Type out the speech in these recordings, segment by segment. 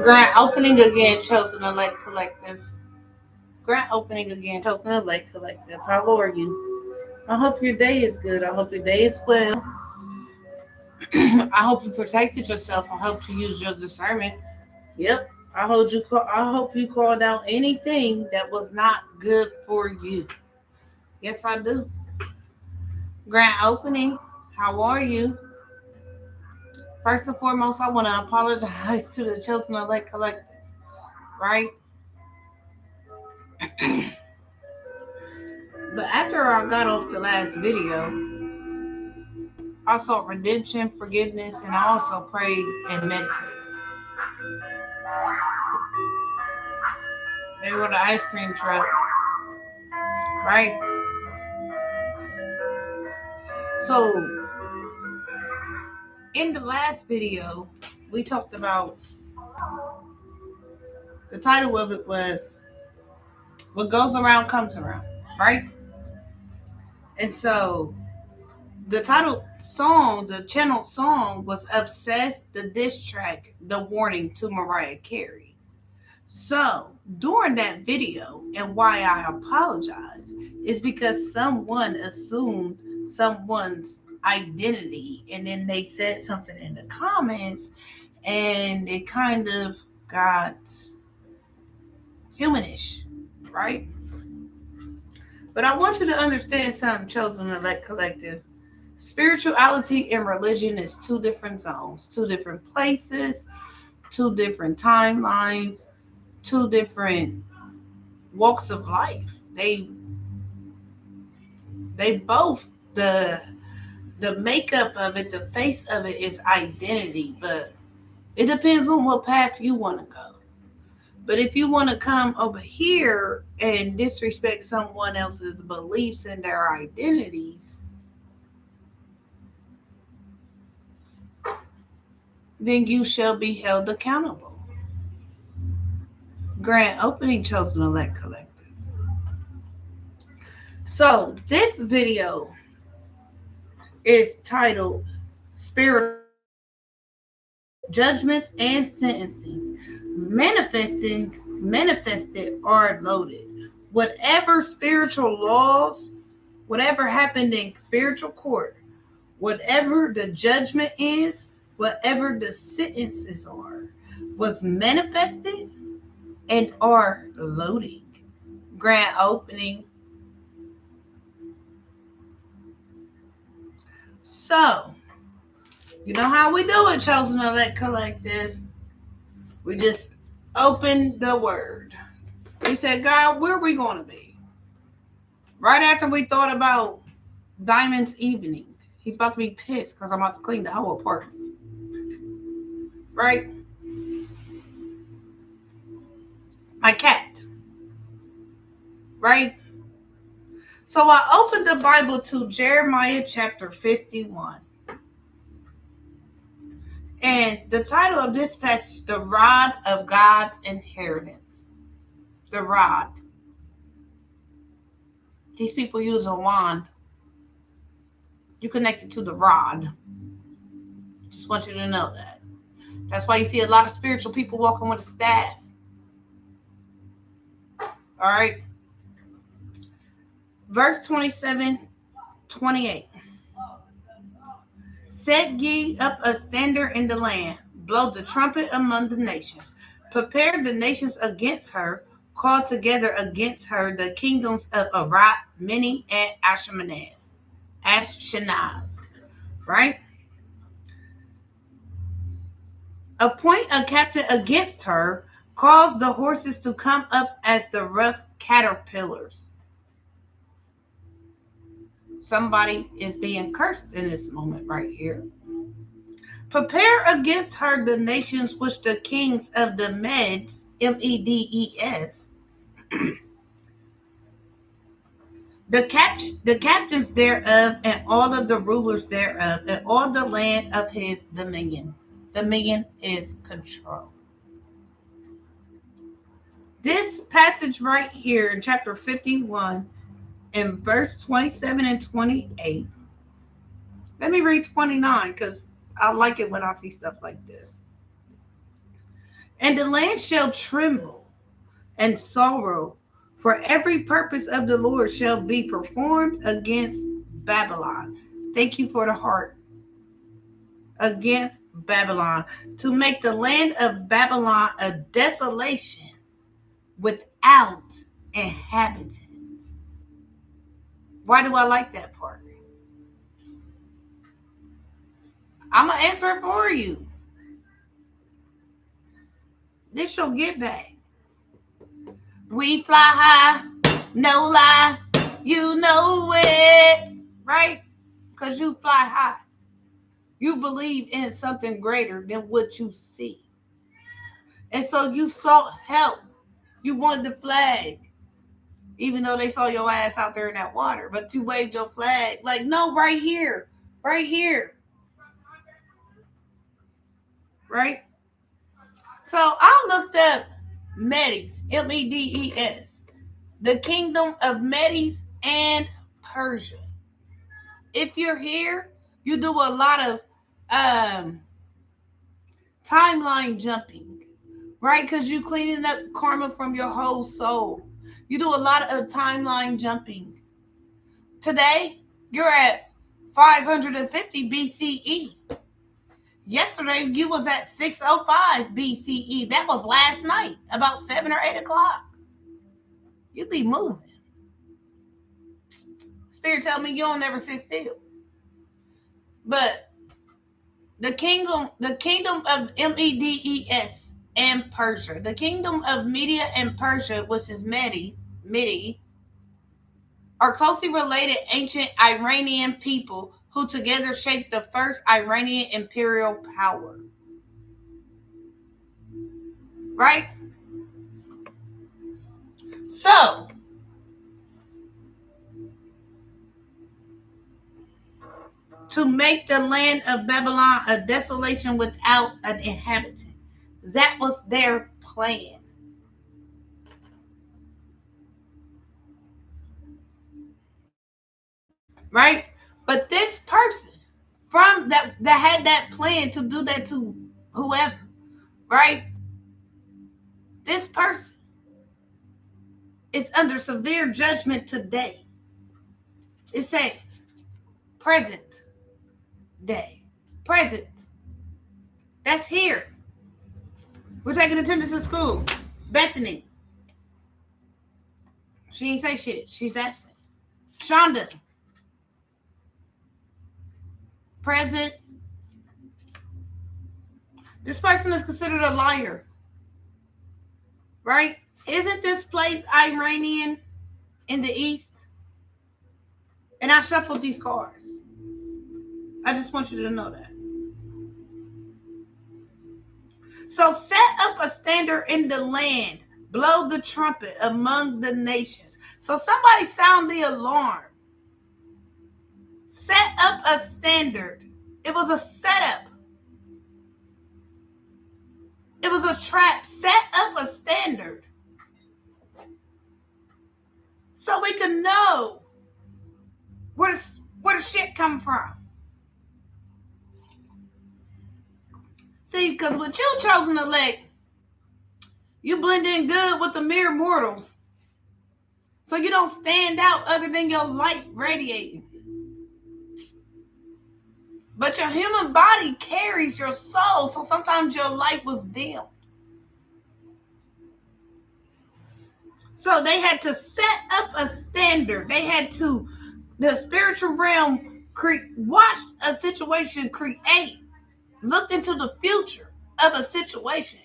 Grant opening again, chosen elect collective. Grant opening again, chosen elect collective. How are you? I hope your day is good. I hope your day is well. I hope you protected yourself. I hope you use your discernment. Yep. I hope you called out anything that was not good for you. Yes, I do. Grant opening. How are you? First and foremost, I want to apologize to the chosen elect collective. Right. But after I got off the last video, I sought redemption, forgiveness, and I also prayed and meditated. They were the ice cream truck, right? So, in the last video, we talked about the title of it was What Goes Around Comes Around, right? And so, the channel song was Obsessed, the diss track, The Warning to Mariah Carey. So, during that video, and why I apologize, is because someone assumed someone's identity and then they said something in the comments and it kind of got humanish, right? But I want you to understand something, chosen elect collective. Spirituality and religion is two different zones, two different places, two different timelines, two different walks of life. They both the makeup of it, the face of it is identity, but it depends on what path you want to go. But if you want to come over here and disrespect someone else's beliefs and their identities, then you shall be held accountable. Grant opening, chosen elect collective. So this video is titled Spiritual Judgments and Sentencing. Manifested or loaded. Whatever spiritual laws, whatever happened in spiritual court, whatever the judgment is, whatever the sentences are, was manifested and are loading. Grand opening. So, you know how we do it, chosen elect collective. We just open the word. We said, God, where are we going to be? Right after we thought about Diamond's evening, he's about to be pissed because I'm about to clean the whole apartment. Right? My cat. Right? So I opened the Bible to Jeremiah chapter 51. And the title of this passage, The Rod of God's Inheritance. The rod. These people use a wand. You connect it to the rod. Just want you to know that. That's why you see a lot of spiritual people walking with a staff. All right. Verse 27, 28. Set ye up a standard in the land. Blow the trumpet among the nations. Prepare the nations against her. Call together against her the kingdoms of Arat, Mini, and Ashkenaz. Right? Appoint a captain against her. Cause the horses to come up as the rough caterpillars. Somebody is being cursed in this moment right here. Prepare against her the nations which the kings of the Medes, Medes, the captains thereof, and all of the rulers thereof, and all the land of his dominion. Dominion is control. This passage right here in chapter 51 in verse 27 and 28. Let me read 29 because I like it when I see stuff like this. And the land shall tremble and sorrow, for every purpose of the Lord shall be performed against Babylon. Thank you for the heart. Against Babylon, to make the land of Babylon a desolation without inhabitants. Why do I like that part? I'm going to answer it for you. This shall get back. We fly high, no lie, you know it, right? Because you fly high. You believe in something greater than what you see. And so you sought help. You wanted the flag, even though they saw your ass out there in that water. But you waved your flag like, no, right here, right here. Right? So I looked up Medes, Medes, the kingdom of Medes and Persia. If you're here, you do a lot of timeline jumping, right? Because you cleaning up karma from your whole soul. You do a lot of timeline jumping. Today, you're at 550 BCE. Yesterday, you was at 605 BCE. That was last night, about 7 or 8 o'clock. You be moving. Spirit tell me you don't never sit still. But the kingdom of Medes and Persia, the kingdom of Media and Persia, which is Medi, are closely related ancient Iranian people who together shaped the first Iranian imperial power. Right? So, to make the land of Babylon a desolation without an inhabitant. That was their plan. Right? But this person from that had that plan to do that to whoever, right? This person is under severe judgment today. It says present day. Present. That's here. We're taking attendance in school. Bethany. She ain't say shit. She's absent. Shonda. Present. This person is considered a liar. Right? Isn't this place Iranian in the East? And I shuffled these cards. I just want you to know that. So set up a standard in the land. Blow the trumpet among the nations. So somebody sound the alarm. Set up a standard. It was a setup. It was a trap. Set up a standard. So we can know where the shit come from. See, because with you chosen elect, you blend in good with the mere mortals. So you don't stand out other than your light radiating. But your human body carries your soul, so sometimes your light was dimmed. So they had to set up a standard. They had to, the spiritual realm watched a situation create, looked into the future of a situation,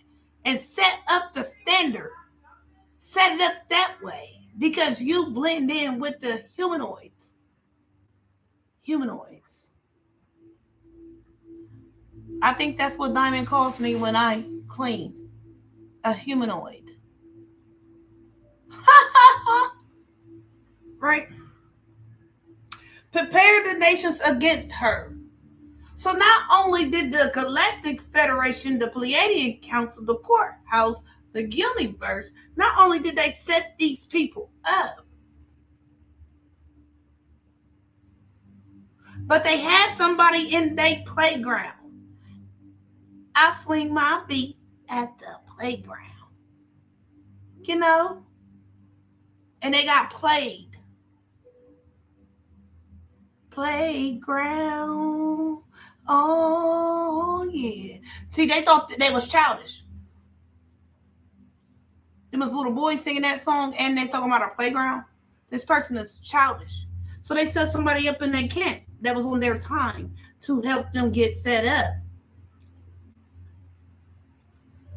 and set up the standard. Set it up that way because you blend in with the humanoids. Humanoids. I think that's what Diamond calls me when I clean. A humanoid. Right? Prepare the nations against her. So not only did the Galactic Federation, the Pleiadian Council, the Courthouse, the universe, not only did they set these people up, but they had somebody in their playground. I swing my beat at the playground. You know? And they got played. Playground. Oh, yeah. See, they thought that they was childish. There was little boys singing that song and they talking about a playground. This person is childish. So they set somebody up in their camp that was on their time to help them get set up.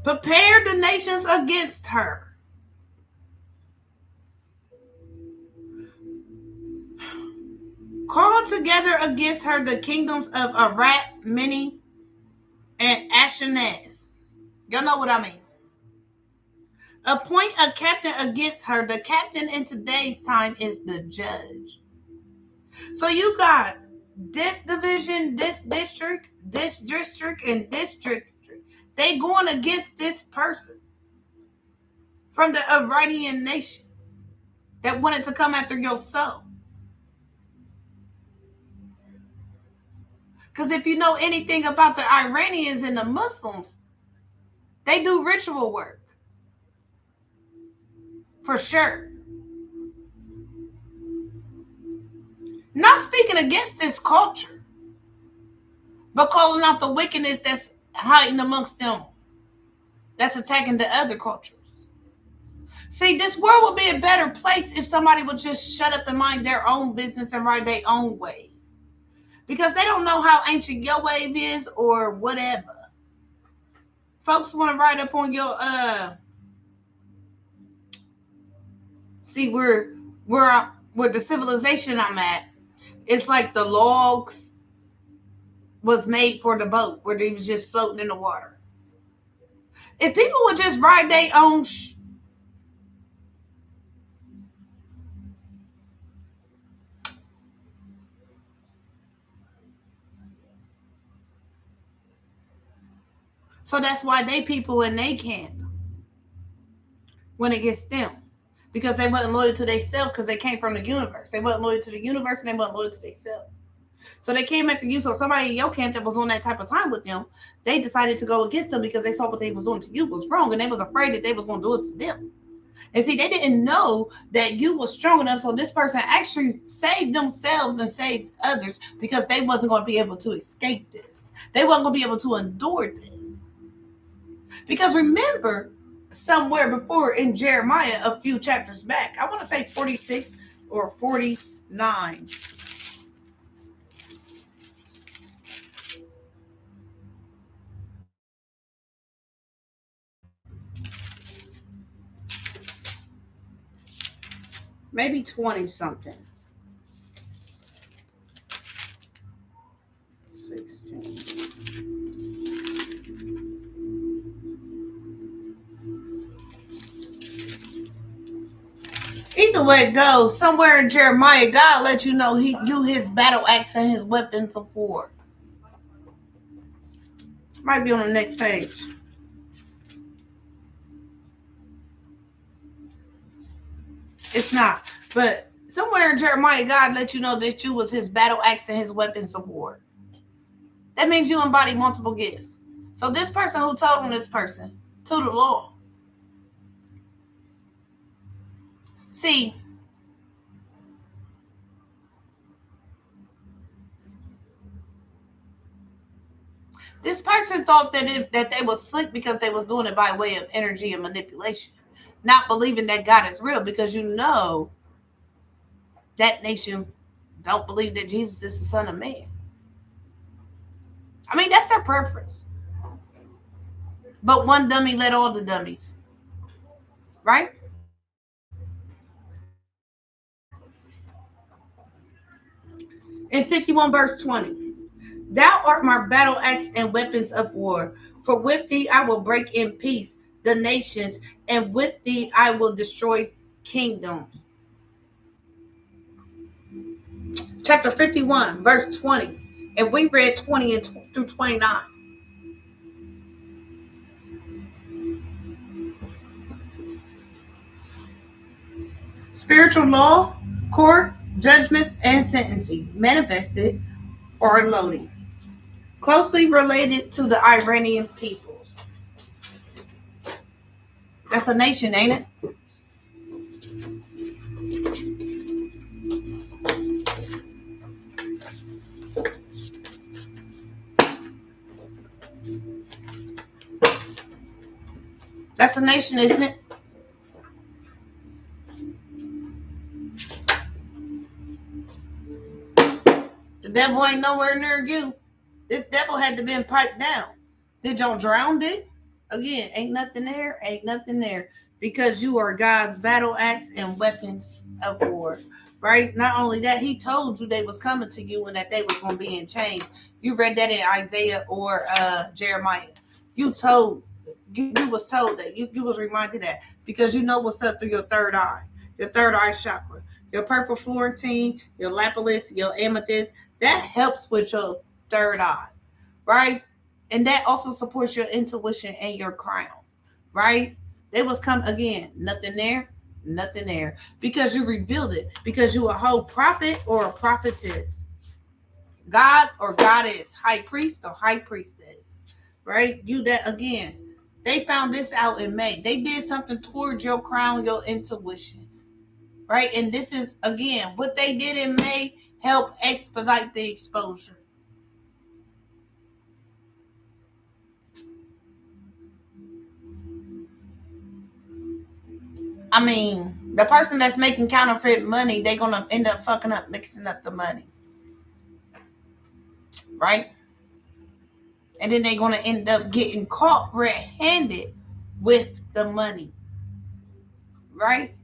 Prepare the nations against her. Call together against her the kingdoms of Arat, Mini, and Ashenaz. Y'all know what I mean. Appoint a captain against her. The captain in today's time is the judge. So you got this division, this district, and this district. They going against this person from the Iranian nation that wanted to come after your soul. Because if you know anything about the Iranians and the Muslims, they do ritual work. For sure. Not speaking against this culture, but calling out the wickedness that's hiding amongst them, that's attacking the other cultures. See, this world would be a better place if somebody would just shut up and mind their own business and ride their own way. Because they don't know how ancient your wave is or whatever. Folks want to ride up on your see where the civilization I'm at, it's like the logs was made for the boat where they was just floating in the water. If people would just ride their own so that's why they people in they camp when it gets them. Because they wasn't loyal to themselves because they came from the universe. They wasn't loyal to the universe and they wasn't loyal to themselves. So they came after you. So somebody in your camp that was on that type of time with them, they decided to go against them because they saw what they was doing to you was wrong and they was afraid that they was going to do it to them. And see, they didn't know that you was strong enough. So this person actually saved themselves and saved others because they wasn't going to be able to escape this. They wasn't going to be able to endure this. Because remember, somewhere before in Jeremiah, a few chapters back, I want to say 46 or 49. Maybe 20 something. 16. Either way it goes, somewhere in Jeremiah, God let you know his battle axe and his weapons of war. Might be on the next page. It's not. But somewhere in Jeremiah, God let you know that you was his battle axe and his weapons of war. That means you embody multiple gifts. So this person who told on this person to the Lord. See, this person thought that they was slick because they was doing it by way of energy and manipulation, not believing that God is real because you know that nation don't believe that Jesus is the Son of Man. I mean, that's their preference. But one dummy led all the dummies. Right? In 51 verse 20. Thou art my battle axe and weapons of war. For with thee I will break in peace the nations, and with thee I will destroy kingdoms. Chapter 51, verse 20. And we read 20 through 29. Spiritual law, court, judgments, and sentencing manifested or loading. Closely related to the Iranian peoples. That's a nation, ain't it? That's a nation, isn't it? The devil ain't nowhere near you. This devil had to been piped down. Did y'all drown it? Again, ain't nothing there, ain't nothing there. Because you are God's battle axe and weapons of war. Right? Not only that, he told you they was coming to you and that they was going to be in chains. You read that in Isaiah or Jeremiah. You was told that. You was reminded that. Because you know what's up through your third eye. Your third eye chakra. Your purple Florentine, your lapis, your amethyst. That helps with your third eye. Right? And that also supports your intuition and your crown. Right? They was come again. Nothing there. Nothing there. Because you revealed it. Because you a whole prophet or a prophetess. God or goddess. High priest or high priestess. Right? You that again. They found this out in May. They did something towards your crown, your intuition. Right? And this is, again, what they did in May helped expedite the exposure. I mean, the person that's making counterfeit money, they're going to end up fucking up, mixing up the money. Right? And then they're going to end up getting caught red-handed with the money. Right?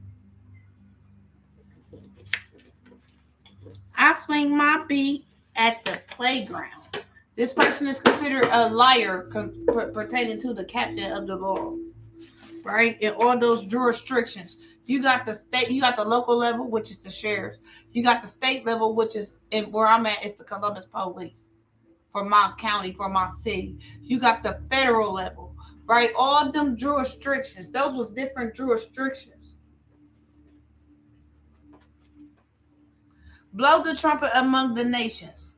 I swing my beat at the playground. This person is considered a liar pertaining to the captain of the law. Right? In all those jurisdictions. You got the state, you got the local level, which is the sheriffs. You got the state level, which is where I'm at, it's the Columbus Police. For my county, for my city. You got the federal level, right? All them jurisdictions. Those was different jurisdictions. Blow the trumpet among the nations.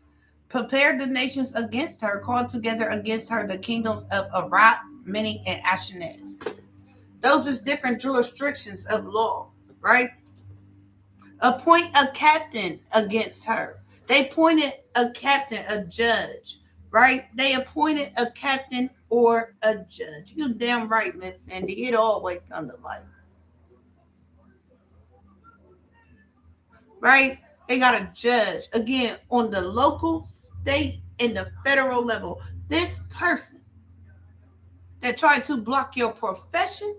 Prepare the nations against her. Call together against her the kingdoms of Iraq, Mini, and Ashanez. Those is different jurisdictions of law, right? Appoint a captain against her. They appointed a captain, a judge, right? They appointed a captain or a judge. You damn right, Miss Cindy. It always comes to life. Right? They got a judge. Again, on the local, state, and the federal level. This person that tried to block your profession,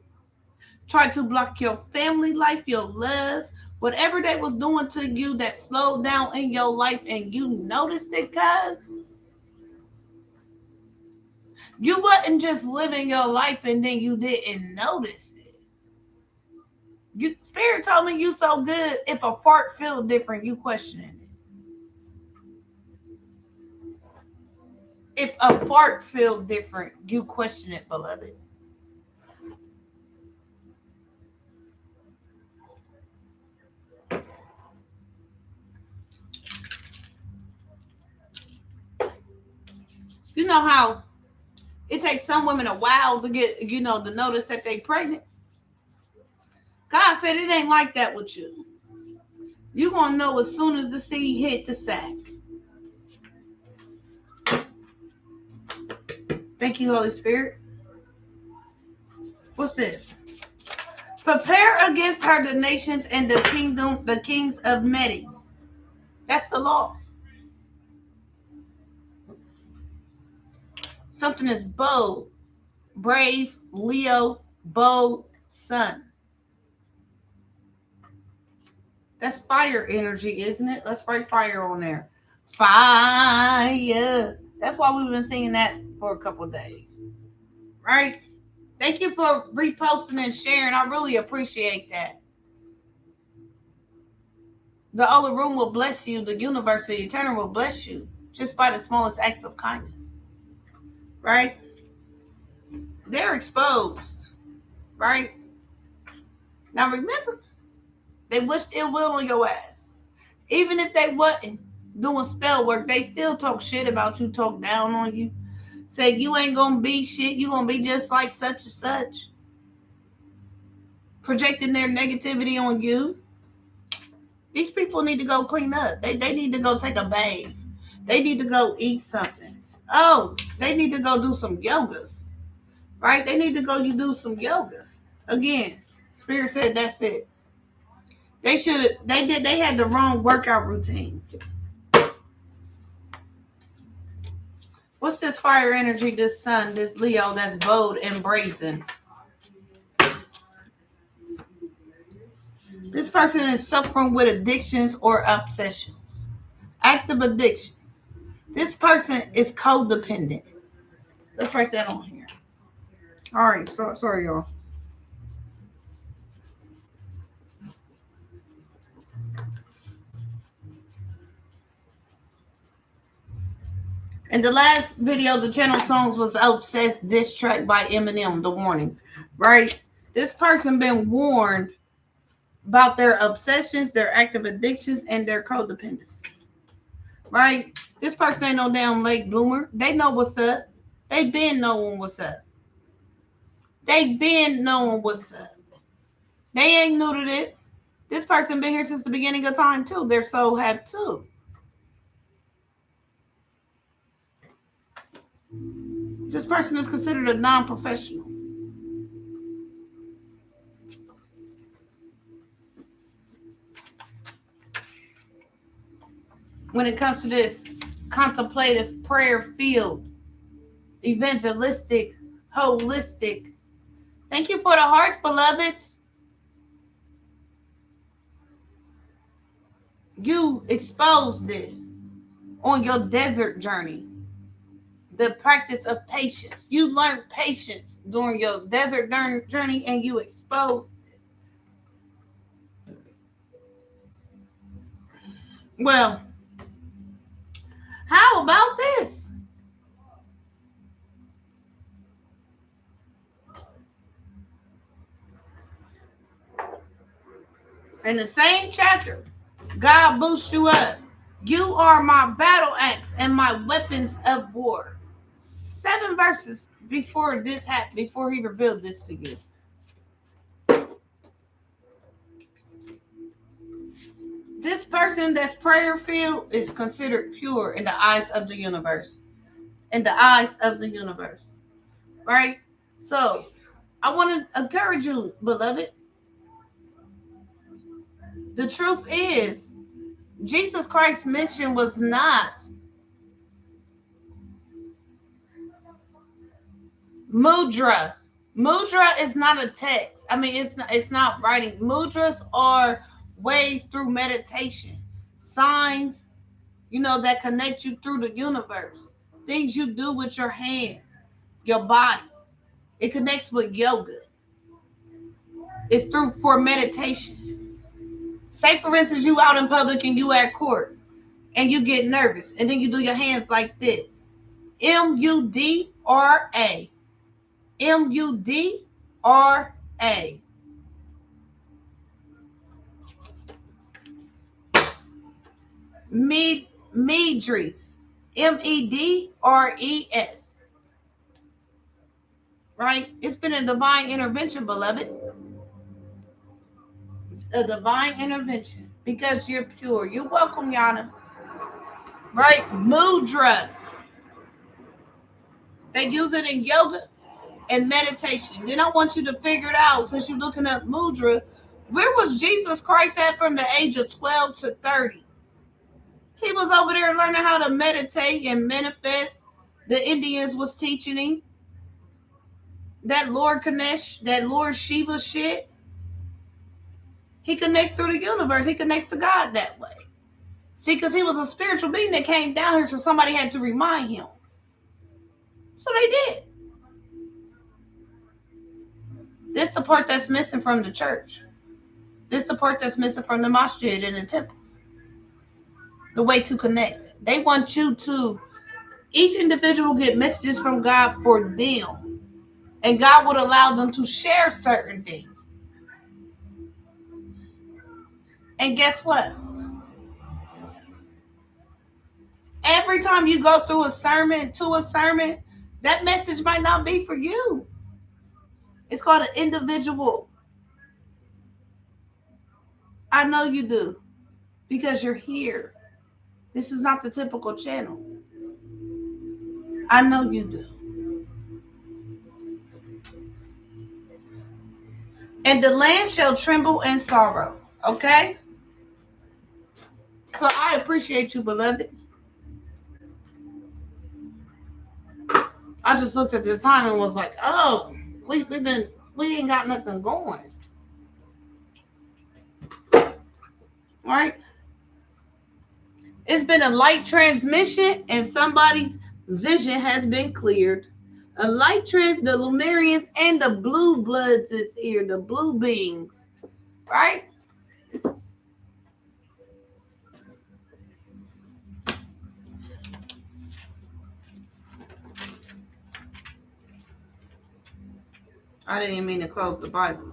tried to block your family life, your love, whatever they was doing to you that slowed down in your life and you noticed it, cuz you wasn't just living your life and then you didn't notice it. You spirit told me you so good. If a fart feel different, you questioning it. If a fart feel different, you question it, beloved. You know how it takes some women a while to get, to notice that they pregnant. God said it ain't like that with you. You gonna know as soon as the seed hit the sack. Thank you, Holy Spirit. What's this? Prepare against her the nations and the kings of Medes. That's the law. Something is bold, brave, Leo, bold, sun. That's fire energy, isn't it? Let's write fire on there. Fire. That's why we've been singing that for a couple of days. Right? Thank you for reposting and sharing. I really appreciate that. The Holy Room will bless you. The universe, the eternal will bless you just by the smallest acts of kindness. Right? They're exposed. Right? Now remember, they wished ill will on your ass. Even if they wasn't doing spell work, they still talk shit about you, talk down on you. Say you ain't gonna be shit, you gonna be just like such and such. projecting their negativity on you. These people need to go clean up. They need to go take a bath. They need to go eat something. Oh, they need to go do some yogas. Right? They need to go you do some yogas. Again, Spirit said that's it. They had the wrong workout routine. What's this fire energy, this sun, this Leo that's bold and brazen? This person is suffering with addictions or obsessions. Active addictions. This person is codependent. Let's write that on here. All right, so sorry, y'all. In the last video, the channel songs was Obsessed diss track by Eminem, the warning. Right? This person been warned about their obsessions, their active addictions, and their codependency. Right? This person ain't no damn late bloomer. They know what's up. They been knowing what's up. They been knowing what's up. They ain't new to this. This person been here since the beginning of time too. Their soul have too. This person is considered a non-professional. When it comes to this contemplative, prayer-filled, evangelistic, holistic. Thank you for the hearts, beloved. You exposed this on your desert journey. The practice of patience. You learned patience during your desert journey and you exposed it. Well, how about this? In the same chapter, God boosts you up. You are my battle axe and my weapons of war. 7 verses before this happened, before he revealed this to you. This person that's prayer-filled is considered pure in the eyes of the universe. In the eyes of the universe. Right? So, I want to encourage you, beloved. The truth is, Jesus Christ's mission was not mudra. Mudra is not a text. I mean, it's not writing. Mudras are ways through meditation, signs, that connect you through the universe. Things you do with your hands, your body. It connects with yoga. It's for meditation. Say, for instance, you out in public and you at court and you get nervous and then you do your hands like this. M-U-D-R-A. M-U-D-R-A. Medres. M-E-D-R-E-S. Right? It's been a divine intervention, beloved. A divine intervention. Because you're pure. You're welcome, Yana. Right? Mudras. They use it in yoga and meditation. Then I want you to figure it out, since you're looking up mudra. Where was Jesus Christ at from the age of 12 to 30? He was over there learning how to meditate and manifest. The Indians was teaching him that Lord Ganesh, that Lord Shiva shit. He connects through the universe. He connects to God that way. See, because he was a spiritual being that came down here, so somebody had to remind him. So they did. This the part that's missing from the church. This the part that's missing from the masjid and the temples. The way to connect. They want you to, each individual get messages from God for them. And God would allow them to share certain things. And guess what? Every time you go through a sermon, that message might not be for you. It's called an individual I know you do because you're here. This is not the typical channel. I know you do. And the land shall tremble in sorrow. Okay? So I appreciate you, beloved. I just looked at the time and was like, oh, we ain't got nothing going. Right? It's been a light transmission and somebody's vision has been cleared. A light the Lumerians and the blue bloods is here, the blue beings. Right? I didn't even mean to close the Bible.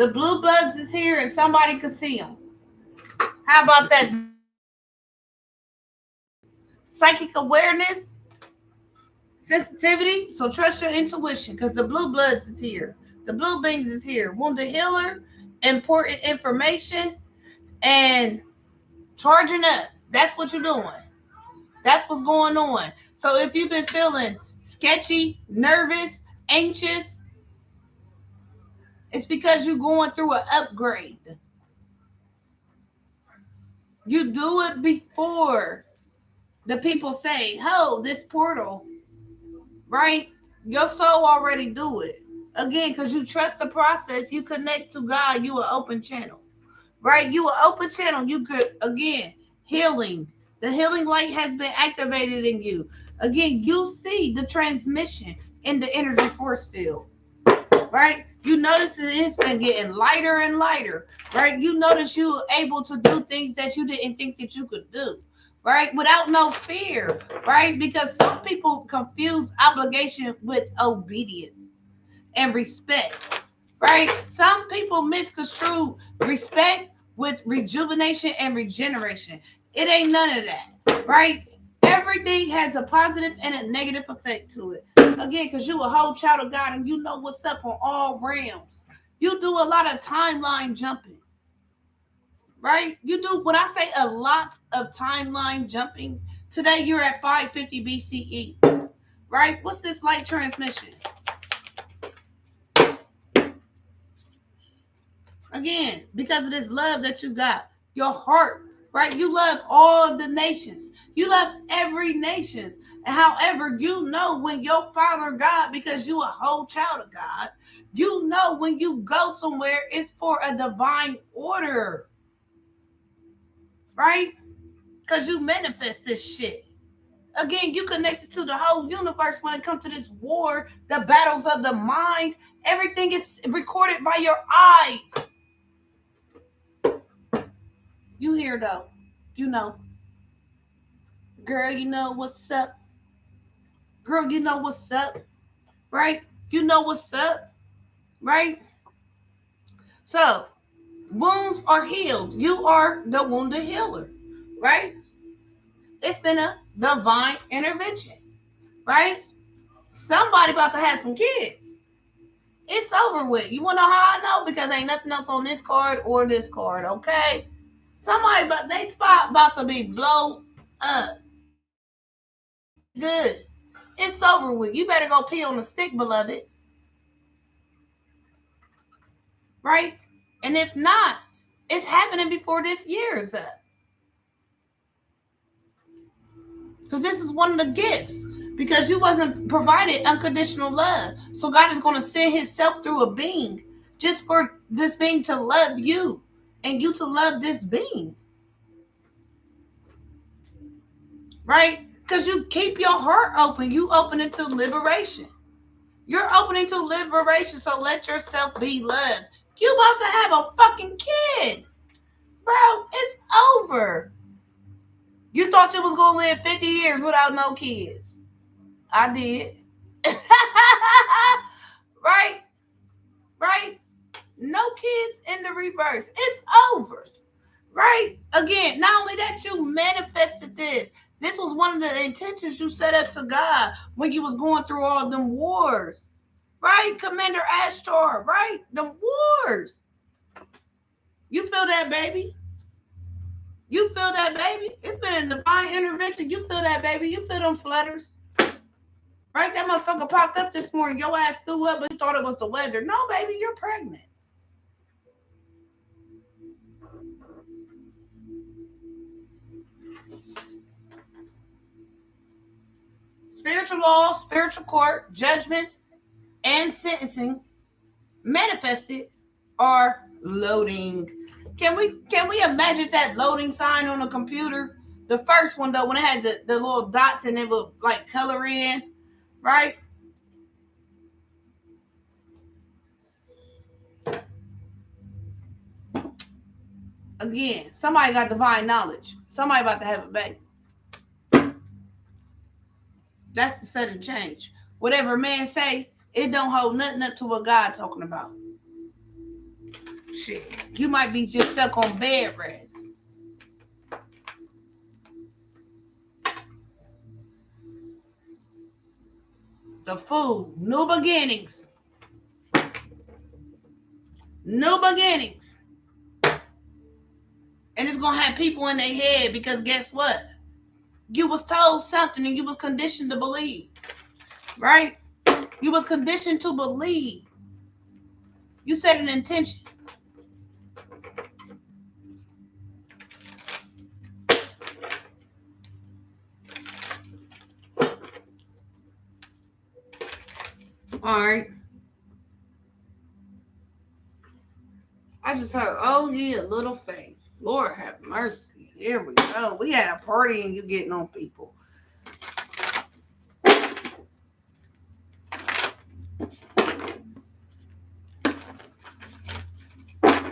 The blue bugs is here and somebody could see them. How about that? Psychic awareness, sensitivity. So trust your intuition because the blue bloods is here. The blue beings is here. Wounded healer, important information, and charging up. That's what you're doing. That's what's going on. So if you've been feeling sketchy, nervous, anxious, it's because you're going through an upgrade. You do it before the people say, oh, this portal, right? Your soul already do it. Again, because you trust the process, you connect to God, you an open channel. Right? You an open channel. You could, again, healing. The healing light has been activated in you. Again, you see the transmission in the energy force field. Right? You notice that it's been getting lighter and lighter. Right? You notice you're able to do things that you didn't think that you could do. Right? Without no fear. Right? Because some people confuse obligation with obedience and respect. Right? Some people misconstrue respect with rejuvenation and regeneration. It ain't none of that. Right? Everything has a positive and a negative effect to it. Again, because you a whole child of God and you know what's up on all realms. You do a lot of timeline jumping. Right? You do, when I say a lot of timeline jumping, today you're at 550 BCE. Right? What's this light transmission? Again, because of this love that you got, your heart, right? You love all of the nations. You love every nation. And however, you know when your Father God, because you a whole child of God, you know when you go somewhere, it's for a divine order. Right? Because you manifest this shit. Again, you connected to the whole universe when it comes to this war, the battles of the mind. Everything is recorded by your eyes. You hear though. You know. Girl, you know what's up. Girl, you know what's up. Right? You know what's up. Right? So, wounds are healed. You are the wounded healer. Right? It's been a divine intervention. Right? Somebody about to have some kids. It's over with. You want to know how I know? Because ain't nothing else on this card or this card, okay? Somebody, but they spot about to be blow up. Good. It's over with. You better go pee on the stick, beloved. Right? And if not, it's happening before this year is up. Because this is one of the gifts. Because you wasn't provided unconditional love. So God is going to send himself through a being just for this being to love you and you to love this being. Right? Because you keep your heart open. You open it to liberation. You're opening to liberation, so let yourself be loved. You about to have a fucking kid. Bro, it's over. You thought you was going to live 50 years without no kids. I did. Right? Right? No kids in the reverse. It's over. Right? Again, not only that, you manifested this. This was one of the intentions you set up to God when you was going through all them wars. Right? Commander Ashtar, right? The wars. You feel that, baby? You feel that, baby? It's been a divine intervention. You feel that, baby? You feel them flutters? Right? That motherfucker popped up this morning. Your ass threw up, but you thought it was the weather. No, baby, you're pregnant. Spiritual law, spiritual court, judgments, and sentencing manifested are loading. Can we imagine that loading sign on a computer? The first one though, when it had the little dots and it would like color in, right? Again, somebody got divine knowledge. Somebody about to have a baby. That's the sudden change. Whatever man say, it don't hold nothing up to what God talking about. Shit. You might be just stuck on bed rest. The food. New beginnings. New beginnings. And it's gonna have people in their head because guess what? You was told something and you was conditioned to believe. Right? You was conditioned to believe. You set an intention. All right. I just heard, oh yeah, little faith. Lord have mercy. Here we go. We had a party and you getting on people.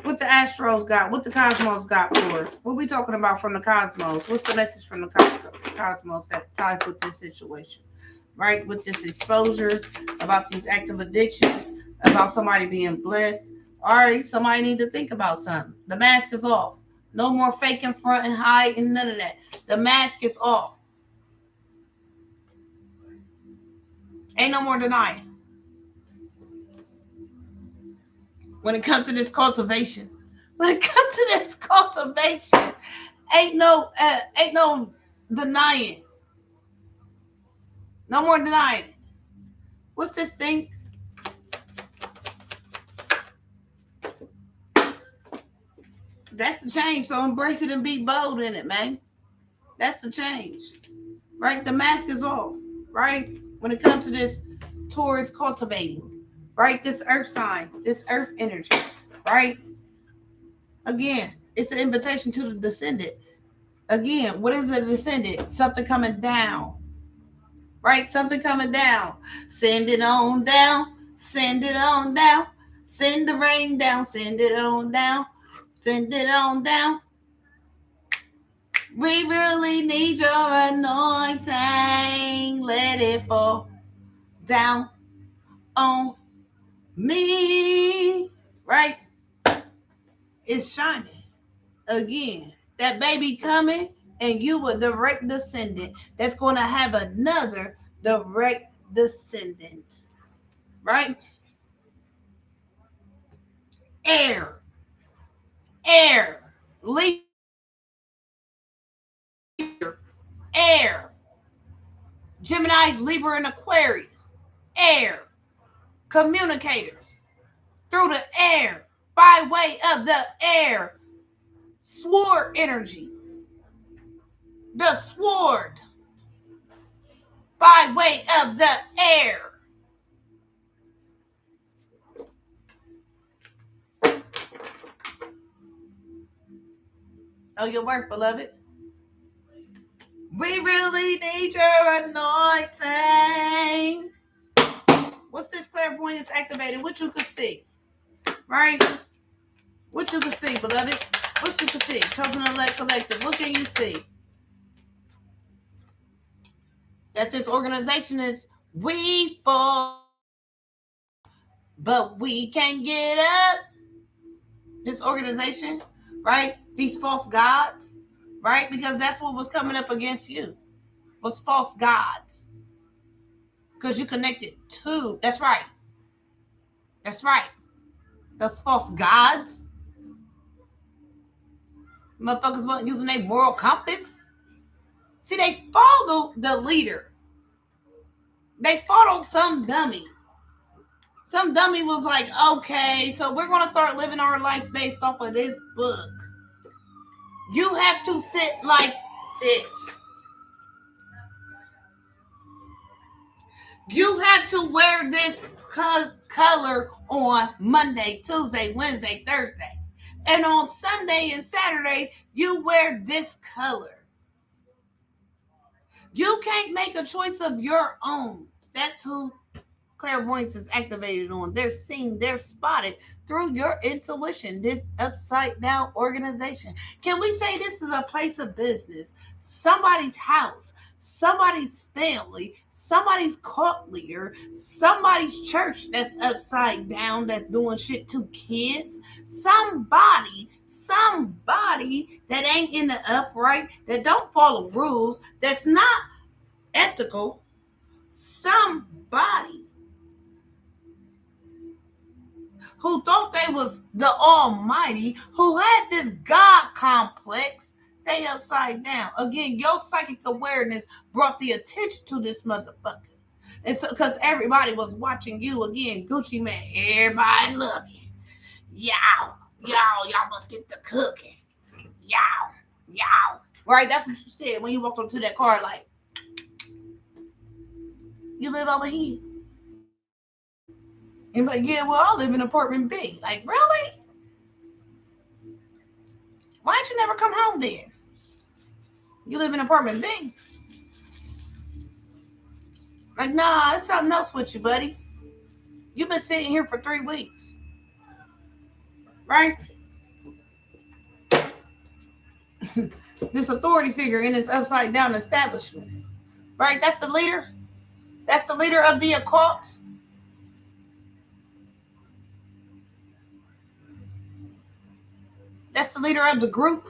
What the Astros got, what the Cosmos got for us. What we talking about from the Cosmos? What's the message from the Cosmos that ties with this situation? Right? With this exposure, about these active addictions, about somebody being blessed. All right, somebody need to think about something. The mask is off. No more faking front and hide and none of that. The mask is off. Ain't no more denying. When it comes to this cultivation, ain't no denying. No more denying. What's this thing? That's the change. So embrace it and be bold in it, man. That's the change. Right? The mask is off. Right? When it comes to this Taurus cultivating. Right? This earth sign. This earth energy. Right? Again, it's an invitation to the descendant. Again, what is a descendant? Something coming down. Right? Something coming down. Send it on down. Send it on down. Send the rain down. Send it on down. Send it on down. We really need your anointing. Let it fall down on me. Right? It's shining. Again, that baby coming and you a direct descendant that's going to have another direct descendant. Right? Air. Leader. Air. Gemini, Libra, and Aquarius. Air. Communicators. Through the air. By way of the air. Sword energy. The sword. By way of the air. Know your worth, beloved. We really need your anointing. What's this clairvoyance activated? What you could see. Right? What you can see, beloved? What you can see? Chosen Elect Collective. What can you see? That this organization is We fall, but we can't get up. This organization, right? These false gods, right? Because that's what was coming up against you, was false gods. Because you connected to, that's right. That's right. Those false gods. Motherfuckers weren't using their moral compass. See, they follow the leader. They followed some dummy. Some dummy was like, okay, so we're going to start living our life based off of this book. You have to sit like this. You have to wear this color on Monday, Tuesday, Wednesday, Thursday. And on Sunday and Saturday, you wear this color. You can't make a choice of your own. That's who clairvoyance is activated on. They're seen, they're spotted through your intuition. This upside down organization. Can we say this is a place of business? Somebody's house, somebody's family, somebody's cult leader, somebody's church that's upside down, that's doing shit to kids. Somebody that ain't in the upright, that don't follow rules, that's not ethical. Somebody who thought they was the Almighty, who had this God complex, they upside down. Again, your psychic awareness brought the attention to this motherfucker. And so, because everybody was watching you, again, Gucci Mane, everybody looking. Y'all must get the cooking. Y'all. Right? That's what you said when you walked up to that car, like, you live over here. And like, yeah, well, I live in apartment B. Like, really? Why didn't you never come home then? You live in apartment B. Like, nah, it's something else with you, buddy. You've been sitting here for 3 weeks. Right? This authority figure in this upside down establishment. Right? That's the leader. That's the leader of the occult. That's the leader of the group.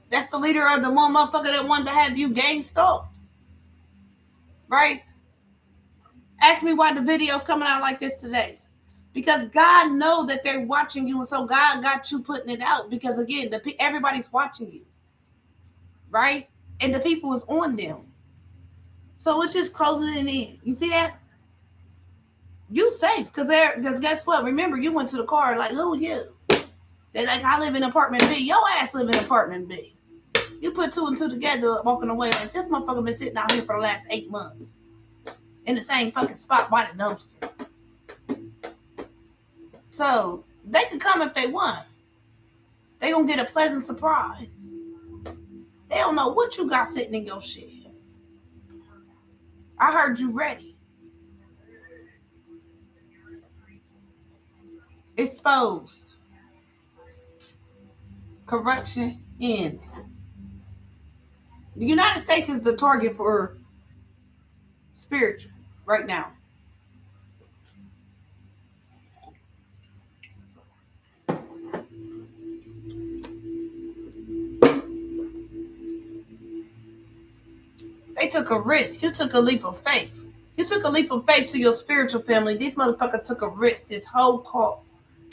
That's the leader of the one motherfucker that wanted to have you gang stalked. Right? Ask me why the video's coming out like this today. Because God know that they're watching you, and so God got you putting it out. Because again, everybody's watching you, right? And the people is on them, so it's just closing it in. You see that? You safe, because guess what? Remember, you went to the car like, who you? They're like, I live in apartment B. Your ass live in apartment B. You put 2 and 2 together, walking away like this motherfucker been sitting out here for the last 8 months in the same fucking spot by the dumpster. So they can come if they want. They gonna get a pleasant surprise. They don't know what you got sitting in your shit. I heard you ready. Exposed. Corruption ends. The United States is the target for spiritual right now. They took a risk. You took a leap of faith. You took a leap of faith to your spiritual family. These motherfuckers took a risk. This whole cult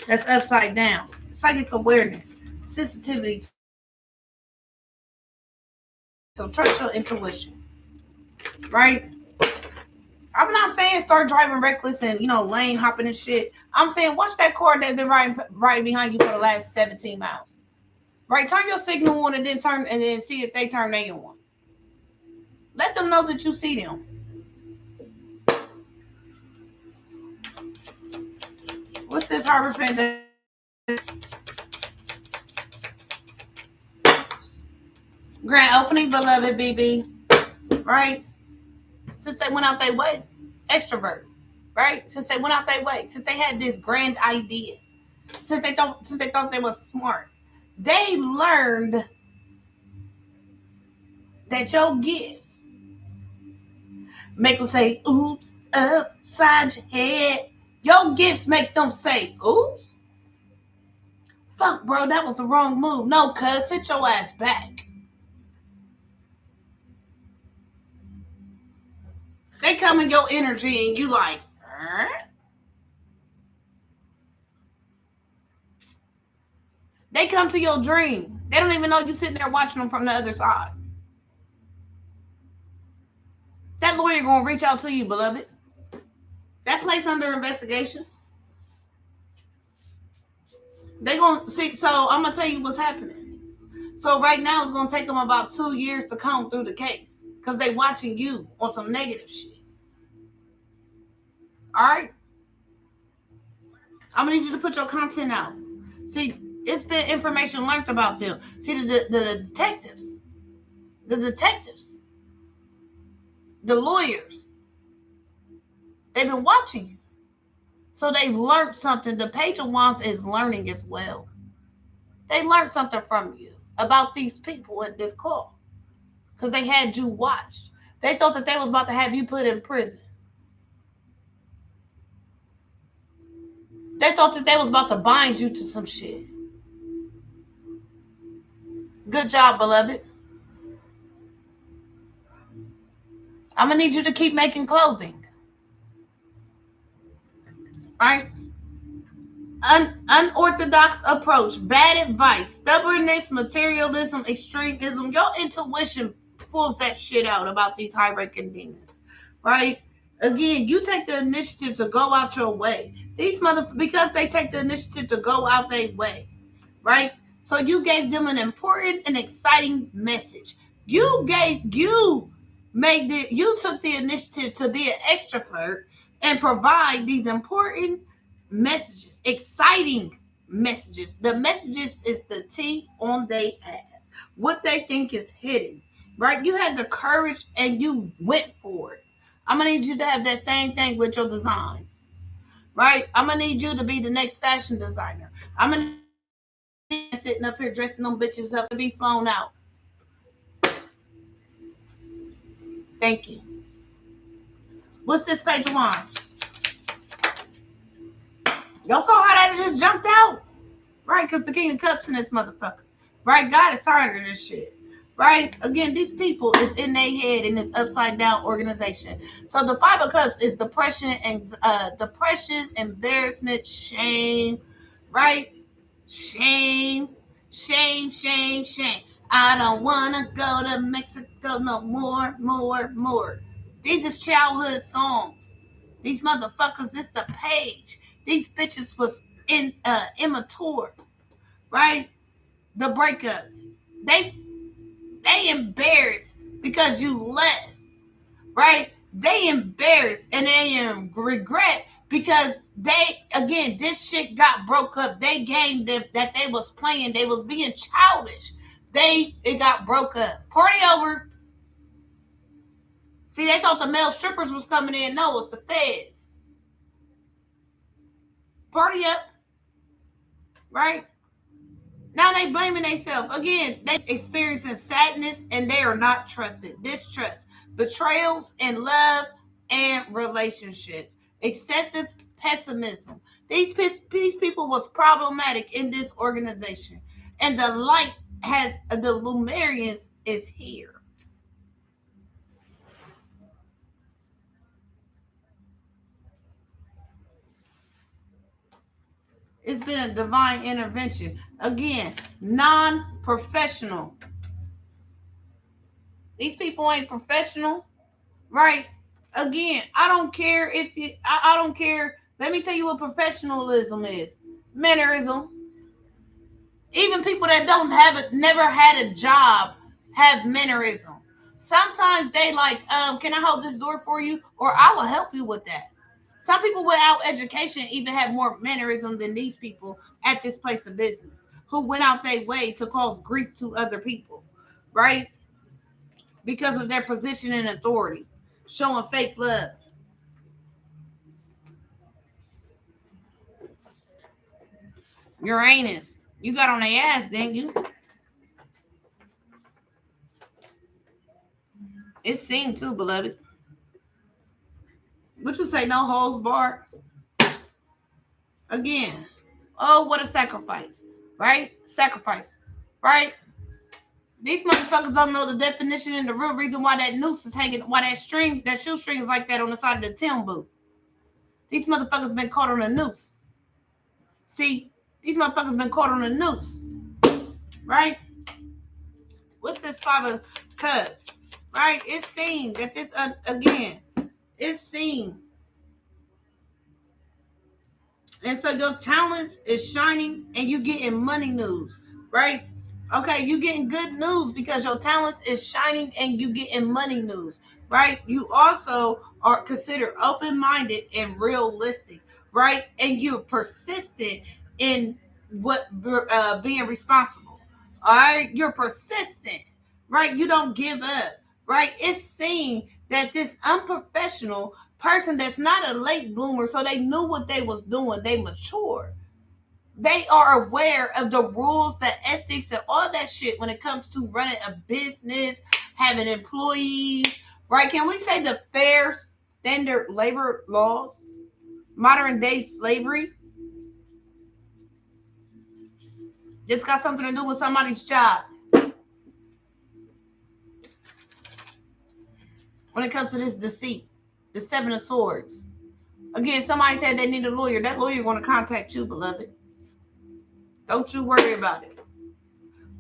that's upside down. Psychic awareness, sensitivity. So trust your intuition. Right? I'm not saying start driving reckless and, lane hopping and shit. I'm saying watch that car that's been riding behind you for the last 17 miles. Right? Turn your signal on and then see if they turn their on. Let them know that you see them. What's this Harbor fan? Grand opening, beloved BB. Right? Since they went out their way. Extrovert. Right? Since they went out their way. Since they had this grand idea. Since they thought they were smart. They learned that your gifts make them say, oops, upside your head. Your gifts make them say, oops. Fuck, bro, that was the wrong move. No, cuz, sit your ass back. They come in your energy and you like, They come to your dream. They don't even know you sitting there watching them from the other side. That lawyer gonna reach out to you, beloved. That place under investigation. They gonna see. So I'm gonna tell you what's happening. So right now it's gonna take them about 2 years to comb through the case because they watching you on some negative shit. All right. I'm gonna need you to put your content out. See, it's been information learned about them. See, the detectives, the lawyers, they've been watching you. So they learned something. The Page of Wands is learning as well. They learned something from you about these people at this call because they had you watched. They thought that they was about to have you put in prison. They thought that they was about to bind you to some shit. Good job, beloved. I'm going to need you to keep making clothing. All right? Unorthodox approach, bad advice, stubbornness, materialism, extremism. Your intuition pulls that shit out about these high-ranking demons, right? Again, you take the initiative to go out your way. These because they take the initiative to go out their way, right? So you gave them an important and exciting message. You took the initiative to be an extrovert and provide these important messages, exciting messages. The messages is the tea on their ass. What they think is hidden, right? You had the courage and you went for it. I'm gonna need you to have that same thing with your designs, right? I'm gonna need you to be the next fashion designer. I'm gonna need sitting up here dressing them bitches up to be flown out. Thank you. What's this Page of Wands? Y'all saw how that just jumped out? Right? Because the King of Cups in this motherfucker. Right? God is tired of this shit. Right? Again, these people is in their head in this upside down organization. So the Five of Cups is depression, embarrassment, shame. Right? Shame. I don't want to go to Mexico no more. These is childhood songs. These motherfuckers, this the Page. These bitches was immature, right? The breakup. They embarrassed because you left, right? They embarrassed and they regret because this shit got broke up. They game that they was playing, they was being childish. It got broke up. Party over. See, they thought the male strippers was coming in. No, it's the feds. Party up. Right? Now they blaming themselves. Again, they experiencing sadness and they are not trusted. Distrust, betrayals in love and relationships. Excessive pessimism. These people was problematic in this organization. And the light the Lumerians is here. It's been a divine intervention. Again, non-professional. These people ain't professional, right? Again, I don't care if you. I don't care. Let me tell you what professionalism is. Mannerism. Even people that don't have it, never had a job, have mannerism. Sometimes they like, can I hold this door for you, or I will help you with that. Some people without education even have more mannerism than these people at this place of business who went out their way to cause grief to other people, right? Because of their position and authority, showing fake love. Uranus, you got on their ass, didn't you? It's seen too, beloved. What you say? No holds barred. Again. Oh, what a sacrifice. Right? Sacrifice. Right? These motherfuckers don't know the definition and the real reason why that noose is hanging, why that string, that shoestring is like that on the side of the Tim boot. These motherfuckers been caught on a noose. See, these motherfuckers been caught on a noose. Right? What's this Five of Cups? Right? It's seen that this, again, it's seen. And so your talents is shining and you getting money news, right? Okay, you getting good news because your talents is shining and you getting money news, right? You also are considered open-minded and realistic, right? And you're persistent in what being responsible. All right, you're persistent, right? You don't give up, right? It's seen that this unprofessional person that's not a late bloomer, so they knew what they was doing, they matured. They are aware of the rules, the ethics, and all that shit when it comes to running a business, having employees, right? Can we say the fair standard labor laws, modern day slavery? It's got something to do with somebody's job. When it comes to this deceit, the Seven of Swords. Again, somebody said they need a lawyer. That lawyer going to contact you, beloved. Don't you worry about it.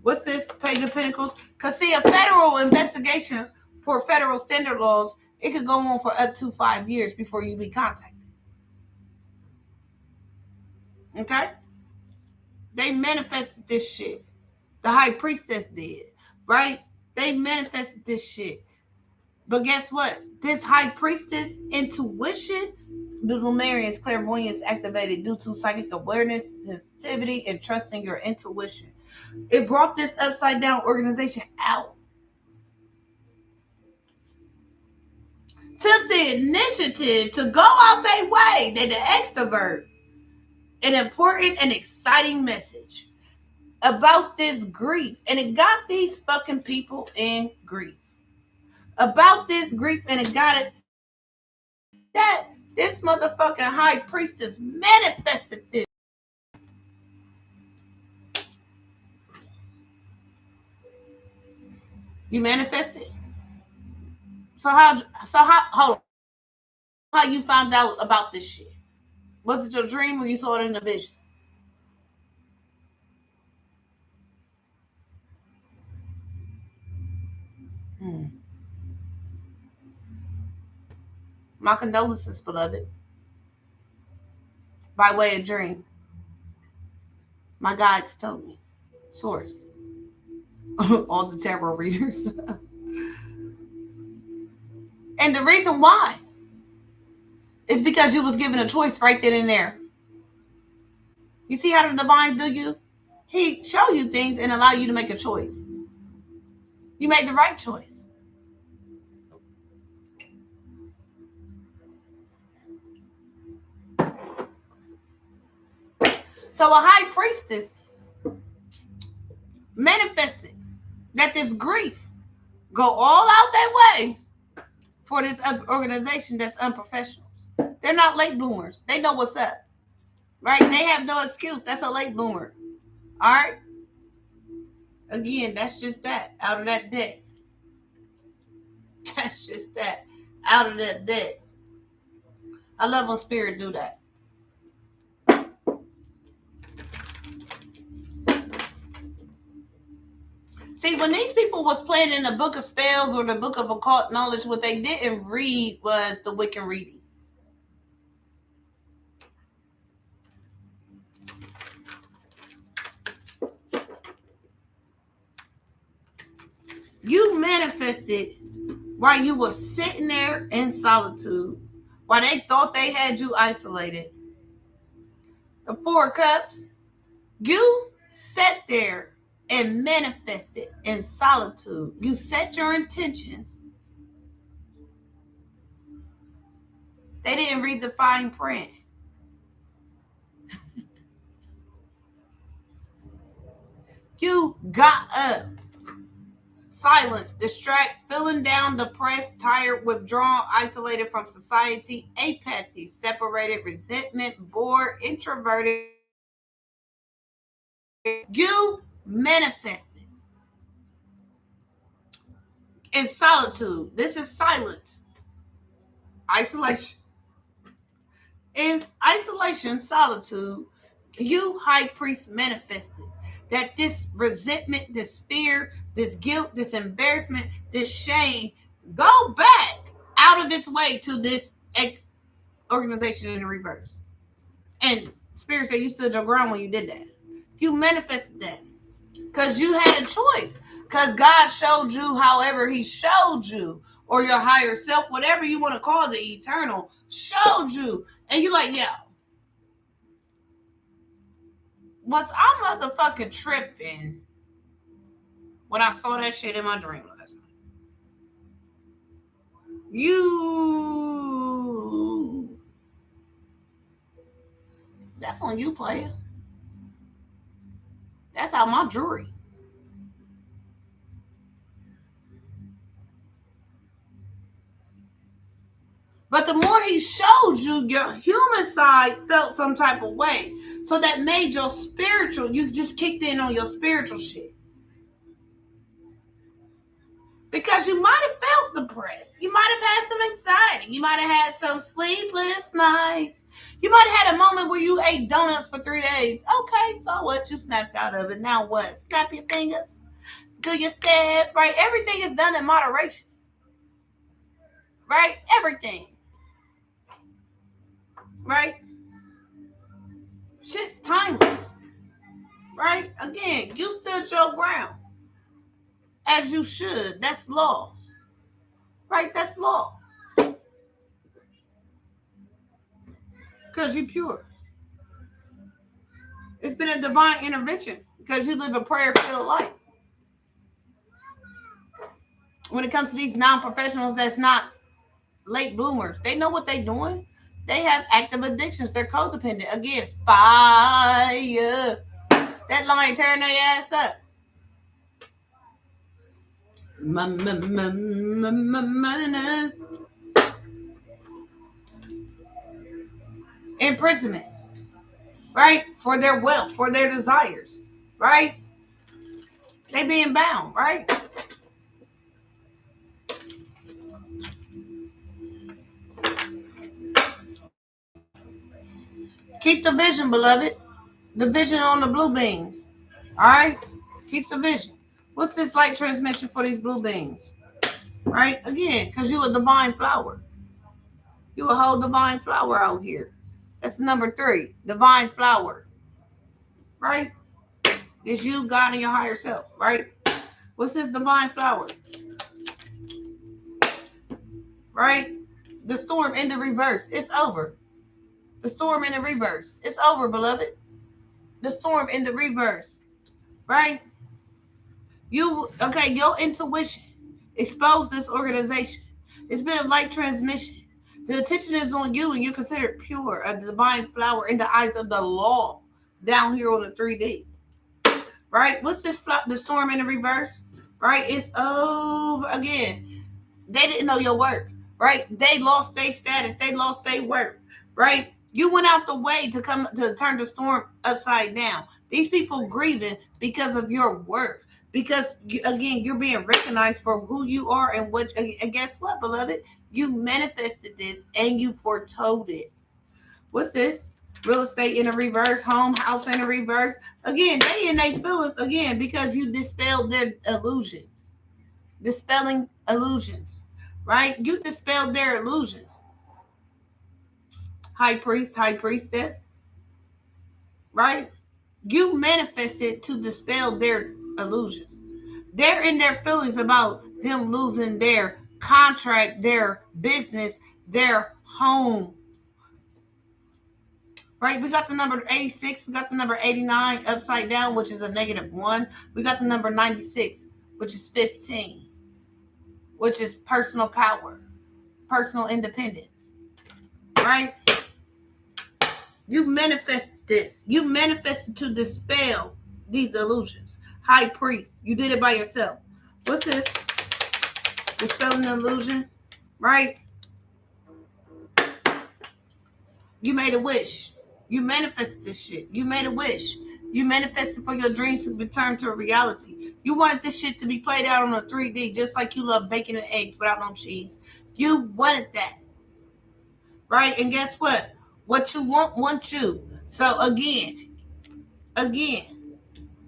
What's this? Page of Pentacles. Because see, a federal investigation for federal standard laws, it could go on for up to 5 years before you be contacted. Okay? They manifested this shit. The high priestess did. Right? They manifested this shit. But guess what? This high priestess intuition, the Lumerian's clairvoyance activated due to psychic awareness, sensitivity, and trusting your intuition. It brought this upside down organization out. Took the initiative to go out their way. They the extrovert. An important and exciting message about this grief. And it got these fucking people in grief. About this grief, and it got it that this motherfucking high priestess manifested this. You manifested? How hold on. How you found out about this shit? Was it your dream or you saw it in a vision? My condolences, beloved. By way of dream. My guides told me. Source. All the tarot readers. And the reason why is because you was given a choice right then and there. You see how the divine do you? He show you things and allow you to make a choice. You made the right choice. So a high priestess manifested that this grief go all out that way for this organization that's unprofessionals. They're not late bloomers. They know what's up. Right? They have no excuse. That's a late bloomer. All right? Again, that's just that. Out of that deck. That's just that. Out of that deck. I love when spirit do that. See, when these people was playing in the book of spells or the book of occult knowledge, what they didn't read was the Wiccan reading. You manifested while you were sitting there in solitude, while they thought they had you isolated. The Four of Cups, you sat there and manifested in solitude. You set your intentions. They didn't read the fine print. You got up, silence, distract, feeling down, depressed, tired, withdrawn, isolated from society, apathy, separated, resentment, bored, introverted. You manifested in solitude. This is silence, isolation. In isolation, solitude, you, high priest, manifested that this resentment, this fear, this guilt, this embarrassment, this shame go back out of its way to this organization in the reverse. And Spirit said you stood your ground when you did that. You manifested that because you had a choice. Because God showed you however He showed you, or your higher self, whatever you want to call the eternal, showed you. And you're like, yeah, was I motherfucking tripping when I saw that shit in my dream last night? That's on you, player. That's out my jury. But the more He showed you, your human side felt some type of way. So that made your spiritual, you just kicked in on your spiritual shit. Because you might have felt depressed. You might have had some anxiety. You might have had some sleepless nights. You might have had a moment where you ate donuts for 3 days. Okay, so what? You snapped out of it. Now what? Snap your fingers. Do your step. Right? Everything is done in moderation. Right? Everything. Right? Shit's timeless. Right? Again, you stood your ground. As you should. That's law. Right? That's law. Because you're pure. It's been a divine intervention because you live a prayer-filled life. When it comes to these non-professionals that's not late bloomers, they know what they're doing. They have active addictions. They're codependent. Again, fire. That lion tearing their ass up. Imprisonment. Right? For their wealth, for their desires. Right? They being bound. Right? Keep the vision, beloved. The vision on the blue beans. All right? Keep the vision. What's this light transmission for these blue beans? Right? Again, because you a divine flower. You a whole divine flower out here. That's number 3. Divine flower. Right? It's you, God, and your higher self. Right? What's this divine flower? Right? The storm in the reverse. It's over. The storm in the reverse. It's over, beloved. The storm in the reverse. Right? Your intuition exposed this organization. It's been a light transmission. The attention is on you, and you're considered pure, a divine flower in the eyes of the law down here on the 3D. Right? What's this? The storm in the reverse? Right? It's over again. They didn't know your work. Right? They lost their status. They lost their work. Right? You went out the way to come to turn the storm upside down. These people grieving because of your worth. Because again, you're being recognized for who you are and what. And guess what, beloved? You manifested this and you foretold it. What's this? Real estate in the reverse, home, house in the reverse. Again, they in their feelings again because you dispelled their illusions. Dispelling illusions, right? You dispelled their illusions. High priest, high priestess, right? You manifested to dispel their illusions. They're in their feelings about them losing their contract, their business, their home. Right? We got the number 86. We got the number 89 upside down, which is a -1. We got the number 96, which is 15, which is personal power, personal independence. Right? You manifested this. You manifested to dispel these illusions. High priest. You did it by yourself. What's this? Dispelling the illusion, right? You made a wish. You manifested this shit. You made a wish. You manifested for your dreams to return to a reality. You wanted this shit to be played out on a 3D, just like you love bacon and eggs without no cheese. You wanted that, right? And guess what? What you want you. So again,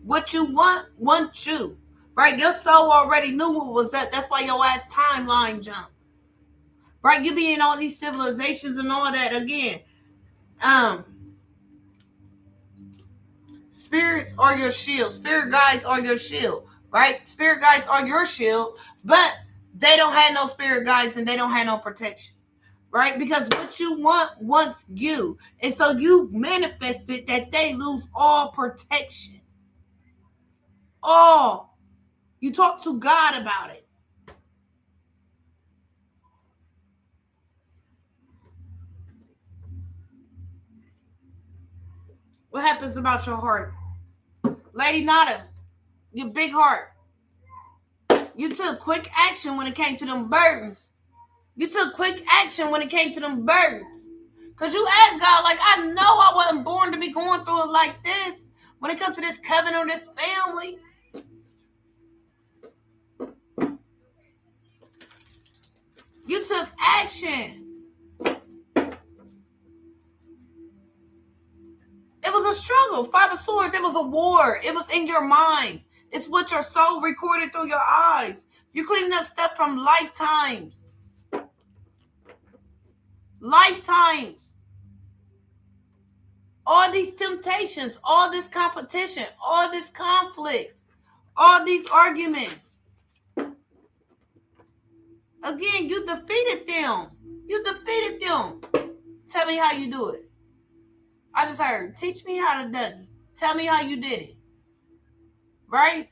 what you want you, right? Your soul already knew what was that. That's why your ass timeline jumped, right? You be in all these civilizations and all that again. Spirits are your shield. Spirit guides are your shield, right? Spirit guides are your shield, but they don't have no spirit guides and they don't have no protection, right? Because what you wants you. And so you manifested that they lose all protection. All. You talk to God about it. What happens about your heart? Lady Nada, your big heart. You took quick action when it came to them burdens. You took quick action when it came to them burdens. Because you asked God, like, I know I wasn't born to be going through it like this. When it comes to this covenant or this family. You took action. It was a struggle. Five of Swords, it was a war. It was in your mind. It's what your soul recorded through your eyes. You're cleaning up stuff from lifetimes. Lifetimes. All these temptations, all this competition, all this conflict, all these arguments. Again, you defeated them. You defeated them. Tell me how you do it. I just heard, teach me how to Dougie. Tell me how you did it. Right?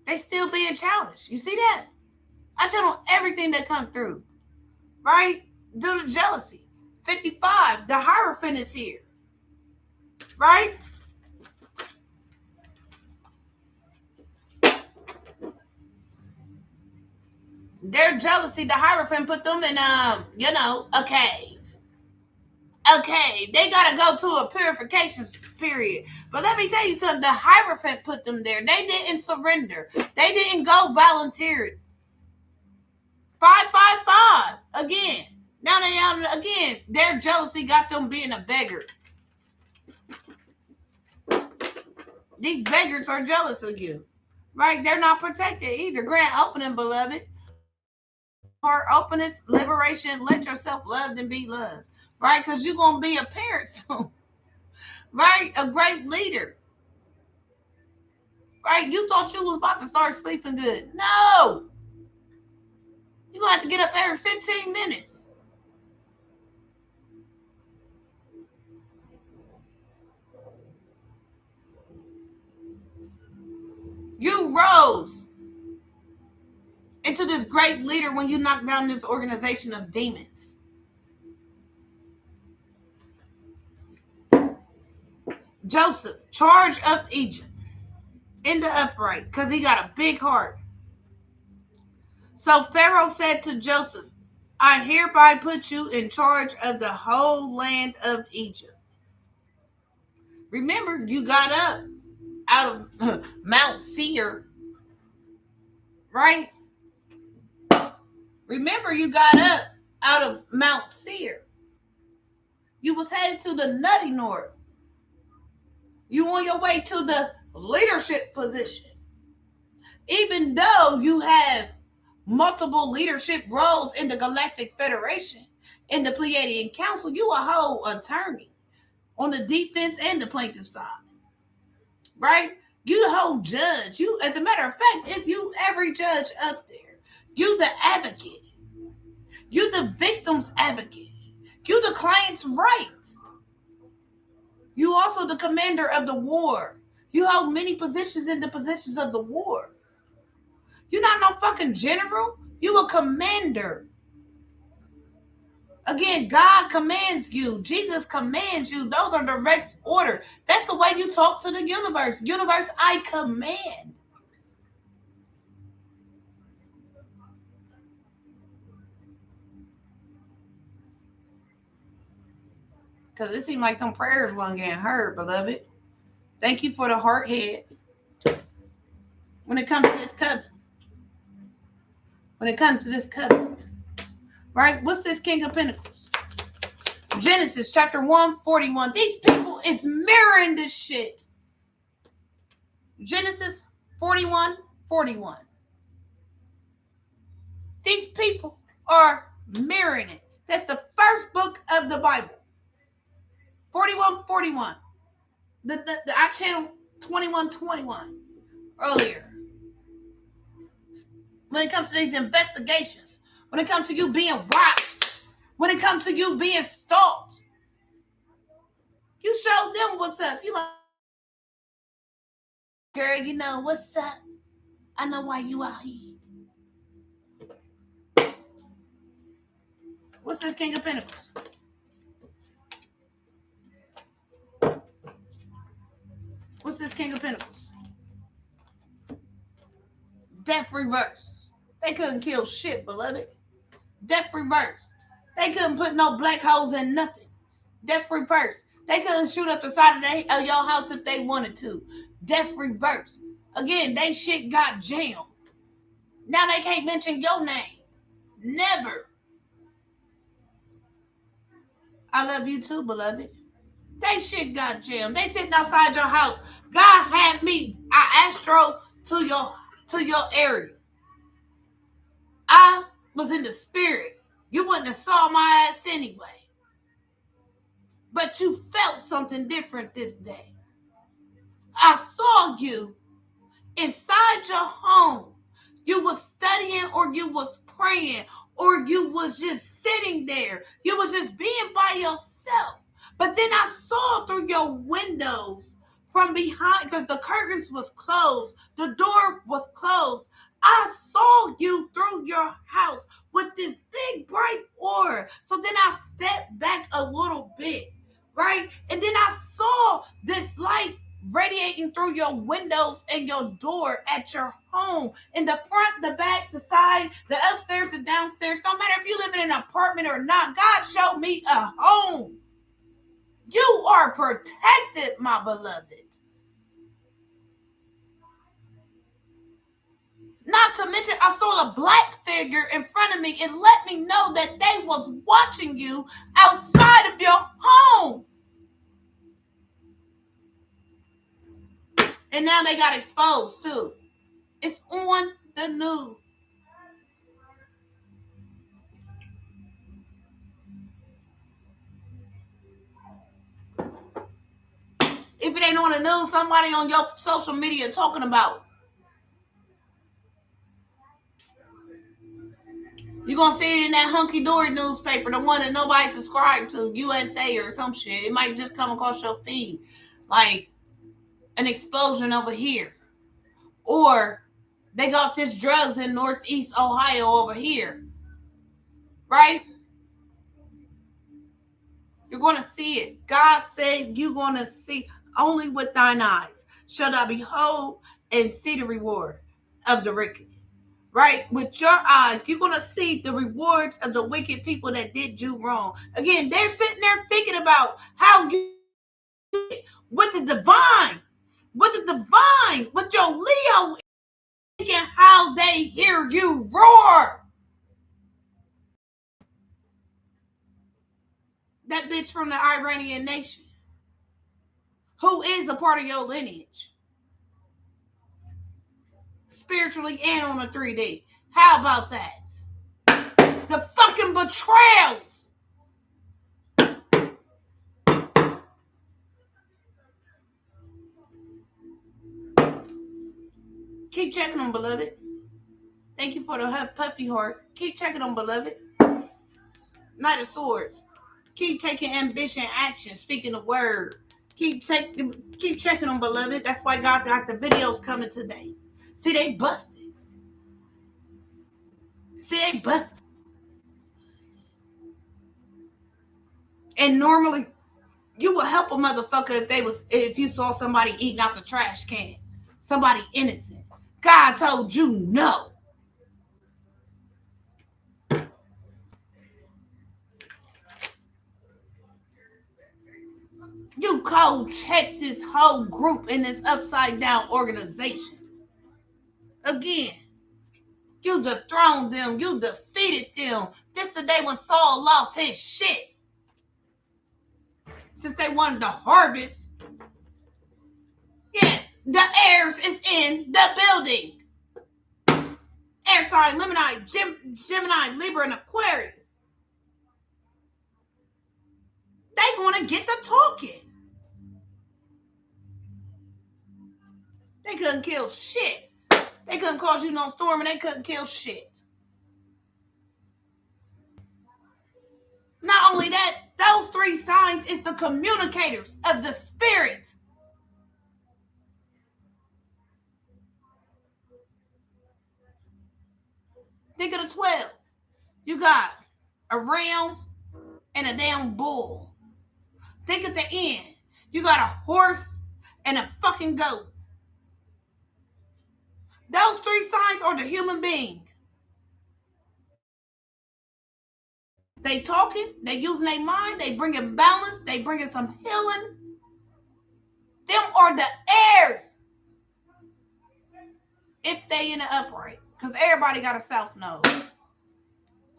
They still being childish. You see that? I shut on everything that come through. Right? Due to jealousy. 55, the Hierophant is here. Right? Their jealousy, the Hierophant put them in, a cave. Okay, they gotta go to a purification period. But let me tell you something, the Hierophant put them there. They didn't surrender. They didn't go volunteer. 555 again. Now they out again. Their jealousy got them being a beggar. These beggars are jealous of you. Right? They're not protected either. Grand opening, beloved. Heart openness, liberation, let yourself love and be loved. Right? Because you're going to be a parent soon. Right? A great leader. Right? You thought you was about to start sleeping good. No. You're going to have to get up every 15 minutes. You rose into this great leader when you knocked down this organization of demons. Joseph, charge up Egypt in the upright because he got a big heart. So Pharaoh said to Joseph, I hereby put you in charge of the whole land of Egypt. Remember, you got up out of Mount Seir, right? Remember, you got up out of Mount Seir. You was headed to the nutty north. You on your way to the leadership position. Even though you have multiple leadership roles in the Galactic Federation, in the Pleiadian Council, you a whole attorney on the defense and the plaintiff side. Right? You the whole judge. You, as a matter of fact, it's you every judge up there. You the advocate. You the victim's advocate. You the client's rights. You also the commander of the war. You hold many positions in the positions of the war. You're not no fucking general. You a commander. Again, God commands you. Jesus commands you. Those are direct order. That's the way you talk to the universe. Universe, I command. Because it seemed like them prayers weren't getting heard, beloved. Thank you for the heart head. When it comes to this covenant. When it comes to this covenant. Right? What's this King of Pentacles? Genesis chapter 1:41. These people is mirroring this shit. Genesis 41:41. These people are mirroring it. That's the first book of the Bible. 41:41. I channel 21:21 earlier. When it comes to these investigations, when it comes to you being watched, when it comes to you being stalked, you show them what's up. You like, girl, you know what's up. I know why you out here. What's this King of Pentacles? What's this King of Pentacles? Death reverse. They couldn't kill shit, beloved. Death reverse. They couldn't put no black holes in nothing. Death reverse. They couldn't shoot up the side of your house if they wanted to. Death reverse. Again, they shit got jammed. Now they can't mention your name. Never. I love you too, beloved. They shit got jammed. They sitting outside your house. God had me. I astro to your area. I was in the spirit. You wouldn't have saw my ass anyway. But you felt something different this day. I saw you inside your home. You was studying or you was praying or you was just sitting there. You was just being by yourself. But then I saw through your windows from behind, because the curtains was closed. The door was closed. I saw you through your house with this big bright aura. So then I stepped back a little bit, right? And then I saw this light radiating through your windows and your door at your home. In the front, the back, the side, the upstairs, the downstairs. No matter if you live in an apartment or not, God showed me a home. You are protected, my beloved. Not to mention, I saw a black figure in front of me and let me know that they was watching you outside of your home. And now they got exposed too. It's on the news. If it ain't on the news, somebody on your social media talking about. You're going to see it in that hunky-dory newspaper, the one that nobody subscribed to, USA or some shit. It might just come across your feed. Like an explosion over here. Or they got this drugs in Northeast Ohio over here. Right? You're going to see it. God said you're going to see. Only with thine eyes shall thou behold and see the reward of the wicked. Right? With your eyes, you're going to see the rewards of the wicked people that did you wrong. Again, they're sitting there thinking about how you with the divine, with your Leo, thinking how they hear you roar. That bitch from the Iranian nation, who is a part of your lineage, spiritually and on a 3D. How about that? The fucking betrayals. Keep checking them, beloved. Thank you for the puppy heart. Keep checking them, beloved. Knight of Swords. Keep taking ambition, action, speaking the word. Keep checking them, beloved. That's why God got the videos coming today. See, they busted. And normally, you would help a motherfucker if you saw somebody eating out the trash can. Somebody innocent. God told you no. go check this whole group in this upside down organization. Again, you dethroned them. You defeated them. This the day when Saul lost his shit. Since they wanted to harvest. Yes, the heirs is in the building. Air sign, Gemini, Libra, and Aquarius. They gonna get to talking. They couldn't kill shit. They couldn't cause you no storm, and they couldn't kill shit. Not only that, those 3 signs is the communicators of the spirit. Think of the 12. You got a ram and a damn bull. Think at the end. You got a horse and a fucking goat. Those 3 signs are the human being. They talking, they using their mind, they bringing balance, they bringing some healing. Them are the heirs. If they in the upright. Because everybody got a south node.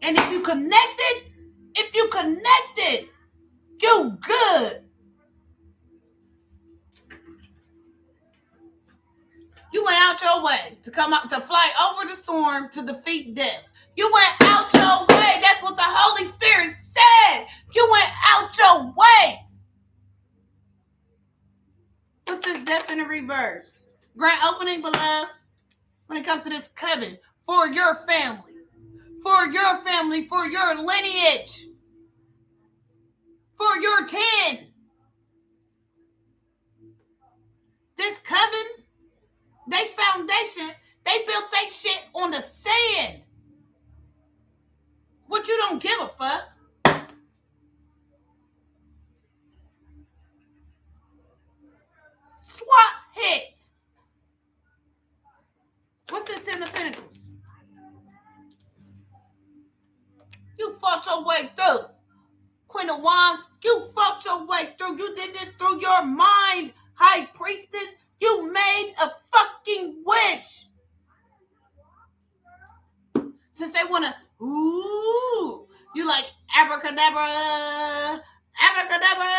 And if you connected, you good. You went out your way to come out, to fly over the storm to defeat death. You went out your way. That's what the Holy Spirit said. You went out your way. What's this death in the reverse? Grand opening, beloved, when it comes to this covenant for your family, for your lineage, for your 10. This covenant, they foundation, they built their shit on the sand. What you don't give a fuck. Swap hit. What's this 10 of Pentacles? You fought your way through. Queen of Wands, you fought your way through. You did this through your mind, High Priestess. You made a fucking wish. Since they want to, you like abracadabra, abracadabra,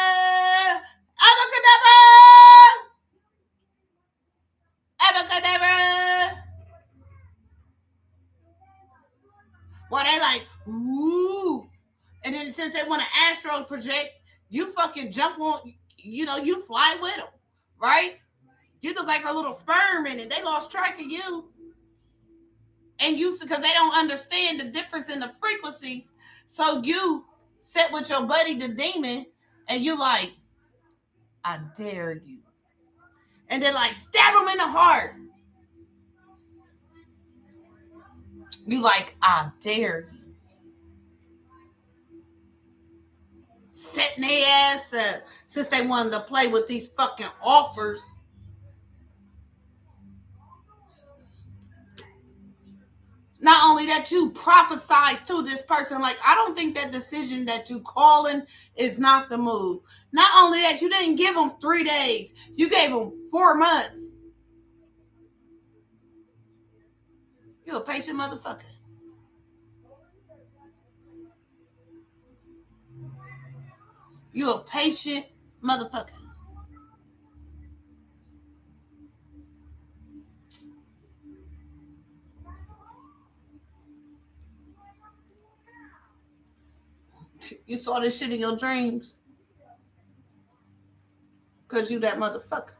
abracadabra, abracadabra. Well, they like, and then since they want to astral project, you fucking jump on, you fly with them, right? You look like a little sperm in it. They lost track of you. And because they don't understand the difference in the frequencies. So you sit with your buddy, the demon, and you like, I dare you. And then like, stab him in the heart. You like, I dare you. Setting their ass up. Since they wanted to play with these fucking offers. Not only that, you prophesize to this person, like, I don't think that decision that you calling is not the move. Not only that, you didn't give them 3 days. You gave them 4 months. You a patient motherfucker. You a patient motherfucker. You saw this shit in your dreams. Because you that motherfucker.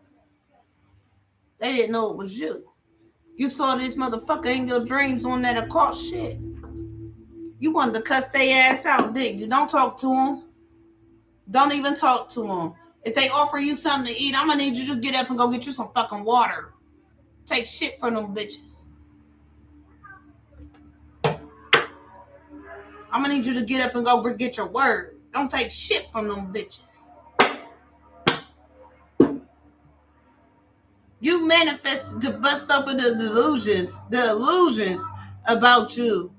They didn't know it was you. You saw this motherfucker in your dreams on that occult shit. You wanted to cuss their ass out, didn't you? Don't talk to them. Don't even talk to them. If they offer you something to eat, I'm going to need you to get up and go get you some fucking water. Take shit from them bitches. I'm going to need you to get up and go get your word. Don't take shit from them bitches. You manifest to bust up with the illusions about you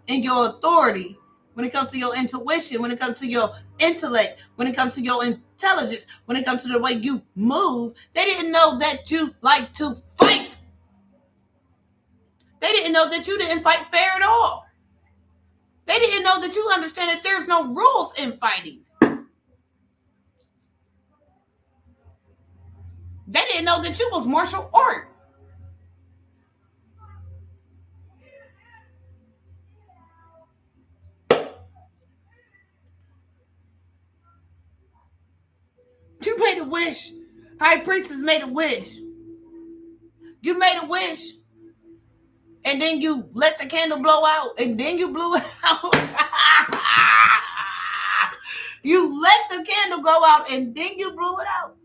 and your authority when it comes to your intuition, when it comes to your intellect, when it comes to your intelligence. When it comes to the way you move, they didn't know that you like to fight. They didn't know that you didn't fight fair at all. They didn't know that you understand that there's no rules in fighting. They didn't know that you was martial art. You made a wish. High priestess made a wish. You made a wish. And then you let the candle blow out. And then you blew it out. You let the candle go out. And then you blew it out.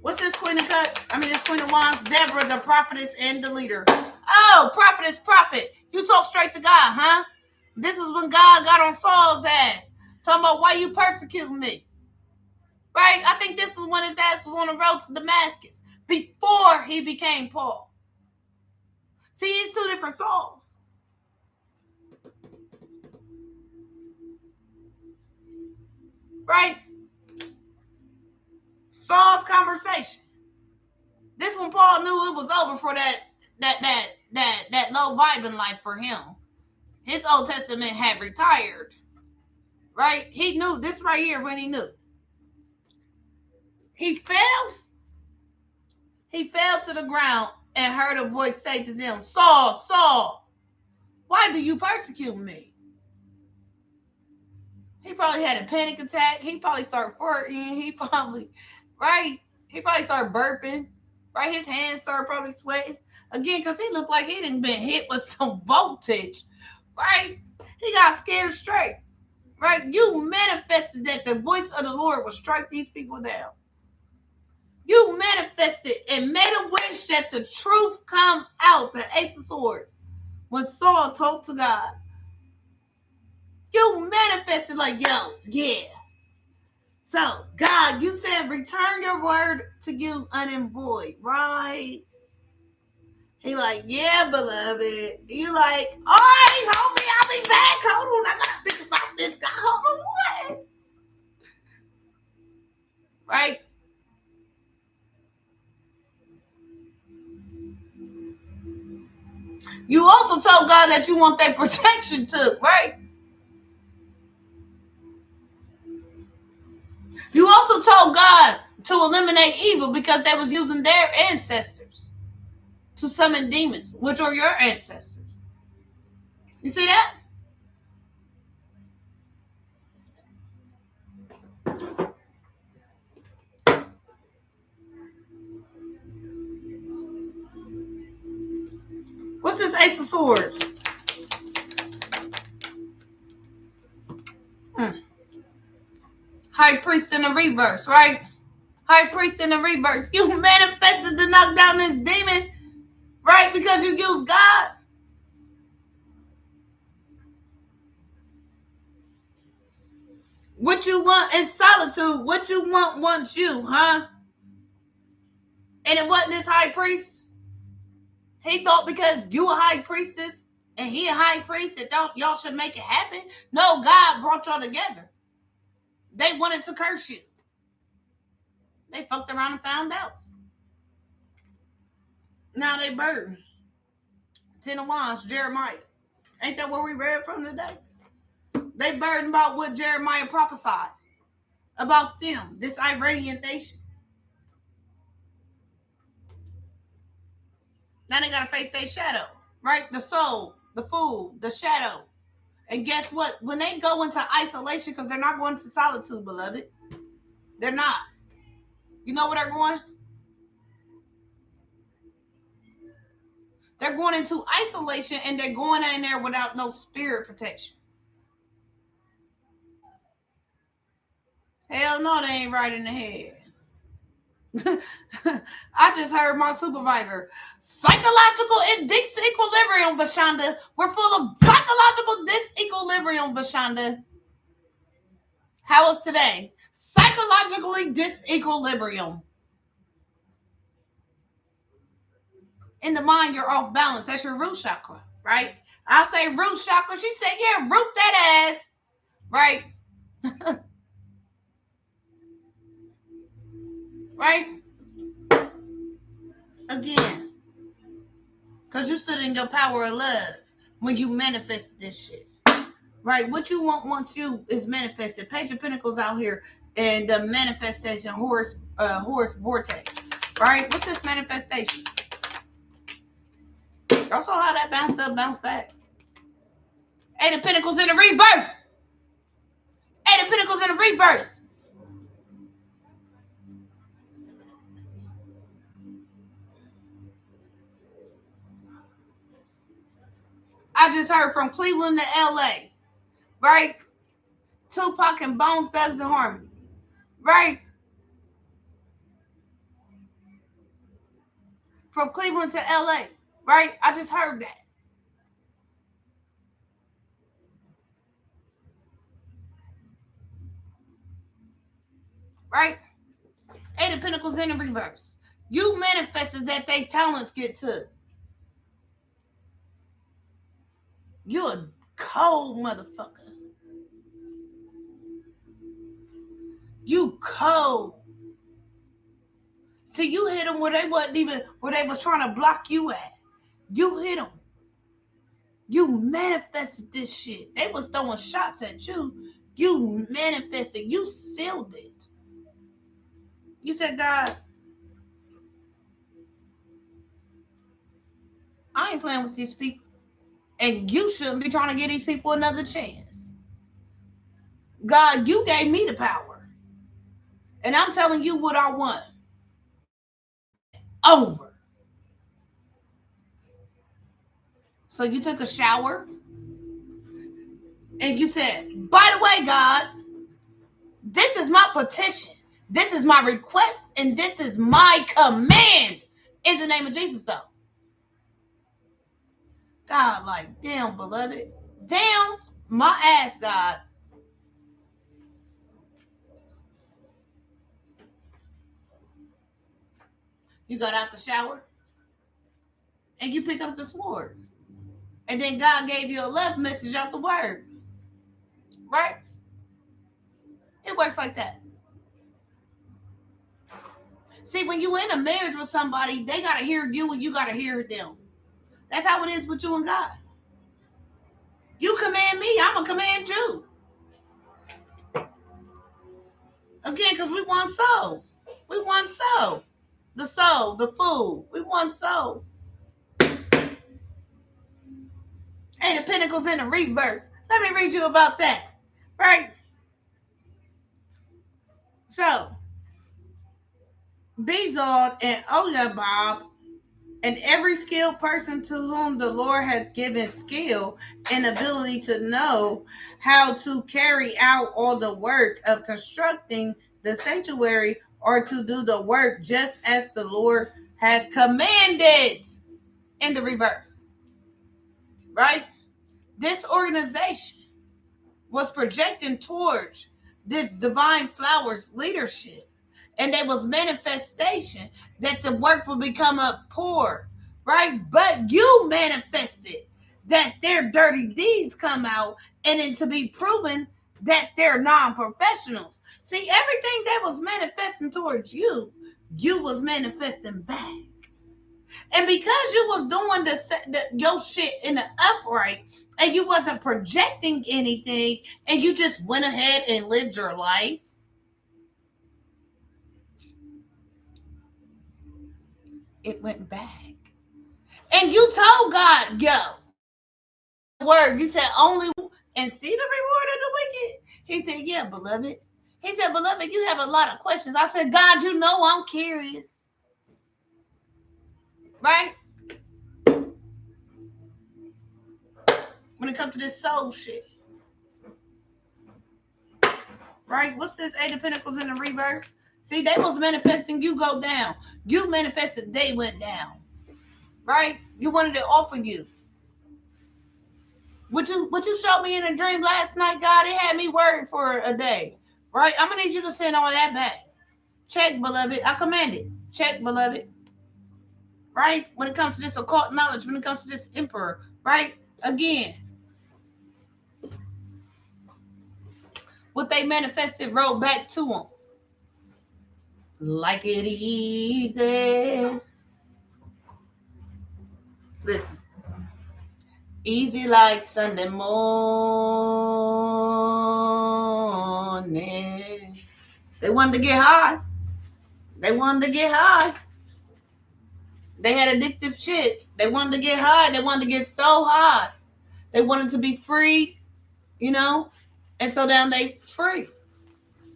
What's this Queen of Cups? This Queen of Wands. Deborah, the prophetess and the leader. Oh, prophetess, prophet. You talk straight to God, huh? This is when God got on Saul's ass. Talking about why you persecuting me. Right? I think this is when his ass was on the road to Damascus. Before he became Paul. See, it's two different Sauls. Right? Saul's conversation. This one Paul knew it was over for that low vibing life for him. His Old Testament had retired. Right? He knew this right here when he knew. He fell. He fell to the ground and heard a voice say to him, Saul, Saul, why do you persecute me? He probably had a panic attack. He probably started farting. He probably started burping. Right? His hands started probably sweating. Again, because he looked like he didn't been hit with some voltage. Right? He got scared straight. Right? You manifested that the voice of the Lord would strike these people down. You manifested and made a wish that the truth come out, the Ace of Swords. When Saul talked to God. You manifested like, yo, yeah. So, God, you said return your word to you unemployed, right? He like, yeah, beloved. You like, all right, homie, I'll be back. Hold on, I gotta think about this. God, hold on, what? Right? You also told God that you want that protection too, right? You also told God to eliminate evil because they was using their ancestors to summon demons, which are your ancestors. You see that? What's this Ace of Swords? High Priest in the reverse, right? High Priest in the reverse. You manifested to knock down this demon, right? Because you used God. What you want is solitude. What you want wants you, huh? And it wasn't this high priest. He thought because you a high priestess and he a high priest that y'all should make it happen. No, God brought y'all together. They wanted to curse you. They fucked around and found out. Now they burdened. 10 of Wands, Jeremiah. Ain't that what we read from today? They burdened about what Jeremiah prophesied about them, this Iranian nation. Now they got to face their shadow, right? The soul, the food, the shadow. And guess what? When they go into isolation, because they're not going to solitude, beloved. They're not. You know where they're going? They're going into isolation and they're going in there without no spirit protection. Hell no, they ain't right in the head. I just heard my supervisor. Psychological disequilibrium, Bashonda. We're full of psychological disequilibrium, Bashonda. How was today? Psychologically disequilibrium. In the mind, you're off balance. That's your root chakra, right? I say root chakra. She said, yeah, root that ass. Right? Right? Again, because you stood in your power of love when you manifested this shit. Right? What you want once you is manifested. Page of Pentacles out here and the manifestation horse vortex. Right? What's this manifestation? Y'all saw how that bounced up, bounced back. Eight of Pentacles in the reverse. Eight of Pentacles in the reverse. I just heard from Cleveland to LA. Right? Tupac and Bone Thugs and Harmony. Right? From Cleveland to LA. Right? I just heard that. Right? Eight of Pentacles in the reverse. You manifested that they talents get to. You a cold motherfucker. You cold. See, you hit them where they wasn't even, where they was trying to block you at. You hit them. You manifested this shit. They was throwing shots at you. You manifested. You sealed it. You said, God, I ain't playing with these people. And you shouldn't be trying to give these people another chance. God, you gave me the power. And I'm telling you what I want. Over. So you took a shower. And you said, by the way, God, this is my petition. This is my request. And this is my command. In the name of Jesus, though. God, like, damn, beloved. Damn, my ass, God. You got out the shower. And you pick up the sword. And then God gave you a love message out the word. Right? It works like that. See, when you in a marriage with somebody, they got to hear you and you got to hear them. That's how it is with you and God. You command me, I'm going to command you. Again, because we want soul. We want soul. The soul, the food. We want soul. Hey, the Pentacles in the reverse. Let me read you about that. Right? So, Bezod and Oyabab and every skilled person to whom the Lord has given skill and ability to know how to carry out all the work of constructing the sanctuary or to do the work just as the Lord has commanded in the reverse. Right? This organization was projecting towards this divine flowers leadership. And there was manifestation that the work will become a poor, right? But you manifested that their dirty deeds come out and then to be proven that they're non-professionals. See, everything that was manifesting towards you, you was manifesting back. And because you was doing your shit in the upright and you wasn't projecting anything and you just went ahead and lived your life, it went back. And you told God, yo, word, you said only and see the reward of the wicked. He said, yeah, beloved. He said, beloved, you have a lot of questions. I said, God, you know I'm curious. Right? When it comes to this soul shit. Right? What's this Eight of Pentacles in the reverse? See, they was manifesting you go down. You manifested they went down. Right? You wanted it off of you. What you showed me in a dream last night, God, it had me worried for a day. Right? I'm gonna need you to send all that back. Check, beloved. I command it. Check, beloved. Right? When it comes to this occult knowledge, when it comes to this emperor, right? Again. What they manifested rolled back to them. Like it easy. Listen. Easy like Sunday morning. They wanted to get high. They wanted to get high. They had addictive shit. They wanted to get high. They wanted to get so high. They wanted to be free, you know? And so now they free.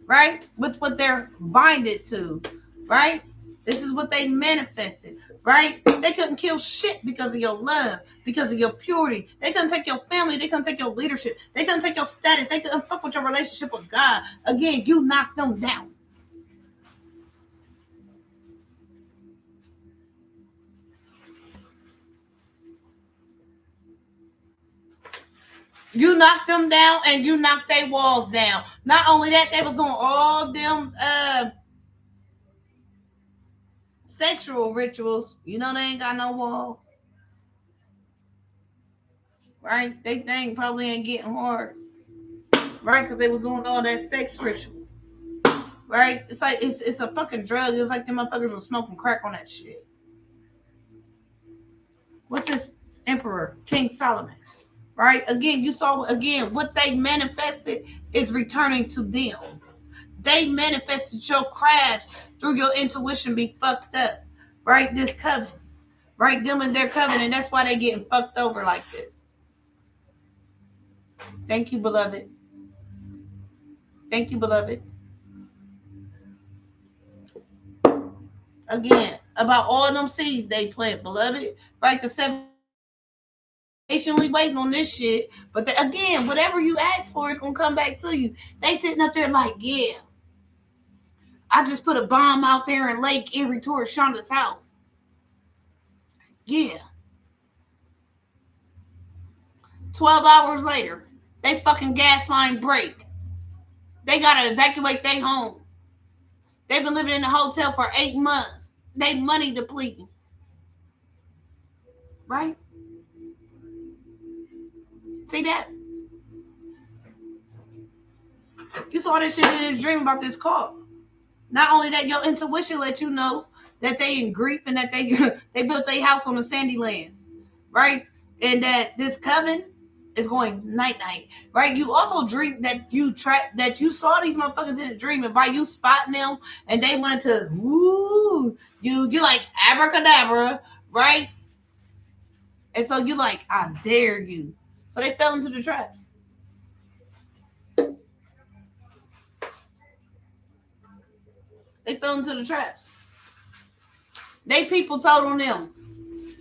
Right? With what they're binded to. Right? This is what they manifested. Right? They couldn't kill shit because of your love, because of your purity. They couldn't take your family. They couldn't take your leadership. They couldn't take your status. They couldn't fuck with your relationship with God. Again, you knocked them down. You knocked them down and you knocked their walls down. Not only that, they was doing all them sexual rituals. You know they ain't got no walls. Right? They think probably ain't getting hard. Right? Because they was doing all that sex ritual. Right? It's like it's a fucking drug. It's like them motherfuckers were smoking crack on that shit. What's this emperor? King Solomon. Right? Again, you saw again what they manifested is returning to them. They manifested your crafts through your intuition be fucked up. Right? This coven. Right? Them and their covenant. That's why they getting fucked over like this. Thank you, beloved. Thank you, beloved. Again, about all them seeds they plant, beloved. Right? The 7 patiently waiting on this shit. But again, whatever you ask for is gonna come back to you. They sitting up there like, yeah. I just put a bomb out there in Lake Erie towards Shonda's house. Yeah. 12 hours later, they fucking gas line break. They gotta evacuate their home. They've been living in the hotel for 8 months. They money depleting. Right? See that? You saw this shit in his dream about this car. Not only that, your intuition let you know that they in grief and that they they built their house on the sandy lands, right? And that this coven is going night night, right? You also dream that you saw these motherfuckers in a dream, and by you spotting them and they wanted to woo you like abracadabra, right? And so you like, I dare you. So they fell into the traps. They fell into the traps. They people told on them.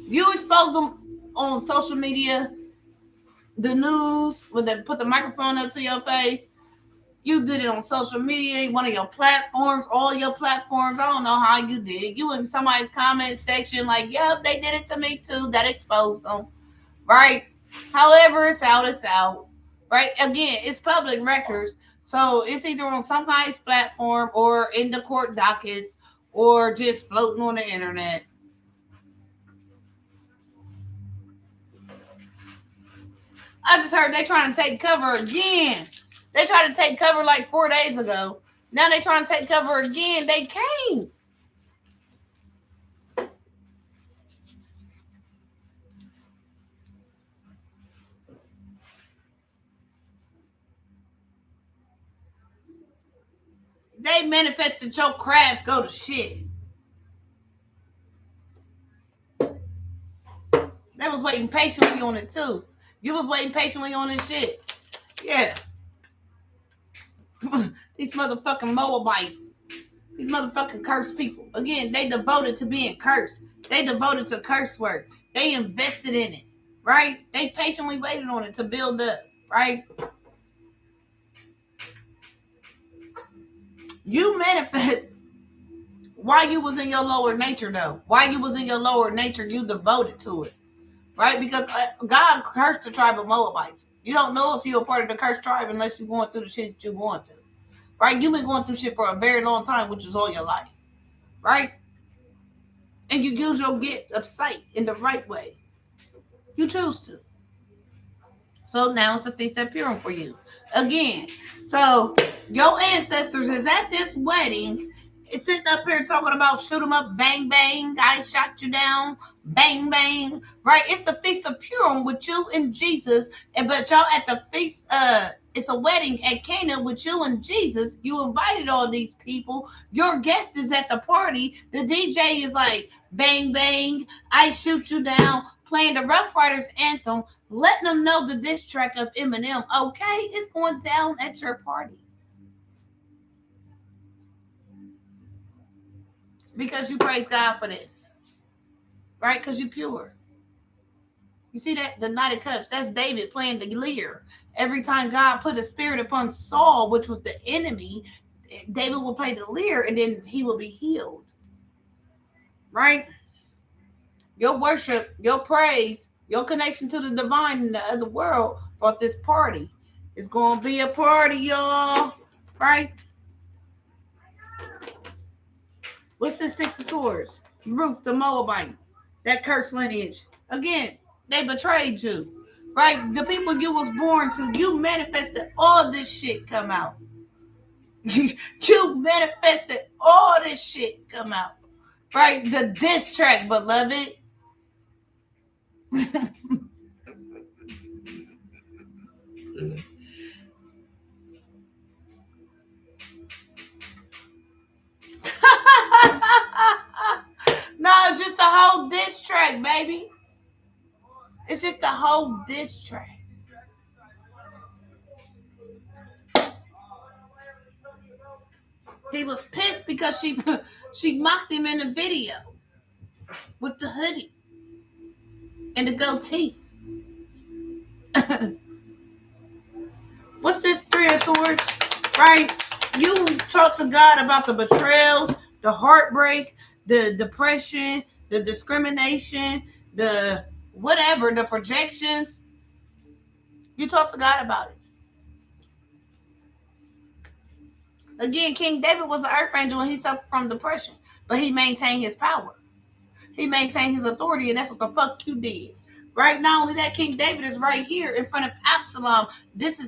You expose them on social media, the news, when they put the microphone up to your face. You did it on social media, one of your platforms, all your platforms. I don't know how you did it. You in somebody's comment section like, yep, they did it to me too. That exposed them, right? However, it's out, it's out. Right? Again, it's public records. So it's either on somebody's platform or in the court dockets or just floating on the internet. I just heard they trying to take cover again. They tried to take cover like 4 days ago. Now they trying to take cover again. They came. They manifested your crafts go to shit. They was waiting patiently on it too. You was waiting patiently on this shit. Yeah. These motherfucking Moabites. These motherfucking cursed people. Again, they devoted to being cursed. They devoted to curse work. They invested in it. Right? They patiently waited on it to build up. Right? You manifest why you was in your lower nature though. Why you was in your lower nature, you devoted to it. Right? Because God cursed the tribe of Moabites. You don't know if you're a part of the cursed tribe unless you're going through the shit that you're going through. Right? You've been going through shit for a very long time, which is all your life. Right? And you use your gift of sight in the right way. You choose to. So now it's a feast of Purim for you. Again, so your ancestors is at this wedding, sitting up here talking about shoot 'em up, bang bang, I shot you down, bang bang. Right? It's the feast of Purim with you and Jesus, and but y'all at the feast. It's a wedding at Cana with you and Jesus. You invited all these people. Your guest is at the party. The DJ is like bang bang, I shoot you down, playing the Rough Riders anthem, letting them know the diss track of Eminem. Okay, it's going down at your party because you praise God for this, right? Because you pure. You see that the Knight of Cups? That's David playing the lyre. Every time God put a spirit upon Saul, which was the enemy, David will play the lyre, and then he will be healed. Right? Your worship, your praise, your connection to the divine in the other world brought this party. It's gonna be a party, y'all. Right? What's the Six of Swords? Ruth the Moabite. That cursed lineage. Again, they betrayed you. Right? The people you was born to, you manifested all this shit come out. You manifested all this shit come out. Right? The diss track, beloved. No, it's just a whole diss track, baby. It's just a whole diss track. He was pissed because she mocked him in the video with the hoodie and the goatee. What's this Three of Swords? Right? You talk to God about the betrayals, the heartbreak, the depression, the discrimination, the whatever, the projections. You talk to God about it. Again, King David was an earth angel and he suffered from depression, but he maintained his power. He maintained his authority, and that's what the fuck you did. Right? Not only that, King David is right here in front of Absalom.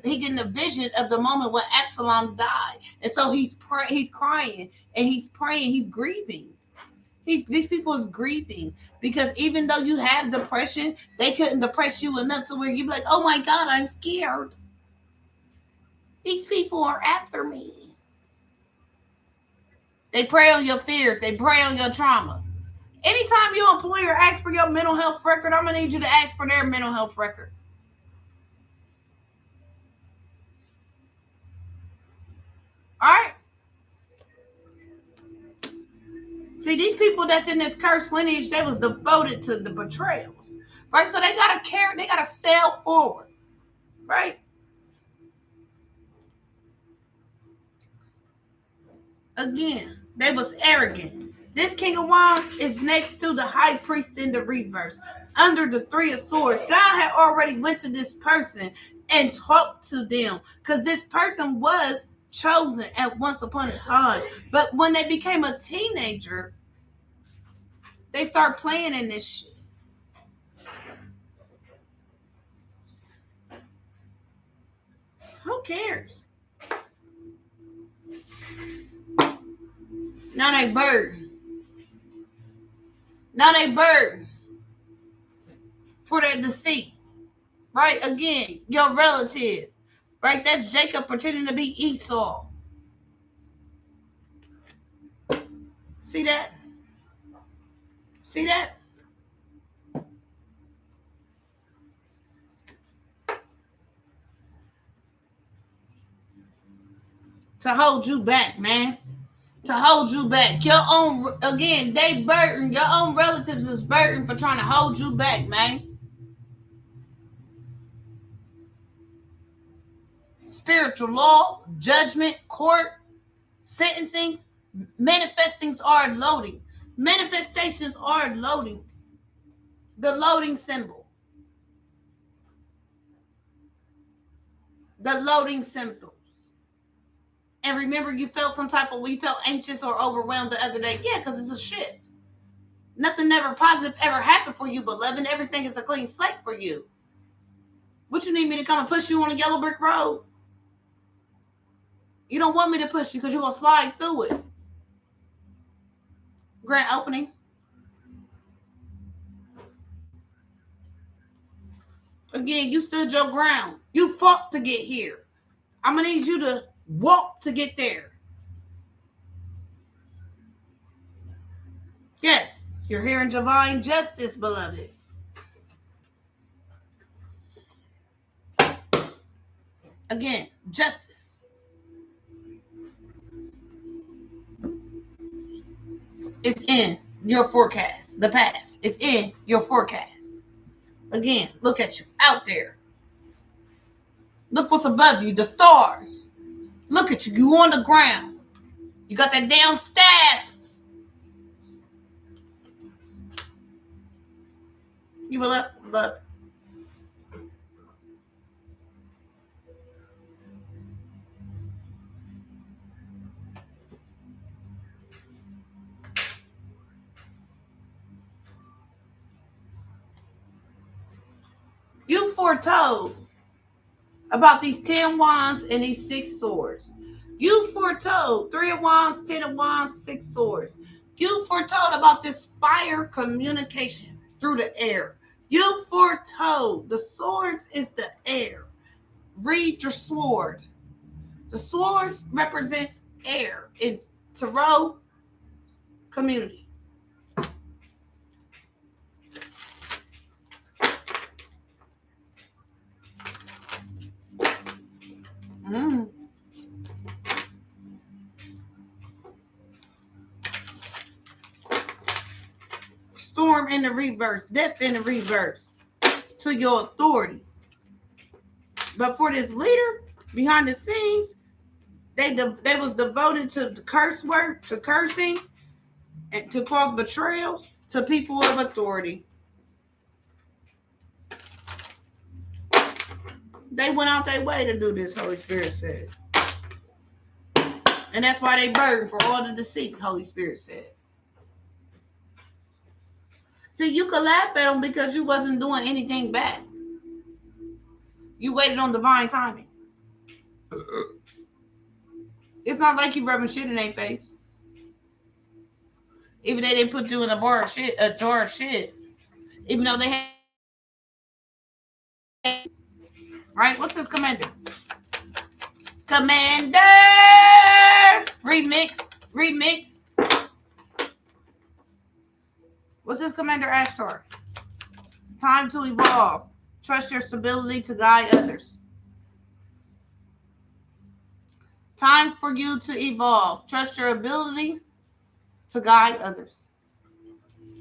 He getting a vision of the moment when Absalom died, and so he's crying and he's praying, he's grieving. These people is grieving because even though you have depression, they couldn't depress you enough to where you be like, oh my God, I'm scared. These people are after me. They prey on your fears. They prey on your trauma. Anytime your employer asks for your mental health record, I'm going to need you to ask for their mental health record. All right? See, these people that's in this cursed lineage, they was devoted to the betrayals. Right? So they got to carry, they got to sail forward. Right? Again, they was arrogant. This King of Wands is next to the High Priest in the reverse. Under the Three of Swords, God had already went to this person and talked to them because this person was chosen at once upon a time. But when they became a teenager, they start playing in this shit. Who cares? Now they burden. Now they burden for their deceit. Right? Again, your relative. Right? That's Jacob pretending to be Esau. See that? See that? To hold you back, man. To hold you back. Your own, again, they burden. Your own relatives is burden for trying to hold you back, man. Spiritual law, judgment, court, sentencing, manifestings are loading. Manifestations are loading. The loading symbol. The loading symbol. And remember, you felt you felt anxious or overwhelmed the other day. Yeah, because it's a shift. Nothing ever positive ever happened for you, beloved. Everything is a clean slate for you. What you need me to come and push you on a yellow brick road? You don't want me to push you because you're going to slide through it. Grand opening. Again, you stood your ground. You fought to get here. I'm going to need you to walk to get there. Yes, you're here in divine justice, beloved. Again, justice. It's in your forecast. The path is in your forecast. Again, look at you out there. Look what's above you, the stars. Look at you. You on the ground. You got that damn staff. You will look. You foretold about these 10 wands and these 6 swords. You foretold 3 of wands, 10 of wands, 6 swords. You foretold about this fire communication through the air. You foretold the swords is the air. Read your sword. The swords represents air. It's tarot community. Storm in the reverse, death in the reverse to your authority. But for this leader behind the scenes, they was devoted to the curse word, to cursing, and to cause betrayals to people of authority. They went out their way to do this, Holy Spirit said. And that's why they burdened for all the deceit, Holy Spirit said. See, you could laugh at them because you wasn't doing anything bad. You waited on divine timing. It's not like you rubbing shit in their face. Even though they put you in a jar of shit. Even though they had... Right? What's this commander? Commander! Remix. What's this Commander Ashtar? Time to evolve. Trust your stability to guide others. Time for you to evolve. Trust your ability to guide others.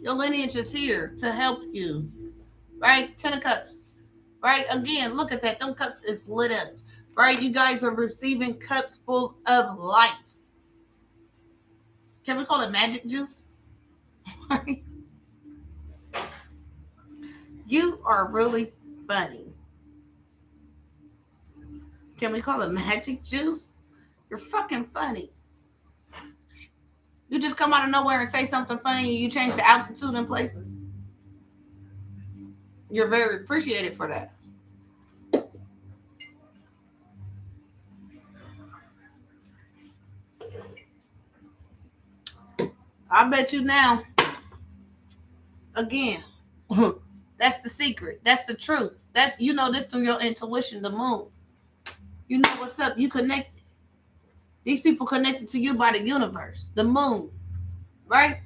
Your lineage is here to help you. Right? 10 of Cups. Right? Again, look at that. Them cups is lit up. Right? You guys are receiving cups full of life. Can we call it magic juice? Right? You are really funny. Can we call it magic juice? You're fucking funny. You just come out of nowhere and say something funny and you change the altitude in places. You're very appreciated for that. I bet you now. Again. That's the secret. That's the truth. That's, you know this through your intuition, the moon. You know what's up. You connected. These people connected to you by the universe, the moon, right?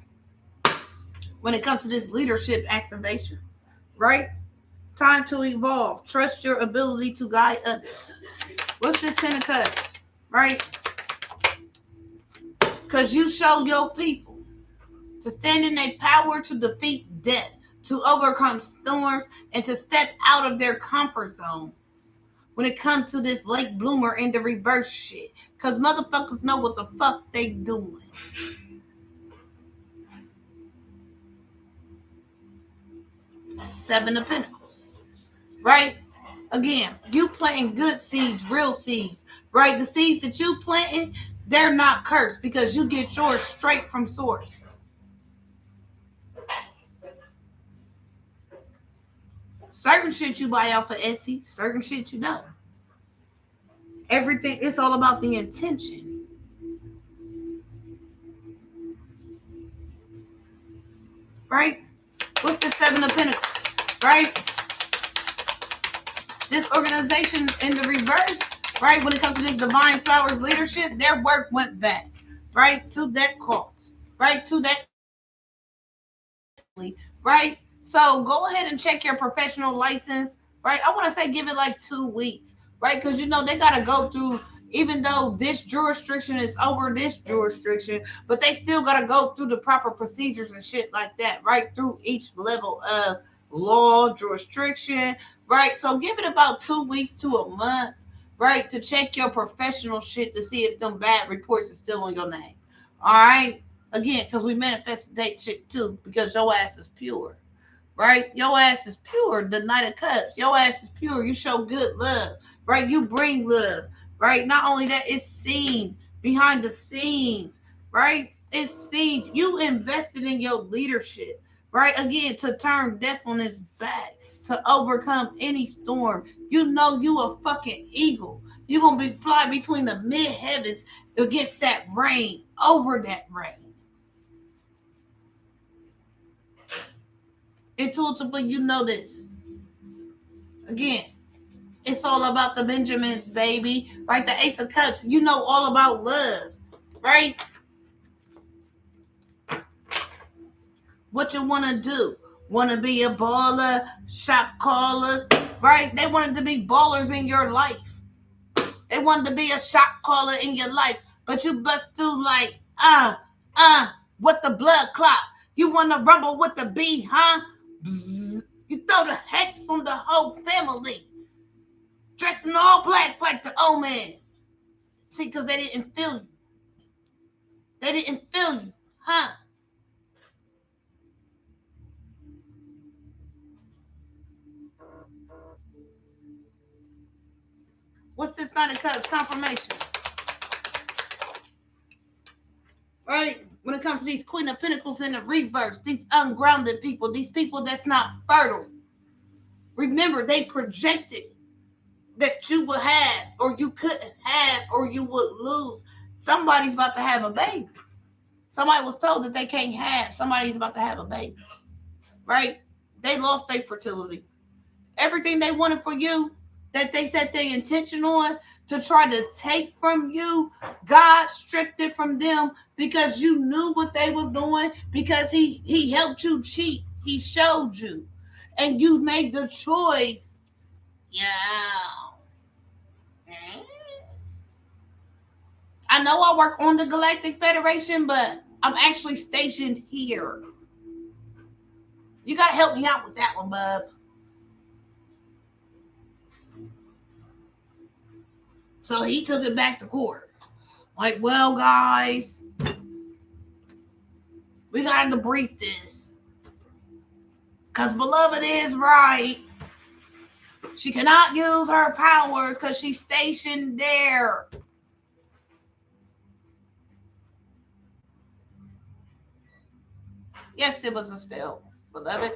When it comes to this leadership activation, right? Time to evolve. Trust your ability to guide others. What's this 10 of Cups, right? Because you show your people to stand in their power to defeat death, to overcome storms, and to step out of their comfort zone when it comes to this late bloomer in the reverse shit. Because motherfuckers know what the fuck they doing. Seven of Pentacles. Right? Again, you planting good seeds, real seeds. Right? The seeds that you planting, they're not cursed because you get yours straight from source. Certain shit you buy off of Etsy, certain shit you don't. Everything, it's all about the intention. Right? What's the Seven of Pentacles? Right? This organization in the reverse, right? When it comes to this divine flowers leadership, their work went back, right? To that cause, right? To that, right? So go ahead and check your professional license, right? I want to say give it like 2 weeks, right? Because you know they got to go through, even though this jurisdiction is over this jurisdiction, but they still got to go through the proper procedures and shit like that, right? Through each level of law, jurisdiction, right? So give it about 2 weeks to a month, right? To check your professional shit to see if them bad reports are still on your name. All right? Again, because we manifest that shit too, because your ass is pure, right? Your ass is pure. The Knight of Cups. Your ass is pure. You show good love, right? You bring love, right? Not only that, it's seen behind the scenes, right? It's seen. You invested in your leadership, right? Again, to turn deafness back, to overcome any storm. You know you a fucking eagle. You're going to be fly between the mid heavens against that rain, over that rain. Intuitively, you know this. Again, it's all about the Benjamins, baby. Right? The Ace of Cups. You know all about love. Right? What you want to do. Want to be a baller, shot caller. Right? They wanted to be ballers in your life. They wanted to be a shot caller in your life. But you bust through like, what the blood clot. You want to rumble with the bee, huh? Bzz. You throw the hex on the whole family. Dressed in all black like the old man. See, because they didn't feel you. They didn't feel you, huh? What's this Knight of Cups? Confirmation. Right? When it comes to these Queen of Pentacles in the reverse, these ungrounded people, these people that's not fertile. Remember, they projected that you would have, or you couldn't have, or you would lose. Somebody's about to have a baby. Somebody was told that they can't have. Somebody's about to have a baby. Right? They lost their fertility. Everything they wanted for you, that they set their intention on to try to take from you, God stripped it from them because you knew what they was doing, because he helped you cheat. He showed you. And you made the choice. Yeah. I know I work on the Galactic Federation, but I'm actually stationed here. You gotta help me out with that one, bub. So he took it back to court. Like, well, guys, we got to debrief this. Because Beloved is right. She cannot use her powers because she's stationed there. Yes, it was a spell, Beloved.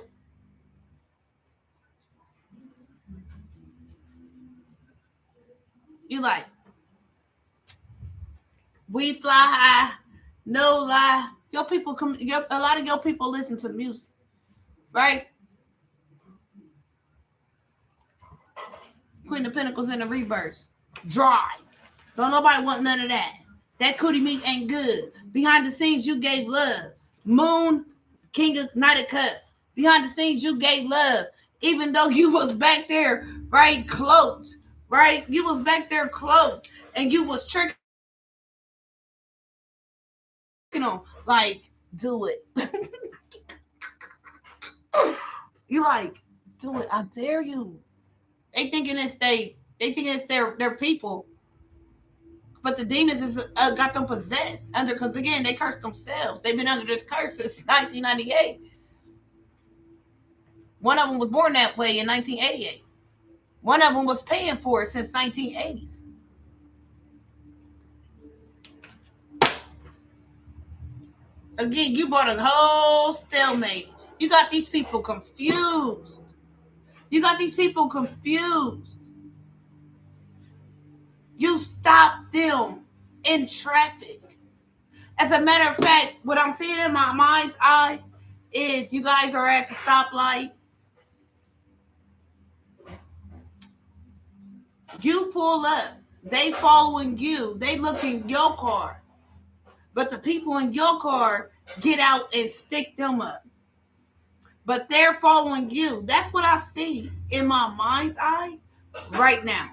You like, we fly high, no lie. Your people come. A lot of your people listen to music, right? Queen of Pentacles in the reverse, dry. Don't nobody want none of that. That cootie meat ain't good. Behind the scenes, you gave love. Moon, King of Knight of Cups. Behind the scenes, you gave love. Even though you was back there, right, cloaked, right? You was back there cloaked, and you was tricking them. Like, do it. You like, do it. I dare you. They thinking it's their people. But the demons is got them possessed under, because again they cursed themselves. They've been under this curse since 1998. One of them was born that way in 1988. One of them was paying for it since 1980s. Again, you brought a whole stalemate. You got these people confused. You got these people confused. You stop them in traffic. As a matter of fact, what I'm seeing in my mind's eye is you guys are at the stoplight. You pull up. They following you. They look in your car. But the people in your car get out and stick them up. But they're following you. That's what I see in my mind's eye right now.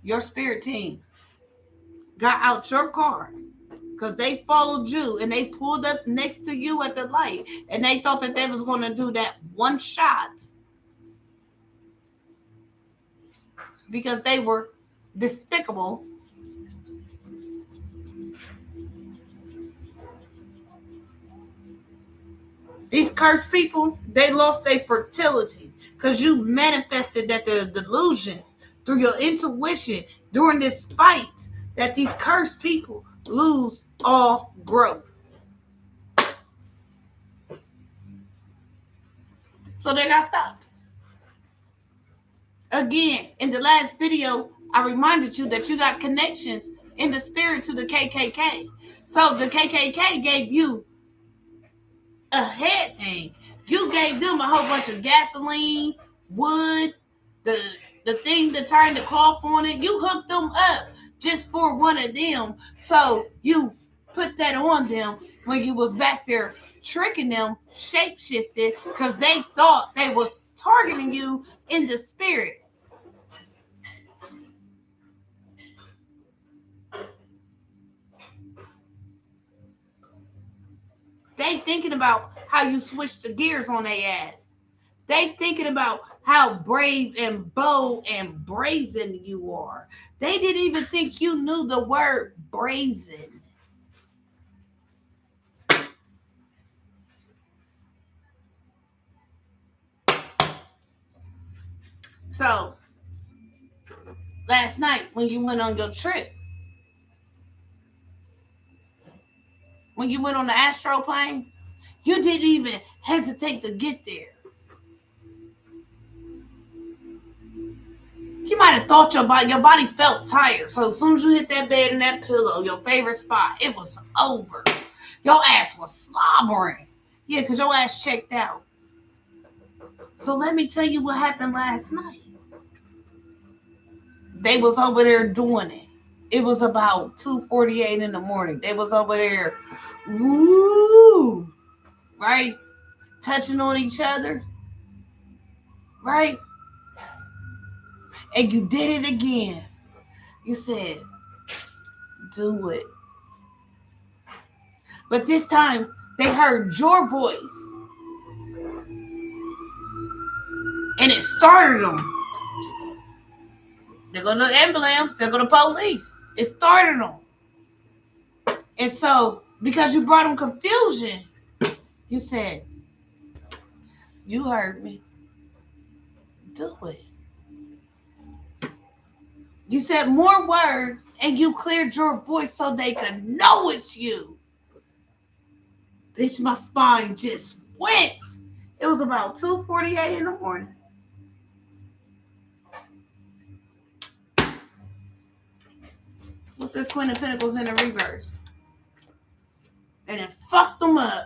Your spirit team got out your car because they followed you and they pulled up next to you at the light and they thought that they was going to do that one shot because they were despicable. These cursed people, they lost their fertility because you manifested that the delusions through your intuition during this fight that these cursed people lose all growth. So they got stopped. Again, in the last video, I reminded you that you got connections in the spirit to the KKK. So the KKK gave you a head thing. You gave them a whole bunch of gasoline, wood, the thing to turn the cloth on it. You hooked them up just for one of them. So you put that on them when you was back there tricking them, shape-shifted, because they thought they was targeting you in the spirit. They thinking about how you switch the gears on their ass. They thinking about how brave and bold and brazen you are. They didn't even think you knew the word brazen. So, last night when you went on your trip, when you went on the astro plane, you didn't even hesitate to get there. You might have thought your body felt tired. So as soon as you hit that bed and that pillow, your favorite spot, it was over. Your ass was slobbering. Yeah, because your ass checked out. So let me tell you what happened last night. They was over there doing it. It was about 2:48 in the morning. They was over there, woo, right? Touching on each other, right? And you did it again. You said, do it. But this time, they heard your voice. And it started them. They're going to the ambulance. They're going to police. It started them. And so, because you brought them confusion, you said, you heard me. Do it. You said more words and you cleared your voice so they could know it's you. Bitch, my spine just went. It was about 2:48 in the morning. What's this Queen of Pentacles in the reverse? And it fucked them up.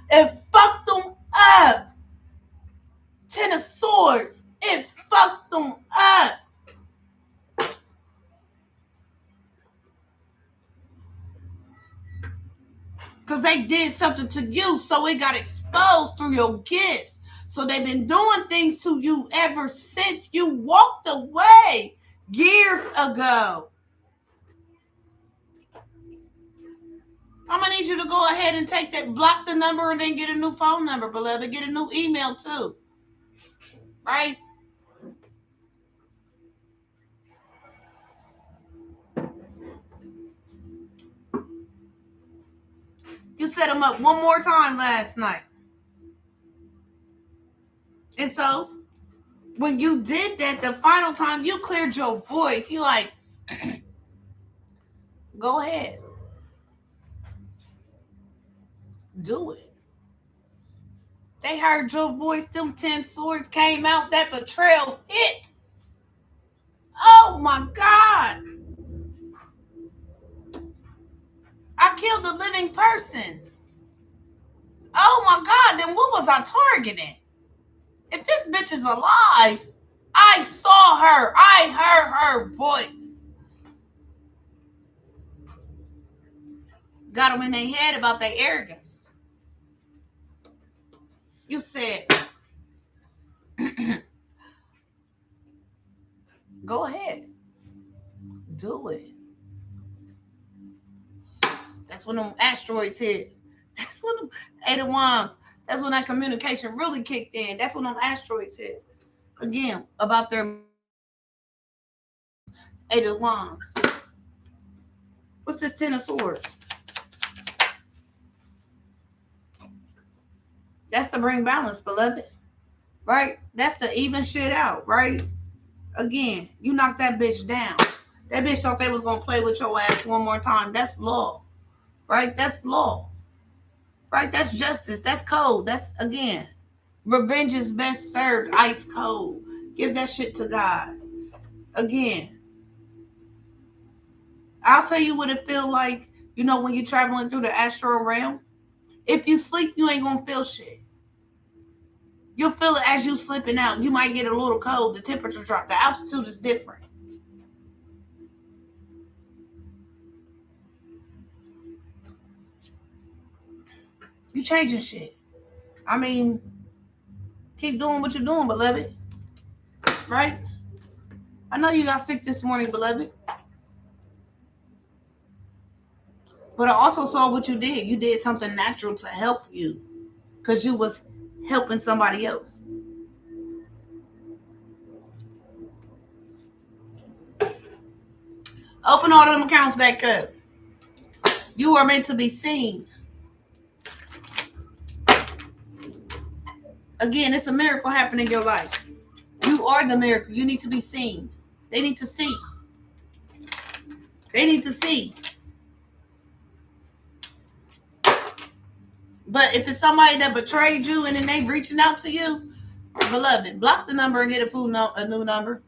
It fucked them up. Ten of Swords. It fucked them up. Because they did something to you, so it got exposed through your gifts. So they've been doing things to you ever since you walked away years ago. I'm going to need you to go ahead and take that, block the number, and then get a new phone number, beloved. Get a new email, too. Right? You set them up one more time last night. And so, when you did that, the final time, you cleared your voice. You like, go ahead. Do it. They heard your voice. Them 10 swords came out. That betrayal hit. Oh my God. I killed a living person. Oh my God. Then what was I targeting? If this bitch is alive, I saw her. I heard her voice. Got them in their head about their arrogance. You said, go ahead. Do it. That's when them asteroids hit. That's when them Eight of Wands. That's when that communication really kicked in. That's when them asteroids hit. Again, about their Eight of Wands. What's this Ten of Swords? That's to bring balance, beloved. Right? That's to even shit out, right? Again, you knocked that bitch down. That bitch thought they was gonna play with your ass one more time. That's law. Right? That's law. Right? That's justice. That's code. That's, again, revenge is best served ice cold. Give that shit to God. Again, I'll tell you what it feel like, when you're traveling through the astral realm. If you sleep, you ain't gonna feel shit. You'll feel it as you slipping out. You might get a little cold. The temperature drop. The altitude is different. You changing shit. I mean, keep doing what you're doing, beloved. Right? I know you got sick this morning, beloved. But I also saw what you did. You did something natural to help you. Because you was helping somebody else. Open all them accounts back up. You are meant to be seen. Again, it's a miracle happening in your life. You are the miracle. You need to be seen. They need to see. They need to see. But if it's somebody that betrayed you and then they reaching out to you, beloved, block the number and get a new number.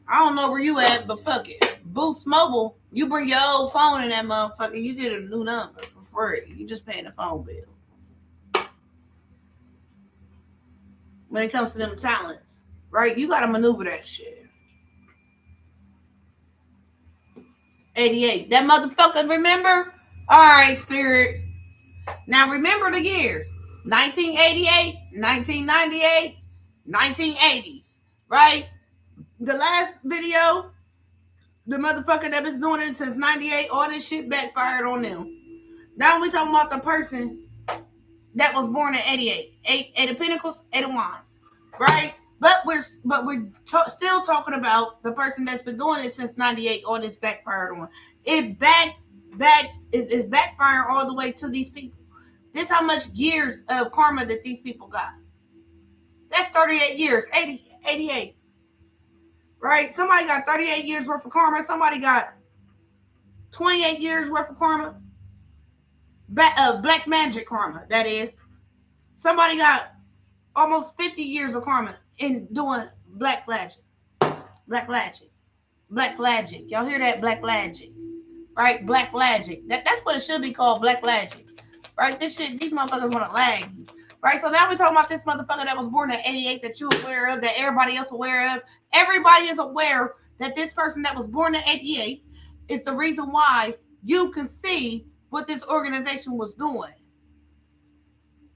I don't know where you at, but fuck it. Boost Mobile, you bring your old phone in that motherfucker, you get a new number for free. You just paying the phone bill. When it comes to them talents, right? You got to maneuver that shit. 88. That motherfucker, remember? All right, Spirit. Now remember the years. 1988, 1998, 1980s, right? The last video, the motherfucker that been doing it since 98, all this shit backfired on them. Now we talking about the person that was born in 88. Eight of Pentacles, Eight of Wands, right? But we're still talking about the person that's been doing it since 98, all this backfired on. It is backfiring all the way to these people. This how much years of karma that these people got. That's 38 years, 88. Right? Somebody got 38 years worth of karma. Somebody got 28 years worth of karma. Black magic karma, that is. Somebody got almost 50 years of karma in doing black magic. Black magic. Black magic. Y'all hear that? Black magic. Right? Black magic. That's what it should be called, black magic. Right? This shit, these motherfuckers want to lag. Right? So now we're talking about this motherfucker that was born in 88 that you're aware of, that everybody else aware of. Everybody is aware that this person that was born in 88 is the reason why you can see what this organization was doing.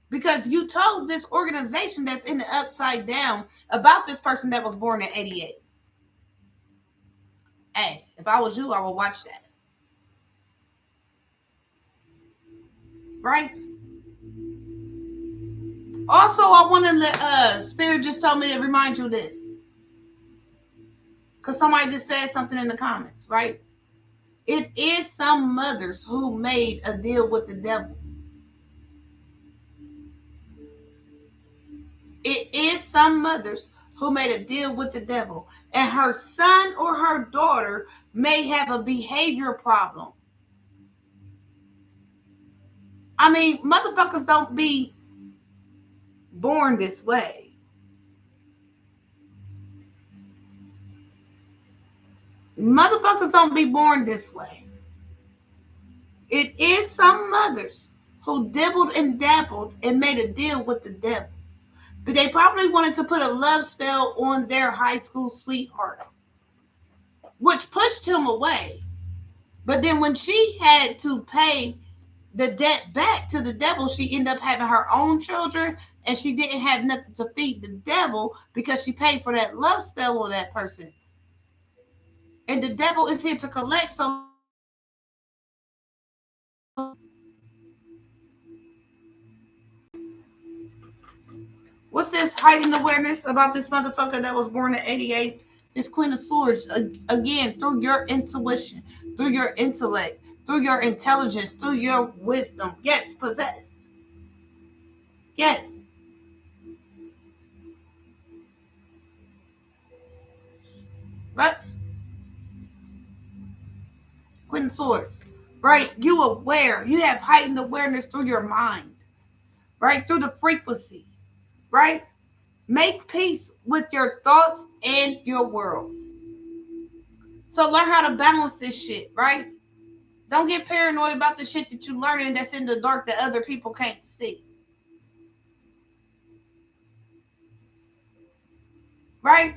Because you told this organization that's in the upside down about this person that was born in 88. Hey, if I was you, I would watch that. Right? Also, I want to let Spirit just told me to remind you this. Because somebody just said something in the comments, right? It is some mothers who made a deal with the devil. It is some mothers who made a deal with the devil. And her son or her daughter may have a behavior problem. I mean, motherfuckers don't be born this way. Motherfuckers don't be born this way. It is some mothers who dibbled and dabbled and made a deal with the devil. But they probably wanted to put a love spell on their high school sweetheart, which pushed him away. But then when she had to pay the debt back to the devil, she ended up having her own children, and she didn't have nothing to feed the devil because she paid for that love spell on that person. And the devil is here to collect, so what's this heightened awareness about this motherfucker that was born in 88? This Queen of Swords, again, through your intuition, through your intellect, through your intelligence, through your wisdom. Yes, possessed. Yes. Right? Queen of Swords. Right? You aware. You have heightened awareness through your mind. Right? Through the frequency. Right? Make peace with your thoughts and your world. So learn how to balance this shit, right? Don't get paranoid about the shit that you learning that's in the dark that other people can't see. Right?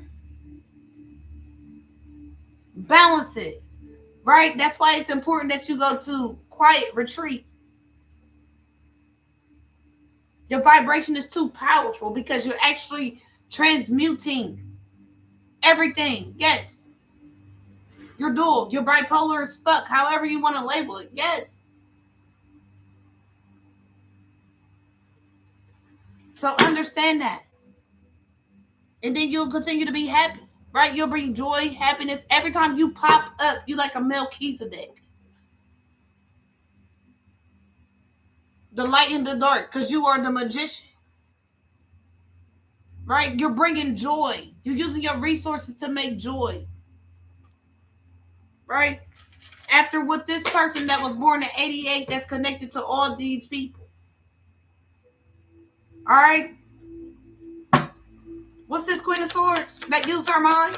Balance it. Right? That's why it's important that you go to quiet retreat. Your vibration is too powerful because you're actually transmuting everything. Yes. You're dual. You're bipolar as fuck. However you want to label it. Yes. So understand that. And then you'll continue to be happy. Right? You'll bring joy, happiness. Every time you pop up, you like a Melchizedek. The light in the dark, because you are the magician. Right? You're bringing joy. You're using your resources to make joy. Right? After with this person that was born in 88 that's connected to all these people. All right? What's this Queen of Swords that used her mind?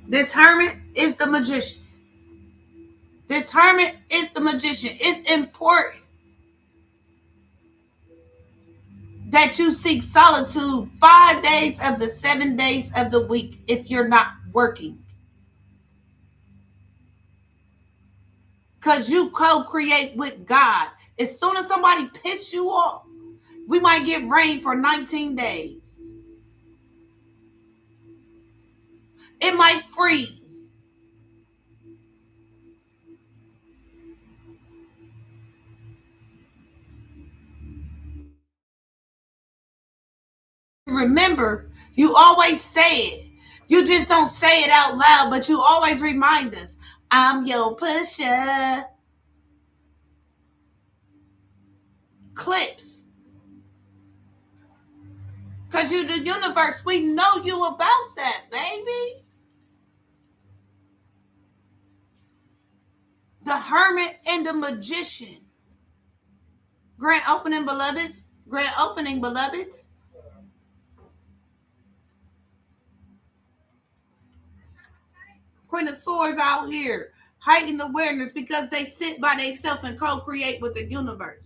This hermit is the magician. This hermit is the magician. It's important that you seek solitude 5 days of the 7 days of the week if you're not working. Because you co-create with God. As soon as somebody pisses you off, we might get rain for 19 days. It might freeze. Remember, you always say it. You just don't say it out loud, but you always remind us, I'm your pusher. Clips. Because you the universe, we know you about that, baby. The hermit and the magician. Grand opening, beloveds. Grand opening, beloveds. Queen of Swords out here. Heightened awareness because they sit by themselves and co-create with the universe.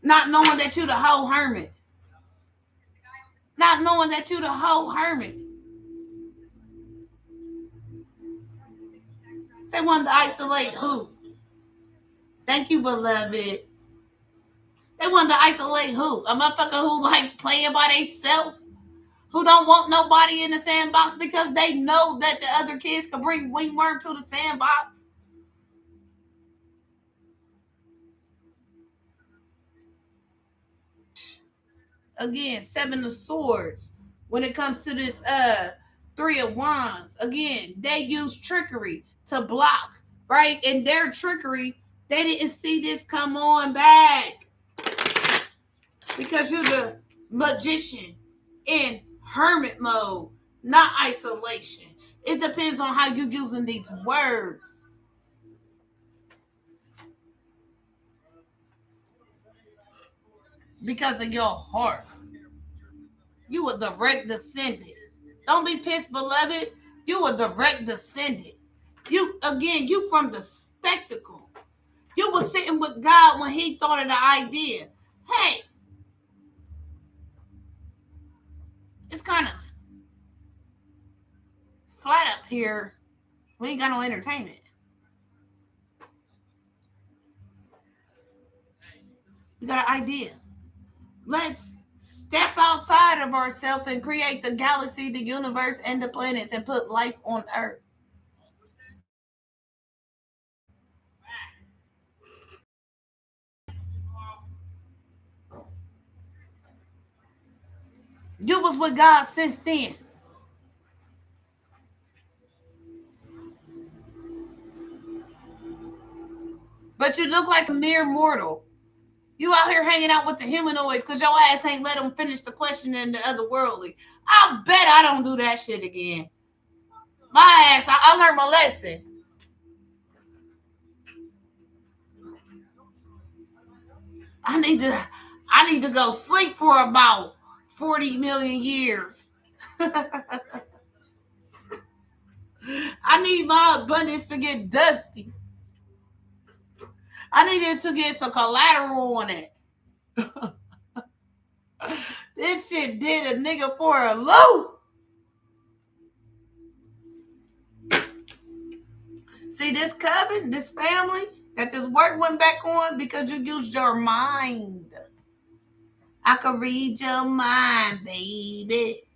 Not knowing that you the whole hermit. Not knowing that you the whole hermit. They wanted to isolate who? Thank you, beloved. They wanted to isolate who? A motherfucker who like playing by themselves? Who don't want nobody in the sandbox because they know that the other kids can bring wingworm to the sandbox? Again, 7 of Swords. When it comes to this Three of Wands. Again, they use trickery to block, right? And their trickery, they didn't see this come on back because you're the magician in hermit mode, not isolation. It depends on how you're using these words. Because of your heart. You a direct descendant. Don't be pissed, beloved. You a direct descendant. You again, you from the spectacle. You was sitting with God when he thought of the idea. Hey, it's kind of flat up here. We ain't got no entertainment. We got an idea. Let's step outside of ourselves and create the galaxy, the universe, and the planets and put life on Earth. You was with God since then. But you look like a mere mortal. You out here hanging out with the humanoids because your ass ain't let them finish the question in the otherworldly. I bet I don't do that shit again. My ass, I learned my lesson. I need to I need to go sleep for about 40 million years. I need my abundance to get dusty. I needed to get some collateral on it. This shit did a nigga for a loop. See this coven, this family that this work went back on because you used your mind. I can read your mind, baby.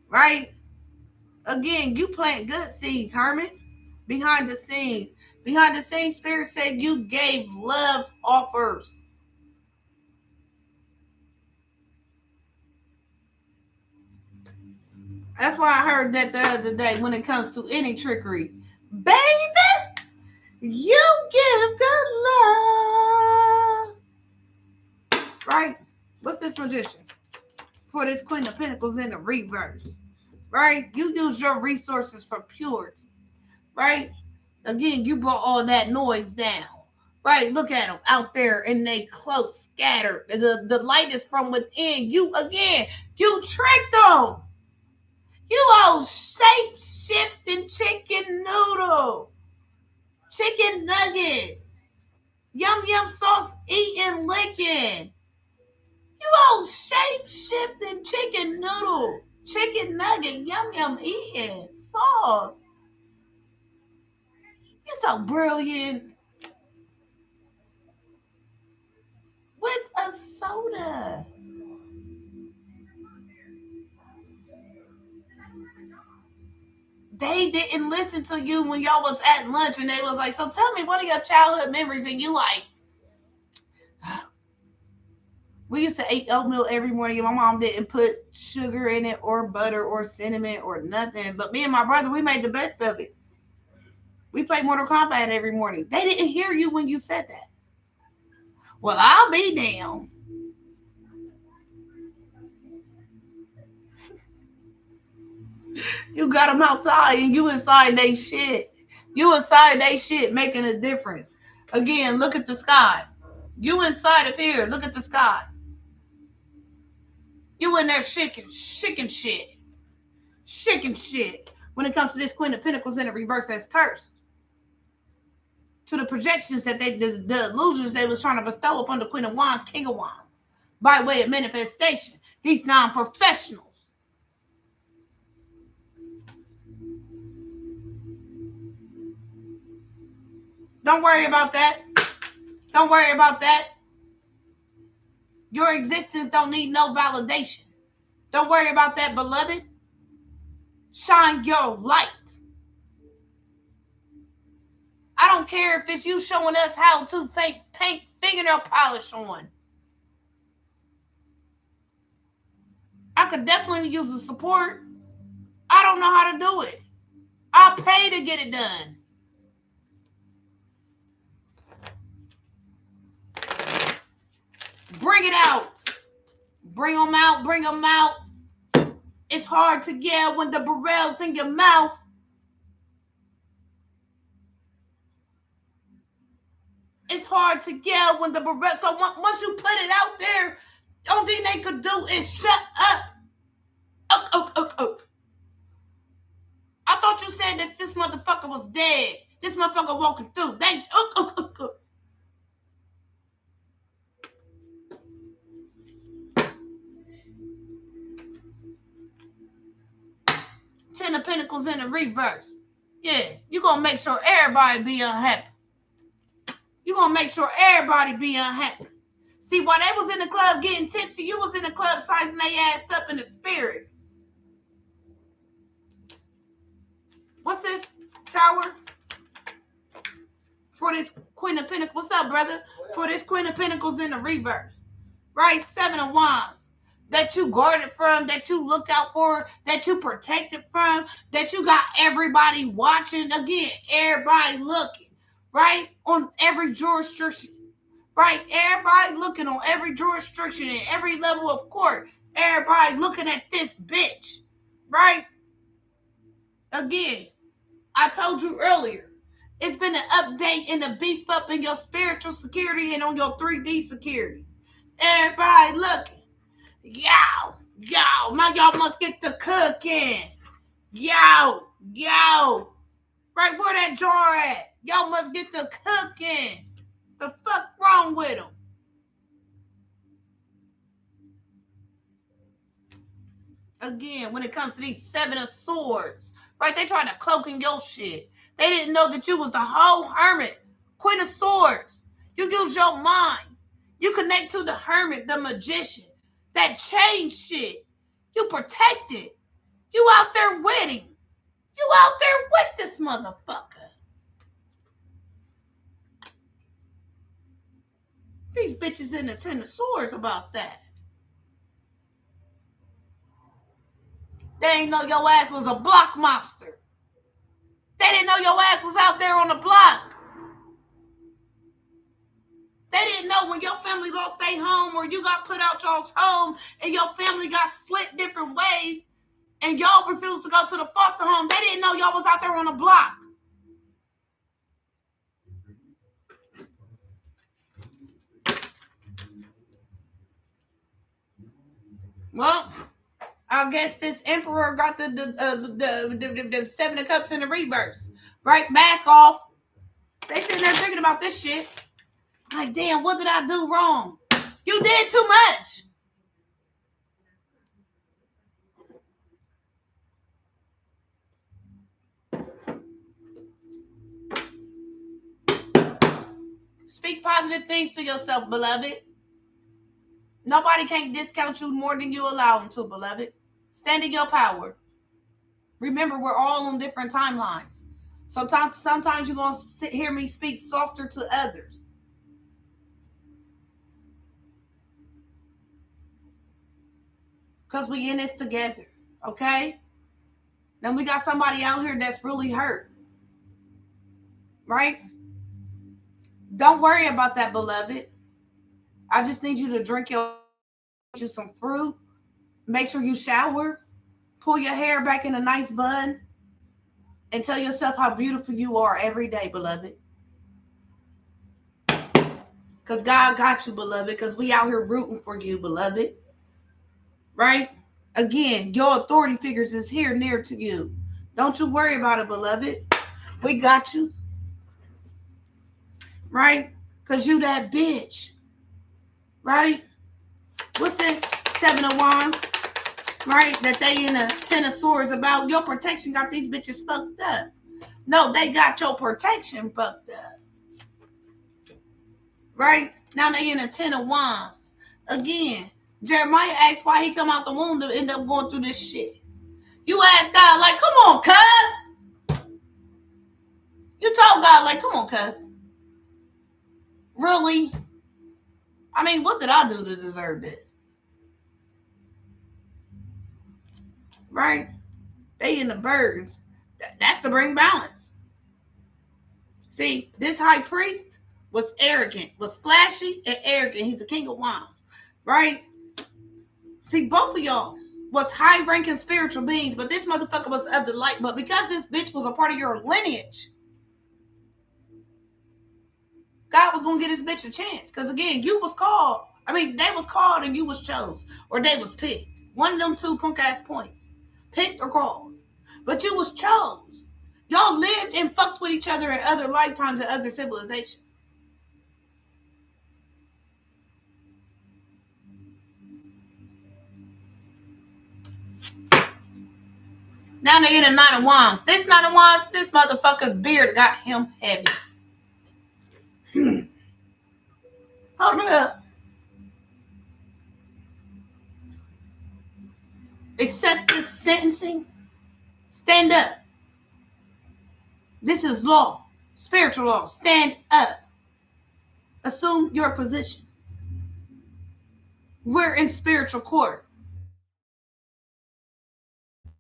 Right? Again, you plant good seeds, Hermit. Behind the scenes. Behind the scenes, Spirit said you gave love offers. That's why I heard that the other day when it comes to any trickery. Baby, you give good love. Right? What's this magician? For this Queen of Pentacles in the reverse. Right? You use your resources for purity. Right? Again, you brought all that noise down. Right? Look at them out there in their cloaks scattered. The light is from within. You, again, you tricked them. You old shape shifting chicken noodle. Chicken nugget. Yum yum sauce eating licking. You old shape shifting chicken noodle. Chicken nugget. Yum yum eating sauce. You're so brilliant. With a soda. They didn't listen to you when y'all was at lunch and they was like, so tell me, what are your childhood memories? And you like, we used to eat oatmeal every morning and my mom didn't put sugar in it or butter or cinnamon or nothing. But me and my brother, we made the best of it. We played Mortal Kombat every morning. They didn't hear you when you said that. Well, I'll be damned. You got them outside and you inside they shit. You inside they shit making a difference. Again, look at the sky. You inside of here, look at the sky. You in there shaking shit. Shaking shit. When it comes to this Queen of Pentacles in the reverse that's cursed. To the projections that the illusions they was trying to bestow upon the Queen of Wands, King of Wands. By way of manifestation. These non-professionals. Don't worry about that. Don't worry about that. Your existence don't need no validation. Don't worry about that, beloved. Shine your light. I don't care if it's you showing us how to paint fingernail polish on. I could definitely use the support. I don't know how to do it. I pay to get it done. Bring it out. Bring them out. Bring them out. It's hard to yell when the barrel's in your mouth. It's hard to yell when the barrel. So once you put it out there, the only thing they could do is shut up. I thought you said that this motherfucker was dead. This motherfucker walking through. Thanks. Ten of Pentacles in the reverse. Yeah, you gonna make sure everybody be unhappy. You gonna make sure everybody be unhappy. See, while they was in the club getting tipsy, you was in the club sizing their ass up in the spirit. What's this, Tower? For this Queen of Pentacles. What's up, brother? For this Queen of Pentacles in the reverse. Right? Seven of Wands. That you guarded from, that you looked out for, that you protected from, that you got everybody watching. Again, everybody looking. Right? On every jurisdiction. Right? Everybody looking on every jurisdiction and every level of court. Everybody looking at this bitch. Right? Again, I told you earlier, it's been an update and a beef up in your spiritual security and on your 3D security. Everybody looking. Y'all, y'all must get the cooking. Yo. Right, where that jar at? Y'all must get the cooking. The fuck wrong with them? Again, when it comes to these Seven of Swords, right? They trying to cloak in your shit. They didn't know that you was the whole hermit. Queen of Swords. You use your mind. You connect to the hermit, the magician. That changed shit. You protect it. You out there with him. You out there with this motherfucker. These bitches in the Ten of Swords about that. They ain't know your ass was a block mobster. They didn't know your ass was out there on the block. They didn't know when your family lost their home or you got put out y'all's home and your family got split different ways and y'all refused to go to the foster home. They didn't know y'all was out there on the block. Well, I guess this emperor got the Seven of Cups in the reverse. Right? Mask off. They sitting there thinking about this shit. Like, damn, what did I do wrong? You did too much. Speak positive things to yourself, beloved. Nobody can discount you more than you allow them to, beloved. Stand in your power. Remember, we're all on different timelines. So sometimes you're going to hear me speak softer to others. Because we in this together, okay? Then we got somebody out here that's really hurt. Right? Don't worry about that, beloved. I just need you to drink you some fruit. Make sure you shower. Pull your hair back in a nice bun. And tell yourself how beautiful you are every day, beloved. Because God got you, beloved. Because we out here rooting for you, beloved. Right? Again, your authority figures is here near to you. Don't you worry about it, beloved. We got you. Right? Because you that bitch. Right? What's this? Seven of Wands. Right? That they in a Ten of Swords about. Your protection got these bitches fucked up. No, they got your protection fucked up. Right? Now they in a Ten of Wands. Again, Jeremiah asked why he come out the womb to end up going through this shit. You ask God, like, come on, cuz. You told God, like, come on, cuz. Really? I mean, what did I do to deserve this? Right? They in the burdens. That's to bring balance. See, this high priest was arrogant, was flashy and arrogant. He's the king of wands, right? See, both of y'all was high-ranking spiritual beings, but this motherfucker was of the light. But because this bitch was a part of your lineage, God was gonna get this bitch a chance. Because again, you was called. I mean, they was called and you was chose, or they was picked. One of them two punk-ass points, picked or called. But you was chose. Y'all lived and fucked with each other in other lifetimes and other civilizations. Now they in a Nine of Wands. This Nine of Wands, this motherfucker's beard got him heavy. Hold up. Accept this sentencing. Stand up. This is law. Spiritual law. Stand up. Assume your position. We're in spiritual court.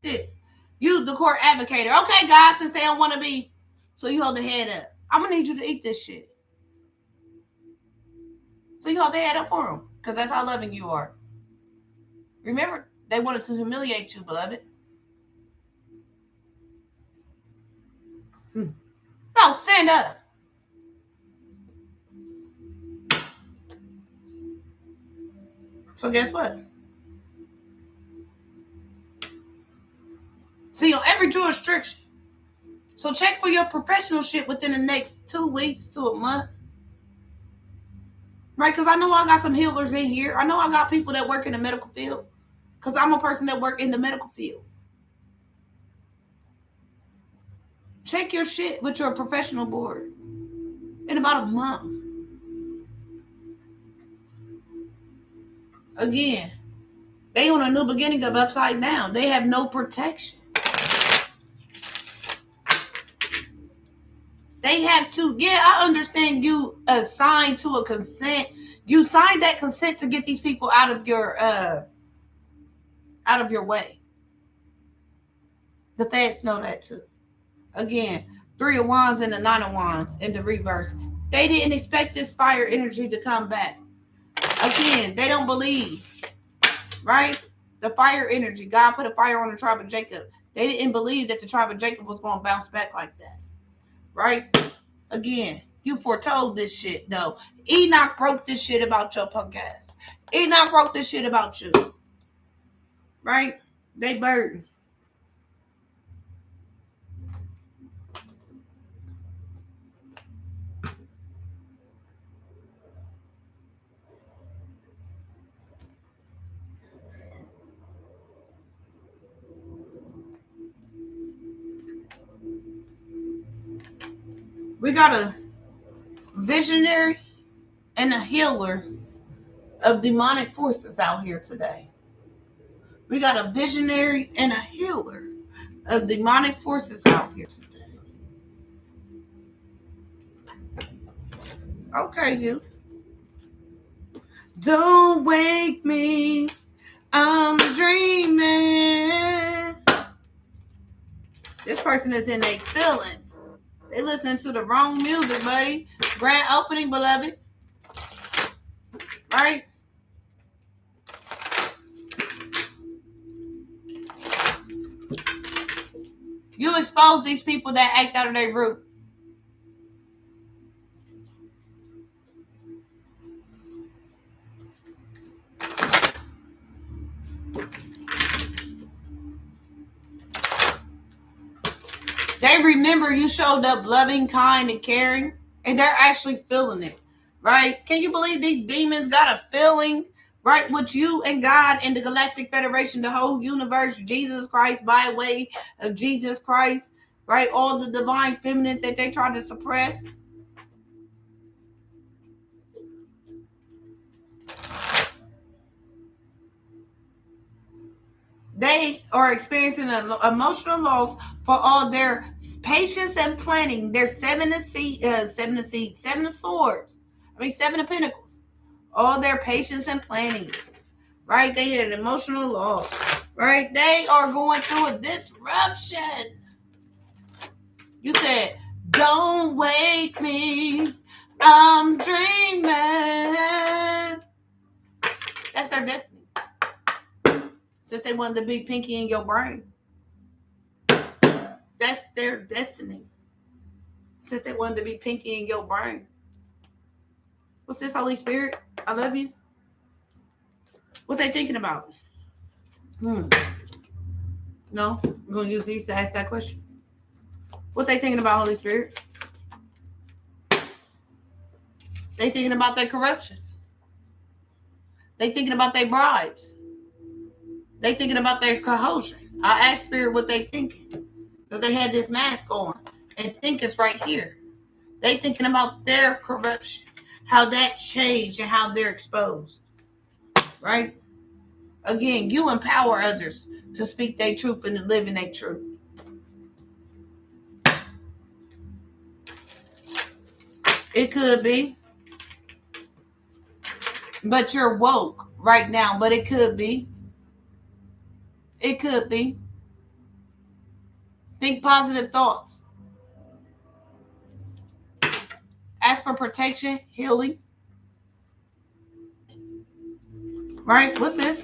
This. You, the court advocate. Okay, guys, since they don't want to be. So you hold the head up. I'm going to need you to eat this shit. So you hold the head up for them. Because that's how loving you are. Remember, they wanted to humiliate you, beloved. No, stand up. So guess what? See, on every jurisdiction. So check for your professional shit within the next 2 weeks to a month. Right? Because I know I got some healers in here. I know I got people that work in the medical field. Because I'm a person that work in the medical field. Check your shit with your professional board in about a month. Again, they on a new beginning of upside down. They have no protection. They have to, I understand you assigned to a consent. You signed that consent to get these people out of your way. The feds know that too. Again, 3 of Wands and the 9 of Wands in the reverse. They didn't expect this fire energy to come back. Again, they don't believe. Right? The fire energy. God put a fire on the tribe of Jacob. They didn't believe that the tribe of Jacob was going to bounce back like that. Right? Again, you foretold this shit, though. Enoch wrote this shit about your punk ass. Enoch wrote this shit about you. Right? They burden. We got a visionary and a healer of demonic forces out here today. We got a visionary and a healer of demonic forces out here today. Okay, you. Don't wake me. I'm dreaming. This person is in their feelings. They listening to the wrong music, buddy. Grand opening, beloved. Right? You expose these people that act out of their root. They remember you showed up loving, kind, and caring, and they're actually feeling it, right? Can you believe these demons got a feeling, right, with you and God and the Galactic Federation, the whole universe, Jesus Christ, by way of Jesus Christ, right? All the divine feminines that they try to suppress. They are experiencing an emotional loss for all their patience and planning. Their 7 of Swords. 7 of Pentacles. All their patience and planning. right? They had an emotional loss, right? They are going through a disruption. You said, don't wake me, I'm dreaming. That's their destiny. Since they wanted to be Pinky in your brain. That's their destiny. Since they wanted to be Pinky in your brain. What's this, Holy Spirit? I love you. What they thinking about? No? I'm going to use these to ask that question. What they thinking about, Holy Spirit? They thinking about their corruption. They thinking about their bribes. They thinking about their coercion. I asked Spirit what they thinking. Because they had this mask on. And think it's right here. They thinking about their corruption. How that changed and how they're exposed. Right? Again, you empower others to speak their truth and to live in their truth. It could be. But you're woke right now. But it could be. It could be. Think positive thoughts. Ask for protection, healing. Right? What's this?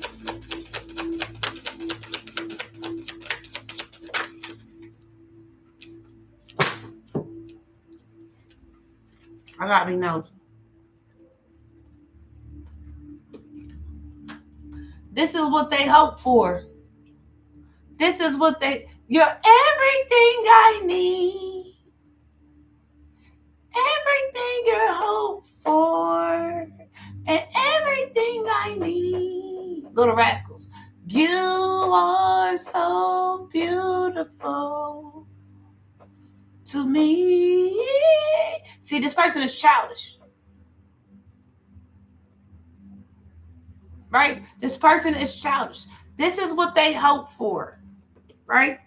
I gotta be nosy. This is what they hope for. This is what you're everything I need. Everything you hope for. And everything I need. Little Rascals. You are so beautiful to me. See, this person is childish. Right? This person is childish. This is what they hope for. Right?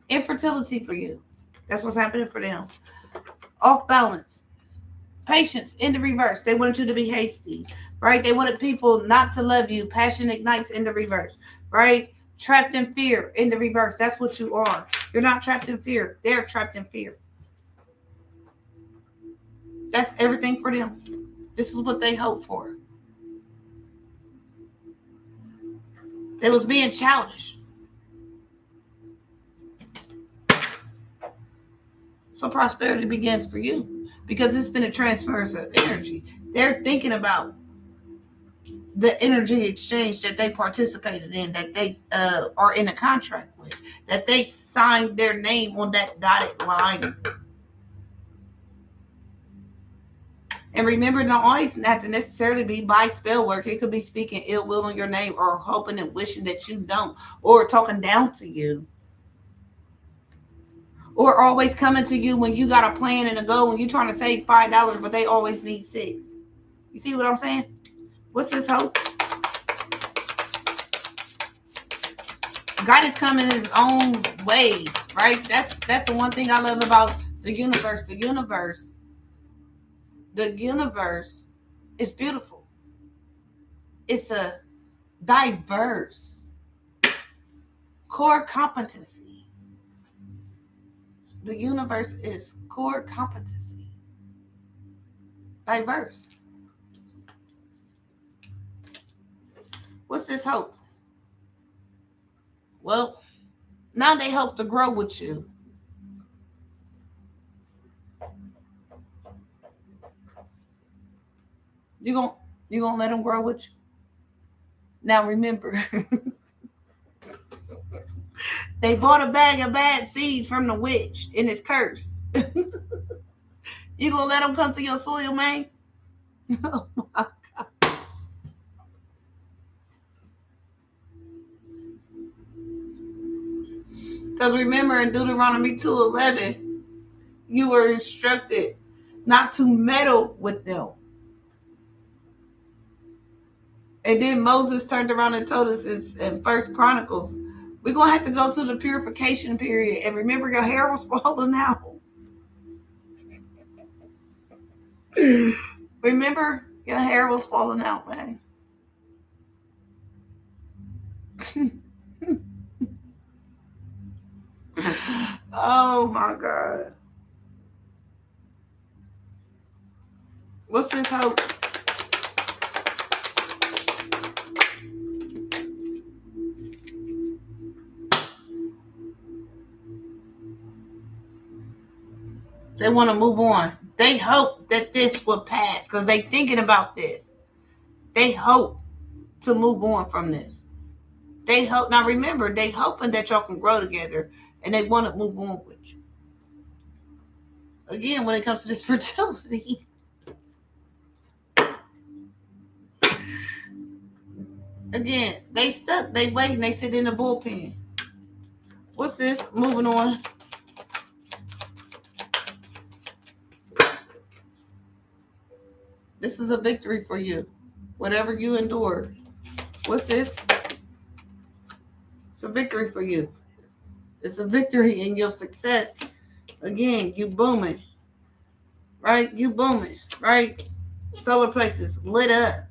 Infertility for you. That's what's happening for them. Off balance. Patience in the reverse. They wanted you to be hasty. Right? They wanted people not to love you. Passion ignites in the reverse. Right? Trapped in fear in the reverse. That's what you are. You're not trapped in fear. They're trapped in fear. That's everything for them. This is what they hope for. They was being childish. So prosperity begins for you because it's been a transference of energy. They're thinking about the energy exchange that they participated in, that they are in a contract with, that they signed their name on that dotted line. And remember, don't always have to necessarily be by spell work. It could be speaking ill will on your name or hoping and wishing that you don't, or talking down to you. Or always coming to you when you got a plan and a goal and you're trying to save $5, but they always need $6. You see what I'm saying? What's this hope? God is coming in his own ways, right? That's the one thing I love about the universe. The universe is beautiful. It's a diverse core competency. The universe is core competency. Diverse. What's this hope? Well, now they hope to grow with you. You gonna let them grow with you? Now remember, they bought a bag of bad seeds from the witch and it's cursed. You gonna let them come to your soil, man? Oh my God. Because remember in Deuteronomy 2:11, you were instructed not to meddle with them. And then Moses turned around and told us in First Chronicles, we're going to have to go to the purification period. And remember, your hair was falling out. Remember, your hair was falling out, man. Oh my God. What's this hope? They want to move on. They hope that this will pass because they thinking about this. They hope to move on from this. They hope. Now remember, they hoping that y'all can grow together and they want to move on with you. Again, when it comes to this fertility, again, they stuck. They waiting. They sit in the bullpen. What's this? Moving on. This is a victory for you. Whatever you endured. What's this? It's a victory for you. It's a victory in your success. Again, you booming. Right? You booming. Right? Solar plexus lit up.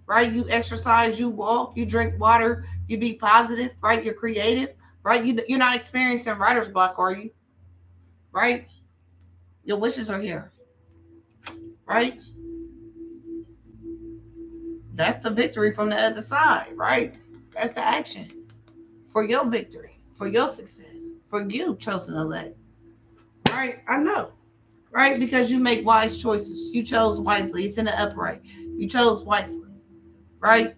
Right? You exercise, you walk, you drink water, you be positive. Right? You're creative. Right? You're not experiencing writer's block, are you? Right? Your wishes are here. Right? That's the victory from the other side. Right? That's the action for your victory, for your success, for you, chosen elect. Right? I know. Right? Because you make wise choices. You chose wisely. It's in the upright. You chose wisely. Right?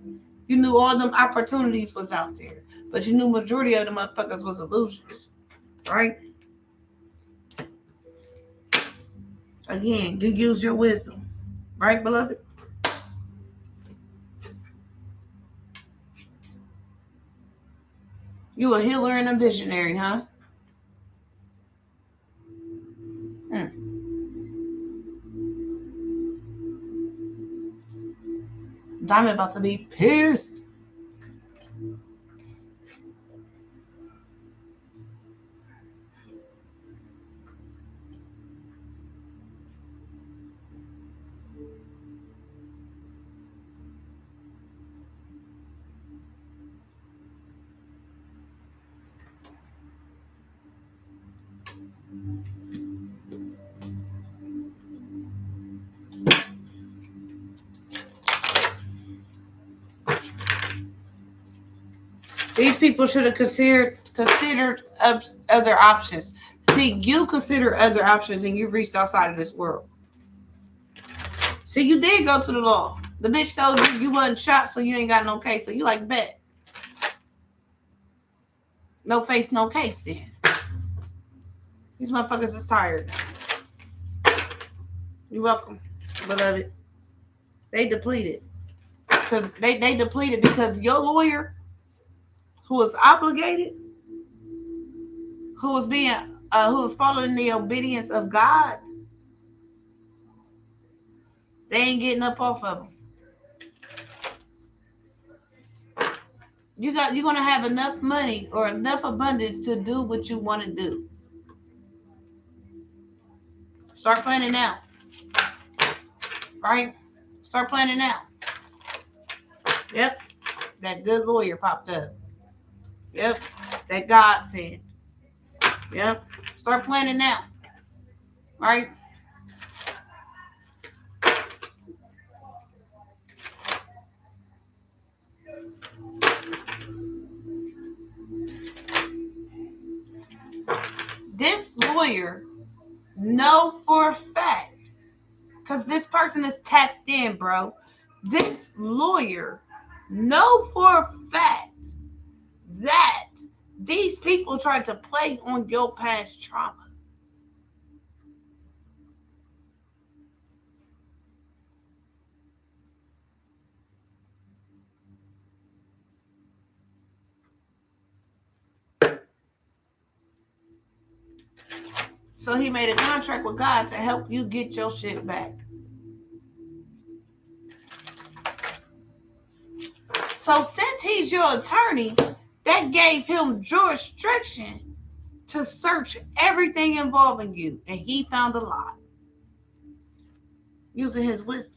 You knew all them opportunities was out there. But you knew majority of the motherfuckers was illusions. Right? Again, you use your wisdom. Right, beloved? You a healer and a visionary, huh? Hmm. Diamond about to be pissed. These people should have considered other options. See, you consider other options and you reached outside of this world. See, you did go to the law. The bitch told you wasn't shot, so you ain't got no case. So you like, bet. No face, no case then. These motherfuckers is tired. You're welcome, beloved. They depleted. Because they depleted because your lawyer, who was obligated, who was following the obedience of God, they ain't getting up off of them. You're gonna have enough money or enough abundance to do what you want to do. Start planning now. Right? Start planning now. Yep. That good lawyer popped up. Yep. That God said. Yep. Start planning now. Right? This lawyer know for a fact, because this person is tapped in, bro. This lawyer know for a fact that these people tried to play on your past trauma. So he made a contract with God to help you get your shit back. So since he's your attorney, that gave him jurisdiction to search everything involving you. And he found a lot using his wisdom.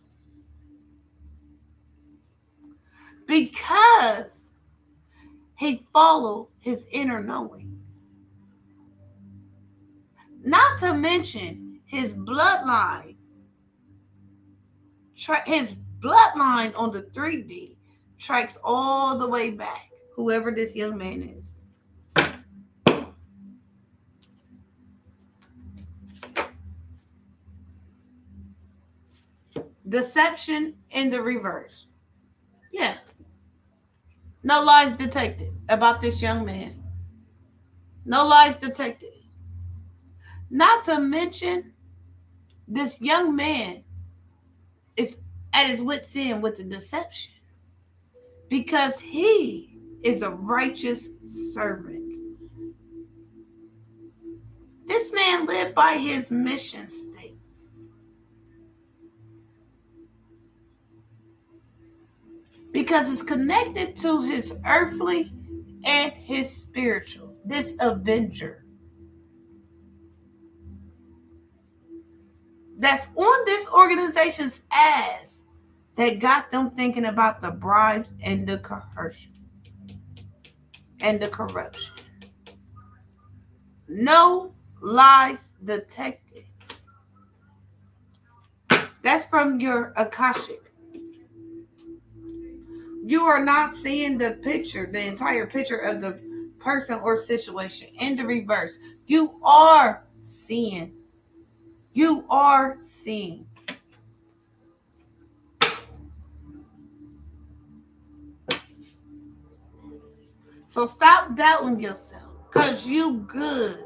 Because he followed his inner knowing. Not to mention his bloodline. His bloodline on the 3D tracks all the way back, whoever this young man is. Deception in the reverse. Yeah. No lies detected about this young man. No lies detected. Not to mention, this young man is at his wit's end with the deception because he is a righteous servant. This man lived by his mission statement. Because it's connected to his earthly and his spiritual. This avenger that's on this organization's ass that got them thinking about the bribes and the coercion and the corruption. No lies detected. That's from your Akashic. You are not seeing the picture, the entire picture of the person or situation in the reverse. You are seeing. You are seeing. So stop doubting yourself because you good.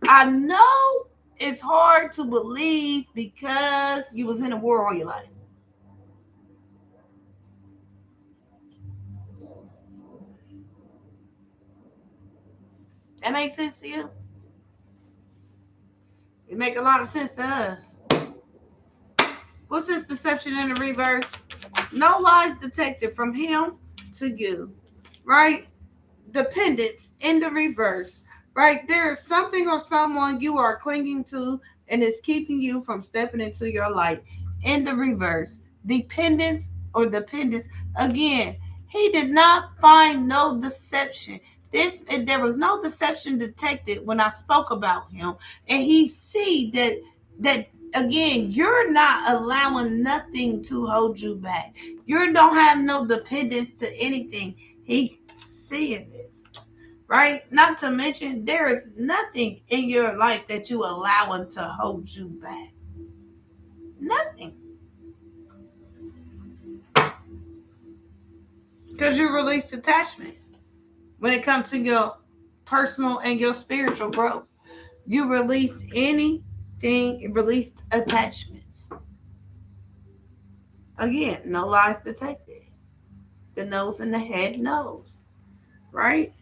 I know it's hard to believe because you was in a war all your life. That makes sense to you? It make a lot of sense to us. What's this deception in the reverse? No lies detected from him to you, right? Dependence in the reverse, right? There is something or someone you are clinging to and it's keeping you from stepping into your light in the reverse. Dependence or dependence. Again, he did not find no deception. There was no deception detected when I spoke about him. And he see that again, you're not allowing nothing to hold you back. You don't have no dependence to anything. He seeing this. Right? Not to mention, there is nothing in your life that you allowing to hold you back. Nothing. Because you release attachment when it comes to your personal and your spiritual growth. You released anything, released attachments. Again, no lies detected. The nose and the head knows. Right?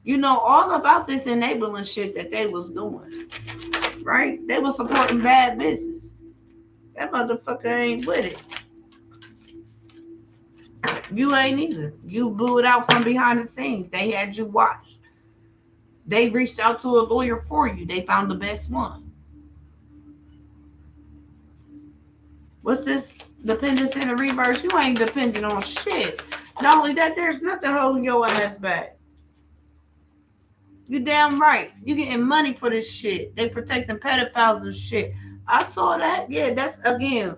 You know all about this enabling shit that they was doing. Right? They was supporting bad business. That motherfucker ain't with it. You ain't either. You blew it out from behind the scenes. They had you watched. They reached out to a lawyer for you. They found the best one. What's this dependence in the reverse? You ain't dependent on shit. Not only that, there's nothing holding your ass back. You damn right. You getting money for this shit. They protecting pedophiles and shit. I saw that. Yeah, that's again.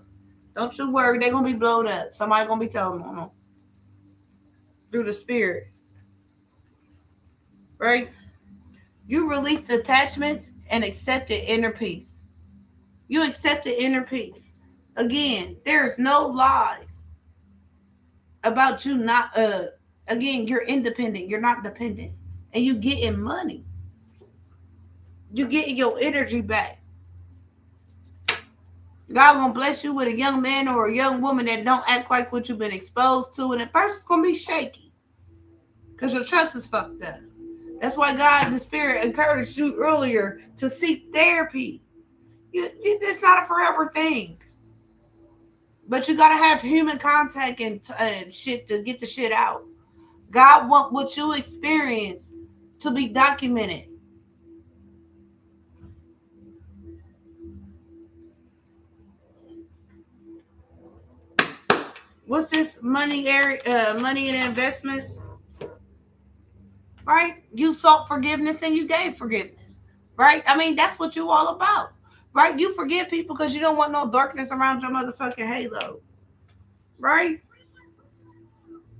Don't you worry. They're gonna be blown up. Somebody gonna be telling them through the spirit. Right? You released attachments and accepted inner peace. You accepted inner peace. Again, there's no lies about you not again, you're independent, you're not dependent. And you getting money. You getting your energy back. God gonna bless you with a young man or a young woman that don't act like what you've been exposed to, and at first it's gonna be shaky. Because your trust is fucked up. That's why God, the Spirit, encouraged you earlier to seek therapy. It's not a forever thing. But you gotta have human contact and shit to get the shit out. God want what you experience to be documented. What's this money area? Money and investments, right? You sought forgiveness and you gave forgiveness. right? I mean, that's what you all about, right? You forgive people because you don't want no darkness around your motherfucking halo, right?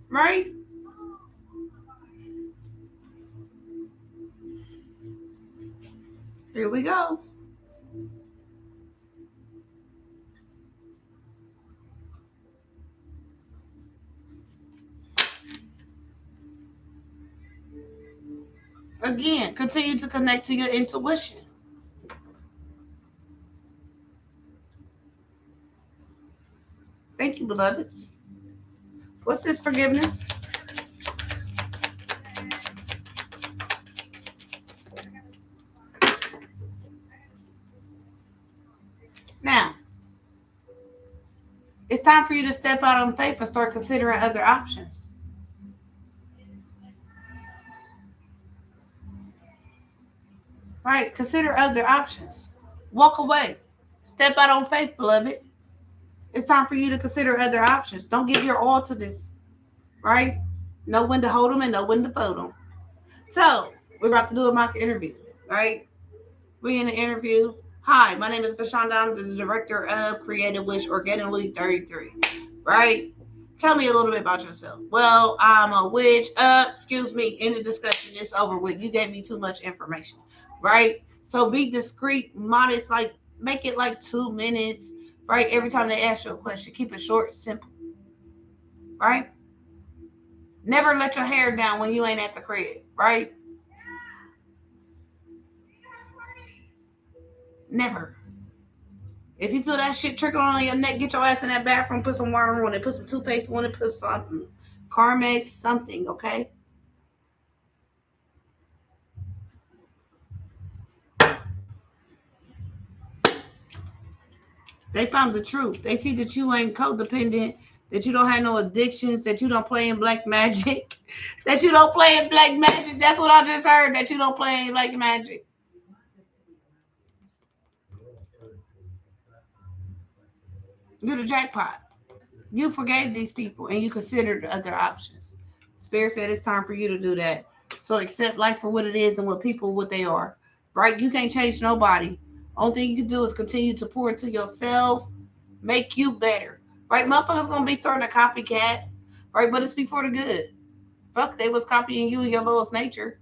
Right? Here we go. Again, continue to connect to your intuition. Thank you, beloveds. What's this forgiveness? Now, it's time for you to step out on faith and start considering other options. Right? Consider other options. Walk away. Step out on faith, beloved. It's time for you to consider other options. Don't give your all to this, right? Know when to hold them and know when to fold them. So, we're about to do a mock interview, right? We're in the interview. Hi, my name is Vashonda. I'm the director of Creative Wish Organically 33, right? Tell me a little bit about yourself. Well, I'm a witch. Excuse me. In the discussion, it's over with. You gave me too much information, right? So be discreet, modest. Like make it like 2 minutes, right? Every time they ask you a question, keep it short, simple, right? Never let your hair down when you ain't at the crib, right? Never. If you feel that shit trickling on your neck, get your ass in that bathroom, put some water on it, put some toothpaste on it, put something. Carmex, something, okay? They found the truth. They see that you ain't codependent, that you don't have no addictions, that you don't play in black magic, that you don't play in black magic. That's what I just heard, that you don't play in black magic. You're the jackpot. You forgave these people and you considered other options. Spirit said it's time for you to do that. So accept life for what it is and what people what they are. Right? You can't change nobody. Only thing you can do is continue to pour into yourself, make you better. Right? Motherfuckers gonna be starting a copycat. Right? But it's before the good. Fuck, they was copying you and your lowest nature.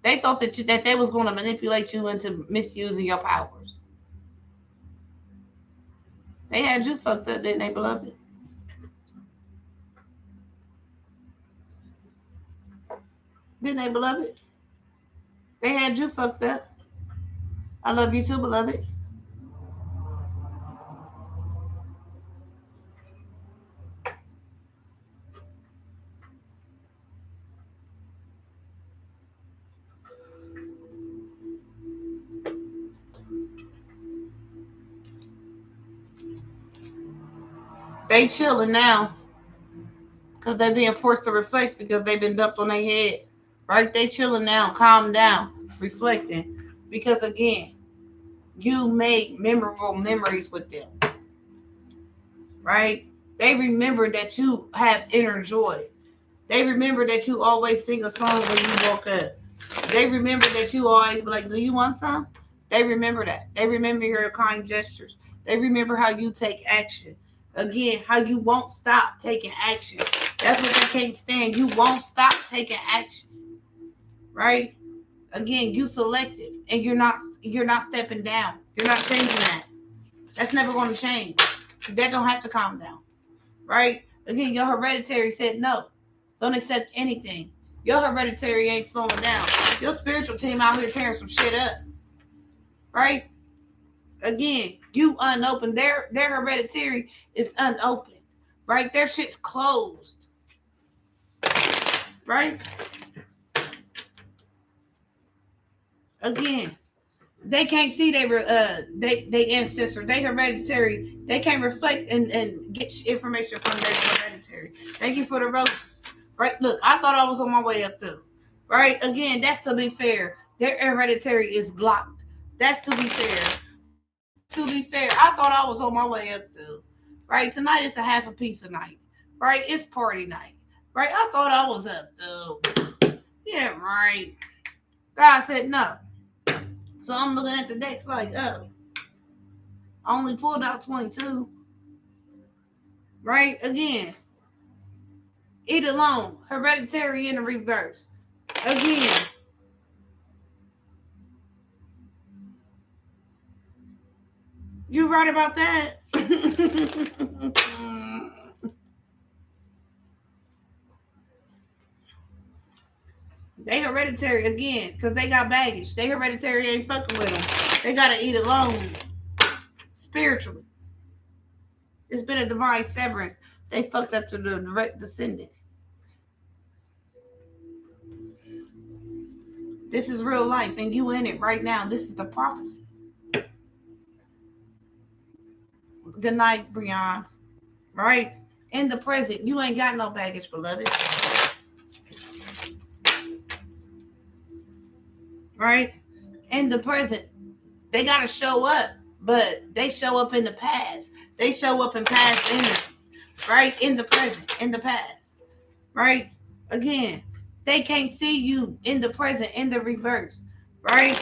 They thought that they was gonna manipulate you into misusing your powers. They had you fucked up, didn't they, beloved? Didn't they, beloved? They had you fucked up. I love you too, beloved. They chilling now because they being forced to reflect because they've been dumped on their head. Right? They chilling now, calm down, reflecting. Because again, you made memorable memories with them. Right? They remember that you have inner joy. They remember that you always sing a song when you woke up. They remember that you always be like, do you want some? They remember that. They remember your kind gestures. They remember how you take action. Again, how you won't stop taking action. That's what they can't stand. You won't stop taking action. Right? Again, you selected and you're not stepping down. You're not changing that. That's never going to change. That don't have to calm down. Right? Again, your hereditary said no. Don't accept anything. Your hereditary ain't slowing down. Your spiritual team out here tearing some shit up. Right? Again, you unopened. Their hereditary is unopened. Right? Their shit's closed. Right? Again, they can't see they ancestor, they hereditary. They can't reflect and get information from their hereditary. Thank you for the roses. Right? Look, I thought I was on my way up through. Right? Again, that's to be fair. Their hereditary is blocked. That's to be fair. To be fair, I thought I was on my way up through. Right? Tonight is a half a pizza night. Right? It's party night. Right? I thought I was up through. Yeah, right. God said no. So I'm looking at the decks like, oh, I only pulled out 22. Right? Again, eat alone. Hereditary in the reverse. Again. You right about that. They hereditary again because they got baggage. They hereditary ain't fucking with them. They gotta eat alone spiritually. It's been a divine severance. They fucked up to the direct descendant. This is real life, and you in it right now. This is the prophecy. Good night, Brian. Right? In the present, you ain't got no baggage, beloved. Right? In the present, they gotta show up, but they show up in the past. They show up in past energy. Right? In the present, in the past. Right? Again, they can't see you in the present, in the reverse. Right?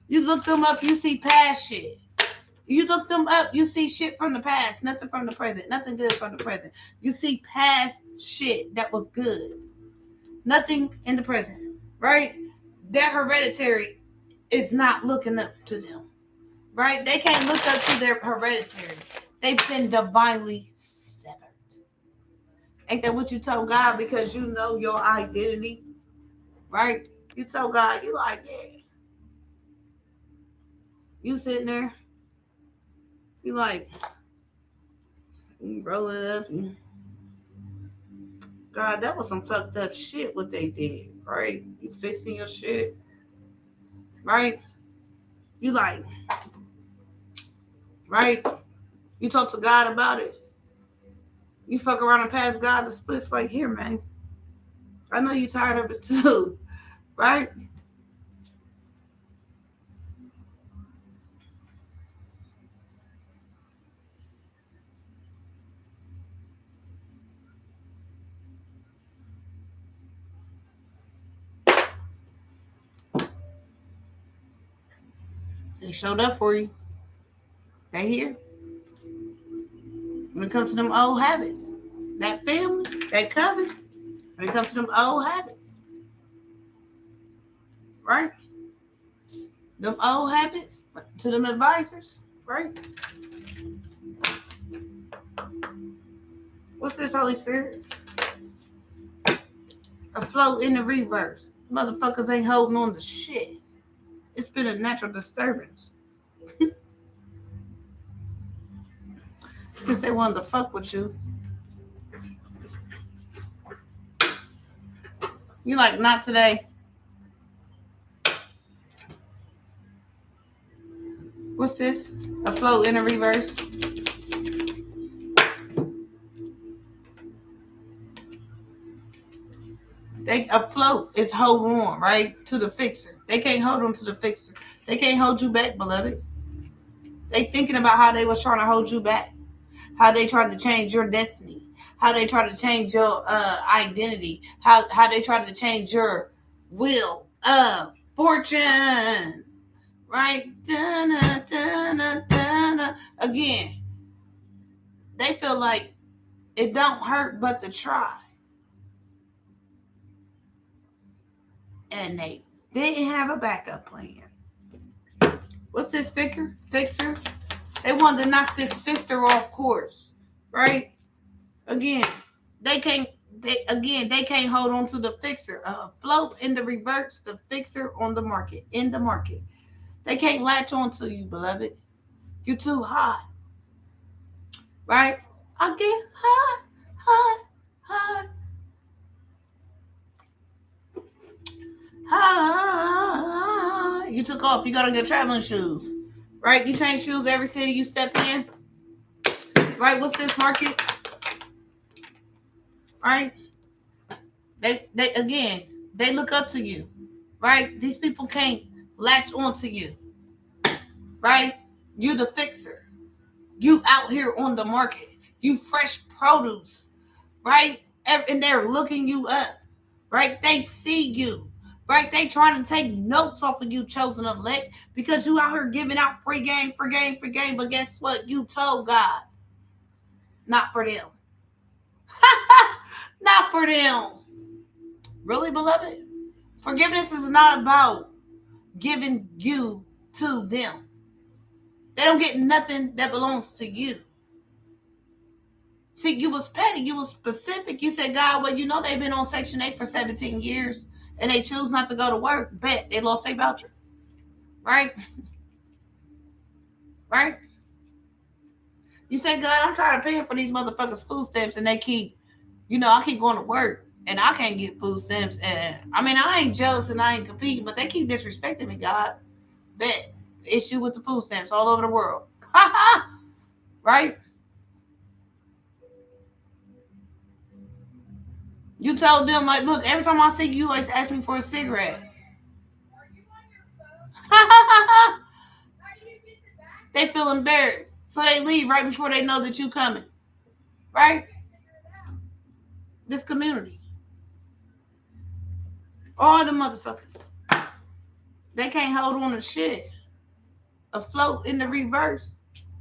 You look them up, you see past shit. You look them up, you see shit from the past, nothing from the present, nothing good from the present. You see past shit that was good, nothing in the present, right? Their hereditary is not looking up to them, right? They can't look up to their hereditary. They've been divinely severed. Ain't that what you told God? Because you know your identity, right? You told God, you like, yeah. You sitting there, you like, you roll it up. God, that was some fucked up shit what they did, right? You fixing your shit, right? You like, right? You talk to God about it. You fuck around and pass God the spliff like, here, man. I know you tired of it too, right? They showed up for you. They here. When it comes to them old habits, that family, that covenant, when it comes to them old habits, right? Them old habits to them advisors, right? What's this, Holy Spirit? Afloat in the reverse. Motherfuckers ain't holding on to shit. It's been a natural disturbance. Since they wanted to fuck with you. You like, not today. What's this? Afloat in the reverse. They afloat is hold on, right? To the fixer. They can't hold on to the fixer. They can't hold you back, beloved. They thinking about how they was trying to hold you back. How they tried to change your destiny. How they tried to change your identity. How they tried to change your will of fortune. Right? Dun-na, dun-na, dun-na. Again, they feel like it don't hurt but to try. And they didn't have a backup plan. What's this fixer? They wanted to knock this fixer off course, right? Again, they can't. They can't hold on to the fixer. Float in the reverse, the fixer on the market, in the market. They can't latch on to you, beloved. You're too high, right? I get high, high, high. Hi. You took off. You got on your traveling shoes, right? You change shoes every city you step in, right? What's this market, right? They again, they look up to you, right? These people can't latch onto you, right? You the fixer. You out here on the market. You fresh produce, right? And they're looking you up, right? They see you, Right? They trying to take notes off of you, chosen elect, because you out here giving out free game, free game, free game. But guess what? You told God, not for them. Not for them. Really, beloved? Forgiveness is not about giving you to them. They don't get nothing that belongs to you. See, you was petty. You was specific. You said, God, well, you know they've been on Section 8 for 17 years and they choose not to go to work. Bet they lost their voucher. Right? Right? You say, God, I'm tired of paying for these motherfuckers' food stamps and they keep, I keep going to work and I can't get food stamps. And I mean, I ain't jealous and I ain't competing, but they keep disrespecting me, God. Bet. Issue with the food stamps all over the world. Right? You told them, like, look, every time I see you, you always ask me for a cigarette. They feel embarrassed. So they leave right before they know that you coming. Right? This community. All the motherfuckers. They can't hold on to shit. Afloat in the reverse.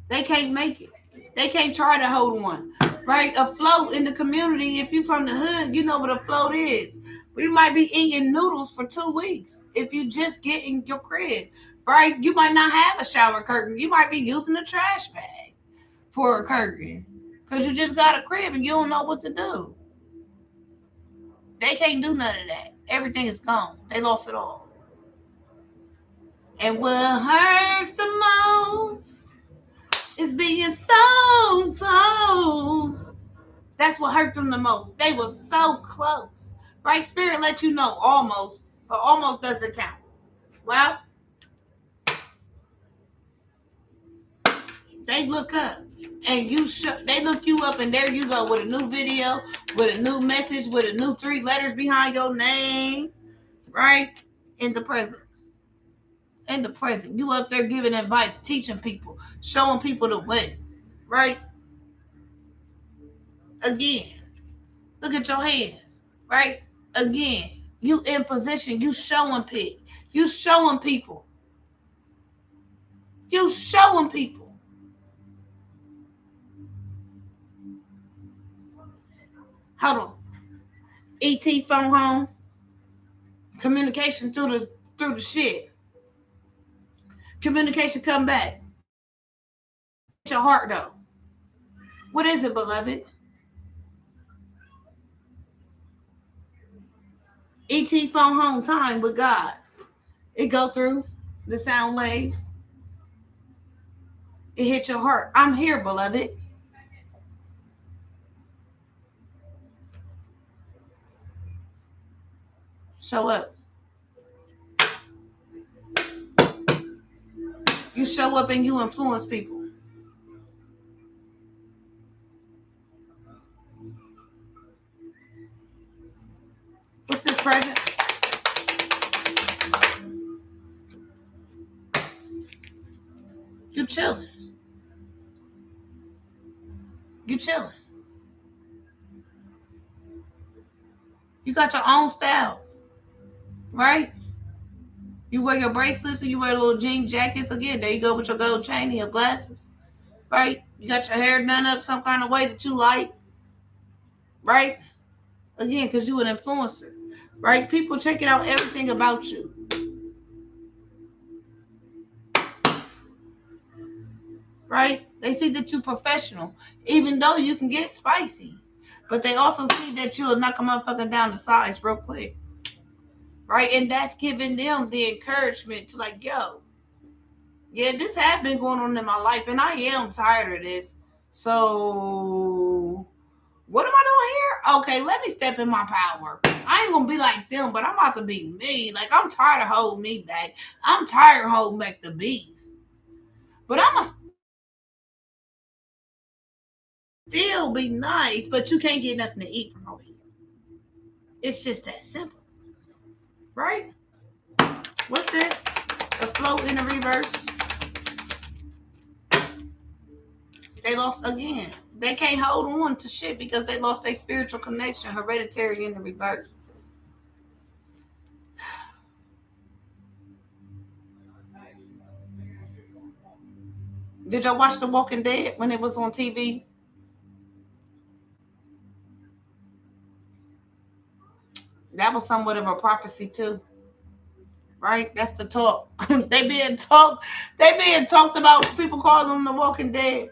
They can't make it. They can't try to hold one. Right? Afloat in the community. If you from the hood, you know what a float is. We might be eating noodles for 2 weeks. If you just get in your crib. Right? You might not have a shower curtain. You might be using a trash bag for a curtain. Because you just got a crib and you don't know what to do. They can't do none of that. Everything is gone. They lost it all. And what hurts the most is being so close. That's what hurt them the most. They were so close. Right? Spirit let you know almost, but almost doesn't count. Well, they look up and they look you up and there you go with a new video, with a new message, with a new 3 letters behind your name. Right? In the present. In the present. You up there giving advice, teaching people, showing people the way. Right? Again. Look at your hands. Right? Again. You in position. You showing people. You showing people. You showing people. Hold on. ET phone home. Communication through the shit. Communication come back. Your heart though. What is it, beloved? ET phone home time with God. It go through the sound waves. It hit your heart. I'm here, beloved. Show up. You show up and you influence people. What's this present? You chilling. You chilling. You got your own style. Right? You wear your bracelets or you wear little jean jackets. Again, there you go with your gold chain and your glasses. Right? You got your hair done up some kind of way that you like. Right? Again, because you an influencer. Right? People checking out everything about you. Right? They see that you're professional. Even though you can get spicy. But they also see that you'll knock a motherfucker down the sides real quick. Right? And that's giving them the encouragement to like, yo, yeah, this has been going on in my life and I am tired of this. So what am I doing here? Okay, let me step in my power. I ain't gonna be like them, but I'm about to be me. Like, I'm tired of holding me back. I'm tired of holding back the beast. But I'm a still be nice, but you can't get nothing to eat from over here. It's just that simple. Right? What's this? The float in the reverse. They lost again. They can't hold on to shit because they lost their spiritual connection, hereditary in the reverse. Did y'all watch The Walking Dead when it was on TV? That was somewhat of a prophecy too, right? That's the talk. They being talked about. People call them The Walking Dead.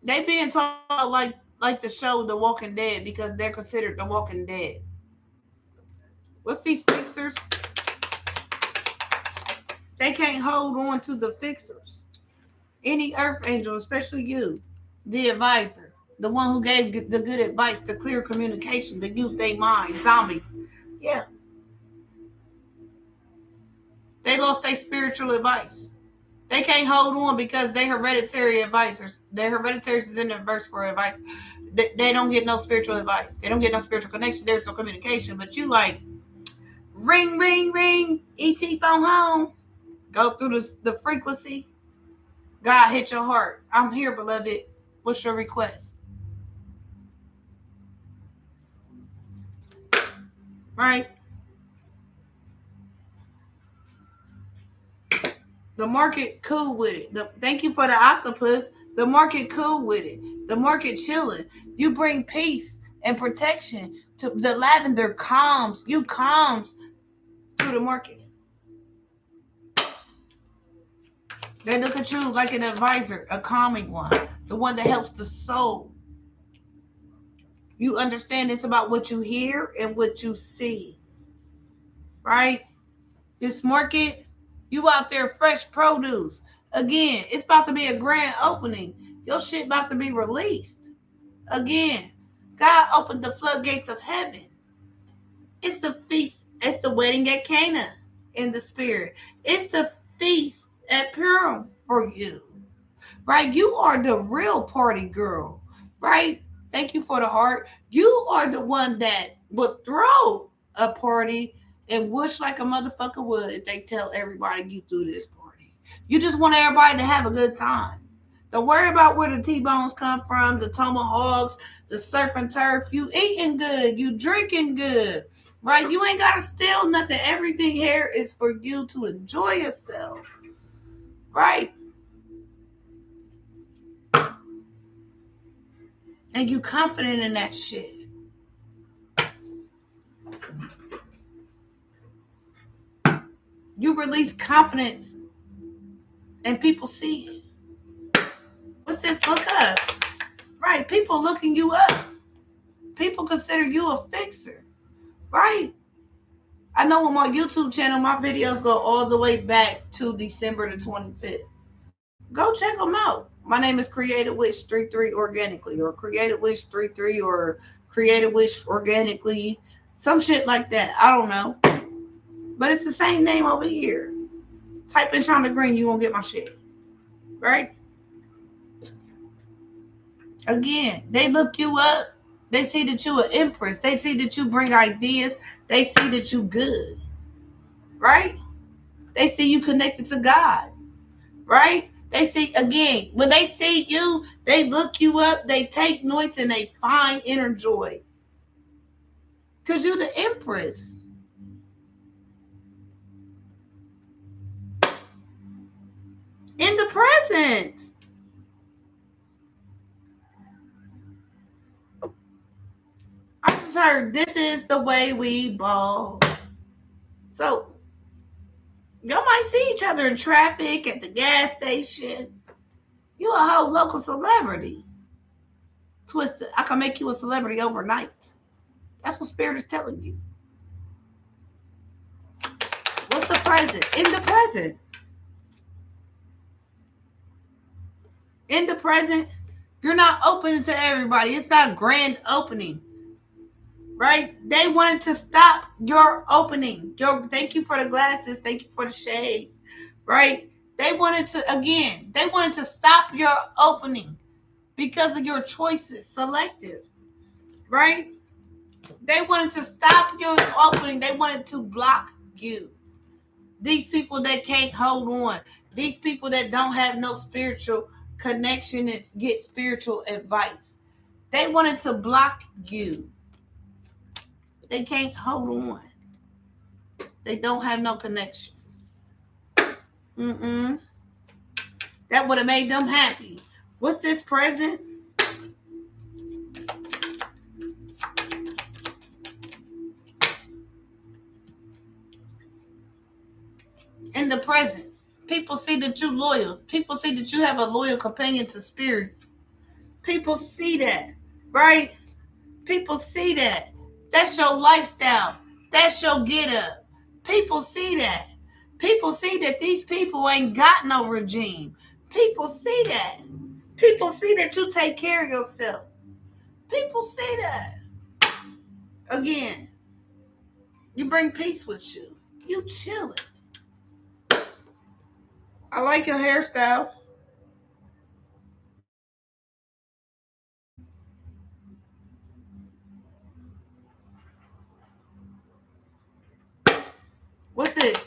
They being talked about like the show The Walking Dead because they're considered The Walking Dead. What's these fixers? They can't hold on to the fixers. Any earth angel, especially you, the advisor, the one who gave the good advice, the clear communication, to use their mind, zombies. Yeah, they lost their spiritual advice. They can't hold on because they hereditary advisors. Their hereditary is in the verse for advice. They don't get no spiritual advice. They don't get no spiritual connection. There's no communication. But you like, ring, ring, ring, ET phone home. Go through the frequency. God hit your heart. I'm here, beloved. What's your request? Right? The market cool with it. Thank you for the octopus. The market cool with it. The market chilling. You bring peace and protection to the lavender calms. You calms through the market. They look at you like an advisor, a calming one, the one that helps the soul. You understand it's about what you hear and what you see. Right? This market, you out there fresh produce. Again, it's about to be a grand opening. Your shit about to be released. Again, God opened the floodgates of heaven. It's the feast. It's the wedding at Cana in the spirit. It's the feast at Purim for you. Right? You are the real party girl. Right? Thank you for the heart. You are the one that would throw a party and wish like a motherfucker would if they tell everybody you threw this party. You just want everybody to have a good time. Don't worry about where the T-bones come from, the tomahawks, the surf and turf. You eating good. You drinking good. Right? You ain't got to steal nothing. Everything here is for you to enjoy yourself. Right? And you confident in that shit. You release confidence and people see it. What's this? Look up. Right? People looking you up. People consider you a fixer. Right? I know on my YouTube channel, my videos go all the way back to December the 25th. Go check them out. My name is Creative Wish 33 Organically, or Creative Wish 33, or Creative Wish Organically. Some shit like that. I don't know. But it's the same name over here. Type in Shonda Green, you won't get my shit. Right? Again, they look you up. They see that you an empress. They see that you bring ideas. They see that you good. Right? They see you connected to God. Right? They see, again, when they see you, they look you up, they take notes, and they find inner joy. Because you're the empress. In the present. I just heard this is the way we ball. So, y'all might see each other in traffic, at the gas station. You a whole local celebrity. Twisted. I can make you a celebrity overnight. That's what Spirit is telling you. What's the present? In the present. In the present, you're not open to everybody. It's not grand opening. Right? They wanted to stop your opening. Thank you for the glasses. Thank you for the shades. Right? They wanted to stop your opening because of your choices, selective. Right? They wanted to stop your opening. They wanted to block you. These people that can't hold on. These people that don't have no spiritual connection and get spiritual advice. They wanted to block you. They can't hold on. They don't have no connection. Mm-mm. That would have made them happy. What's this present? In the present. People see that you're loyal. People see that you have a loyal companion to spirit. People see that, right? People see that. That's your lifestyle. That's your get up. People see that. People see that these people ain't got no regime. People see that. People see that you take care of yourself. People see that. Again, you bring peace with you. You chilling. I like your hairstyle. What's this?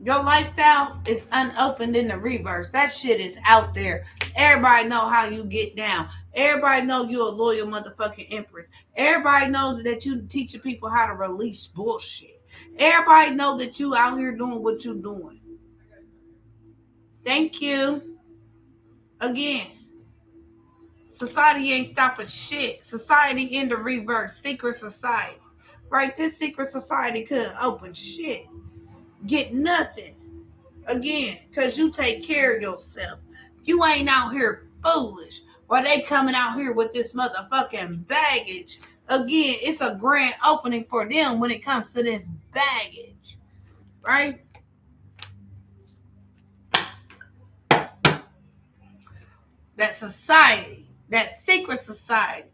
Your lifestyle is unopened in the reverse. That shit is out there. Everybody know how you get down. Everybody know you're a loyal motherfucking empress. Everybody knows that you teaching people how to release bullshit. Everybody know that you out here doing what you doing. Thank you. Again, society ain't stopping shit. Society in the reverse. Secret society. Right? This secret society couldn't open shit. Get nothing. Again, because you take care of yourself. You ain't out here foolish. While they coming out here with this motherfucking baggage. Again, it's a grand opening for them when it comes to this baggage. Right? That society, that secret society,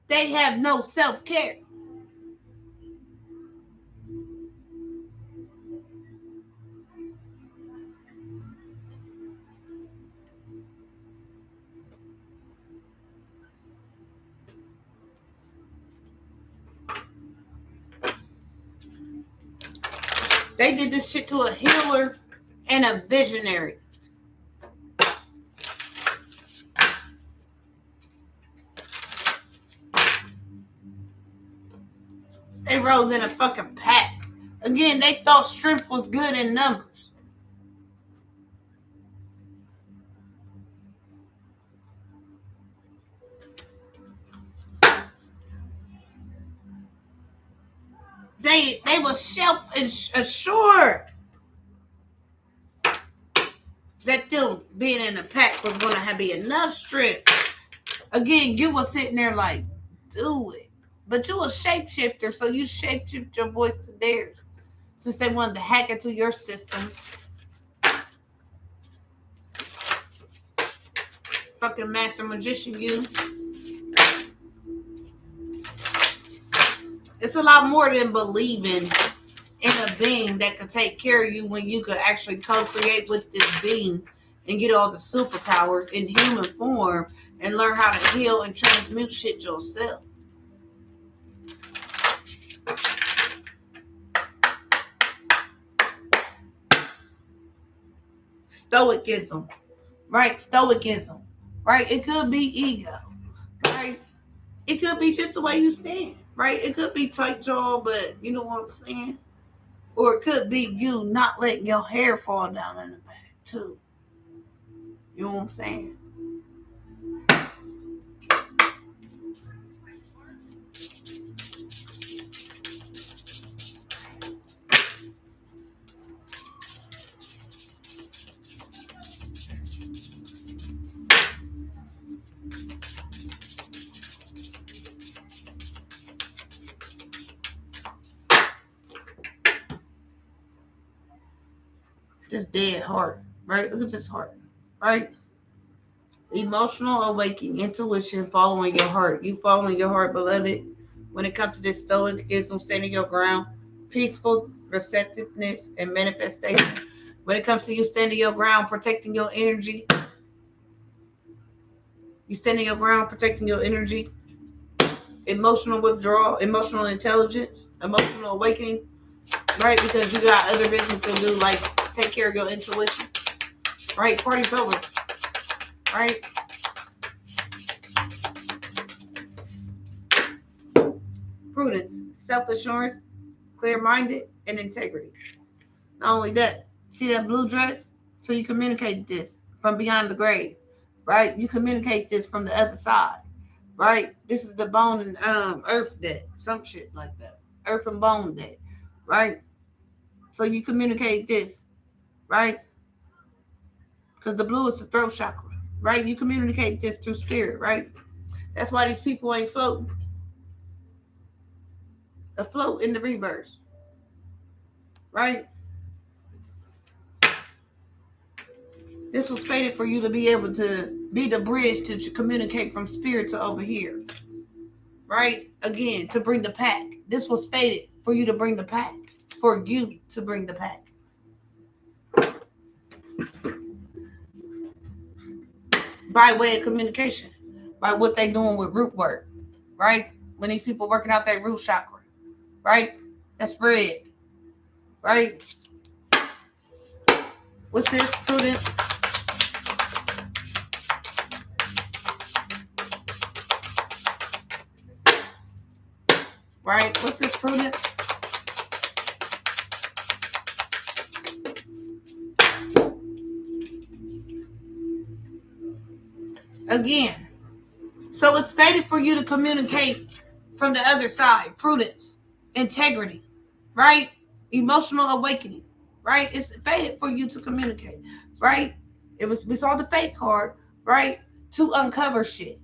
they have no self-care. They did this shit to a healer and a visionary. They rose in a fucking pack. Again, they thought strength was good in numbers. They were self-assured that them being in a pack was going to be enough strength. Again, you were sitting there like, do it. But you a shapeshifter, so you shapeshift your voice to theirs. Since they wanted to hack into your system. Fucking master magician, you. It's a lot more than believing in a being that could take care of you when you could actually co-create with this being and get all the superpowers in human form and learn how to heal and transmute shit yourself. Stoicism, right? Stoicism, right? It could be ego, right? It could be just the way you stand, right? It could be tight jaw, but you know what I'm saying? Or it could be you not letting your hair fall down in the back, too. You know what I'm saying? Just dead heart, right? Look at this heart, right? Emotional awakening, intuition, following your heart. You following your heart, beloved. When it comes to this stoicism, standing your ground, peaceful receptiveness, and manifestation. When it comes to you standing your ground, protecting your energy, you standing your ground, protecting your energy, emotional withdrawal, emotional intelligence, emotional awakening, right? Because you got other business to do, like take care of your intuition, right? Party's over, right? Prudence, self-assurance, clear-minded, and integrity. Not only that, see that blue dress? So you communicate this from beyond the grave, right? You communicate this from the other side, right? This is the bone and earth deck, some shit like that. Earth and bone deck, right? So you communicate this, right? Because the blue is the throat chakra, right? You communicate this through spirit, right? That's why these people ain't floating. Afloat in the rebirth, right? This was fated for you to be able to be the bridge to communicate from spirit to over here, right? Again, to bring the pack. This was fated for you to bring the pack, for you to bring the pack. By way of communication, by what they doing with root work, right? When these people working out their root chakra, right? That's red, right? What's this? Prudence. Right? What's this? Prudence. Again. So it's fated for you to communicate from the other side. Prudence. Integrity. Right? Emotional awakening. Right? It's fated for you to communicate. Right? We saw the fate card. Right? To uncover shit.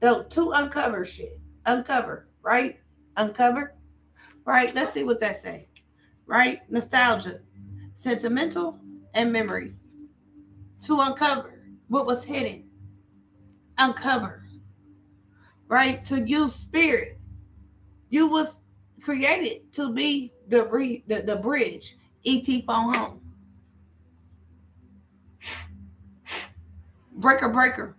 To uncover shit. Uncover. Right? Uncover. Right? Let's see what that say. Right? Nostalgia. Sentimental and memory. To uncover what was hidden. Uncover. Right? To use spirit. You was created to be the bridge. E.T. phone home. Breaker.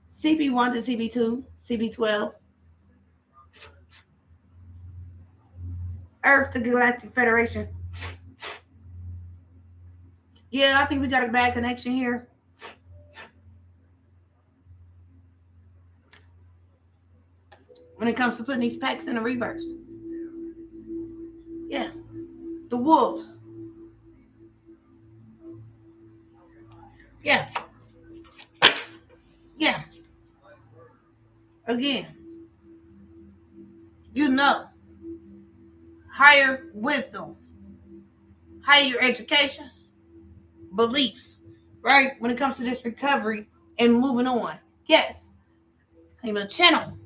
CB1 to CB2. CB12. Earth to Galactic Federation. Yeah, I think we got a bad connection here. When it comes to putting these packs in the reverse. Yeah. The wolves. Yeah. Yeah. Again. You know. Higher wisdom. Higher education. Beliefs. Right? When it comes to this recovery and moving on. Yes. I'm a channel.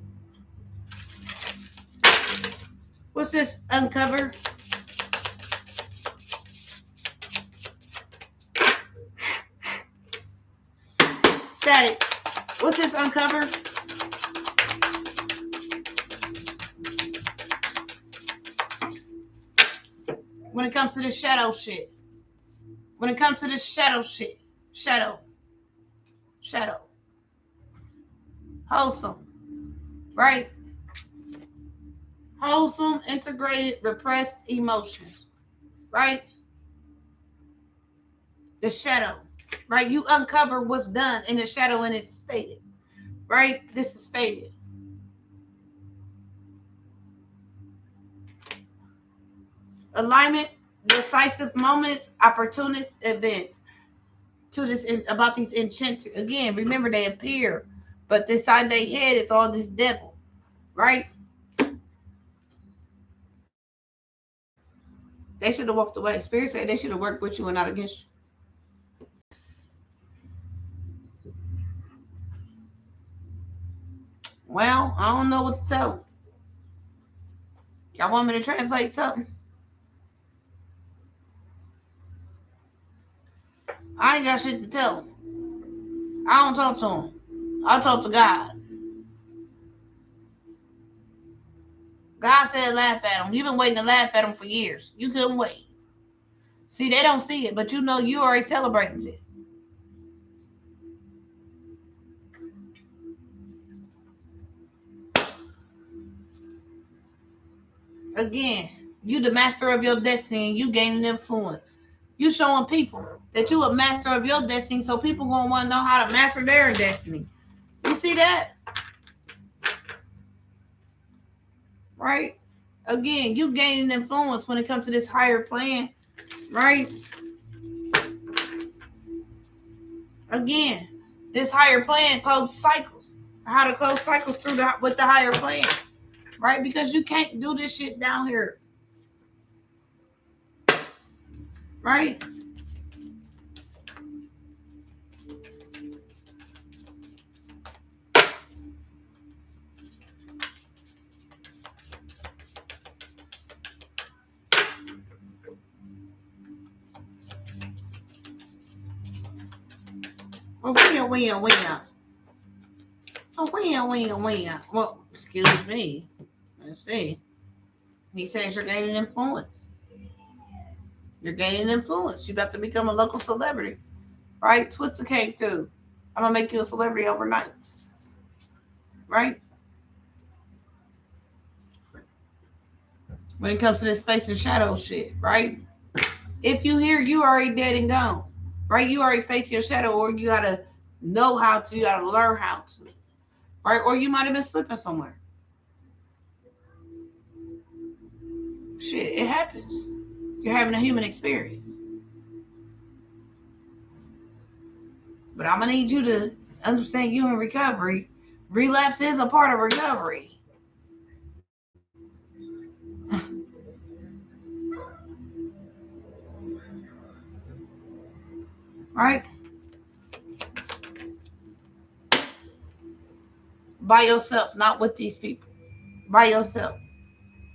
What's this? Uncover. Static. What's this? Uncover. When it comes to this shadow shit. When it comes to this shadow shit. Shadow. Wholesome. Right? Wholesome, integrated, repressed emotions. Right? The shadow. Right? You uncover what's done in the shadow and it's faded. Right? This is faded. Alignment, decisive moments, opportunist events. To this about these enchanters. Again, remember they appear, but inside their head is all this devil. Right? They should have walked away. Spirit said they should have worked with you and not against you. Well, I don't know what to tell them. Y'all want me to translate something? I ain't got shit to tell them. I don't talk to them. I talk to God. God said laugh at them. You've been waiting to laugh at them for years. You couldn't wait. See, they don't see it, but you know you already celebrated it. Again, you the master of your destiny and you gaining influence. You showing people that you a master of your destiny, so people gonna want to know how to master their destiny. You see that? Right? Again, you gaining influence when it comes to this higher plan, right? Again, this higher plan closes cycles. How to close cycles through with the higher plan, right? Because you can't do this shit down here, right? Oh, where? Oh, where? Well, excuse me. Let's see. He says you're gaining influence. You're gaining influence. You're about to become a local celebrity, right? Twist the cake, too. I'm going to make you a celebrity overnight, right? When it comes to this space and shadow shit, right? If you hear you already dead and gone, right? You already face your shadow, or you got to know how to, you got to learn how to, right? Or you might have been slipping somewhere. Shit, it happens. You're having a human experience. But I'm going to need you to understand you in recovery. Relapse is a part of recovery. Right? By yourself, not with these people. By yourself,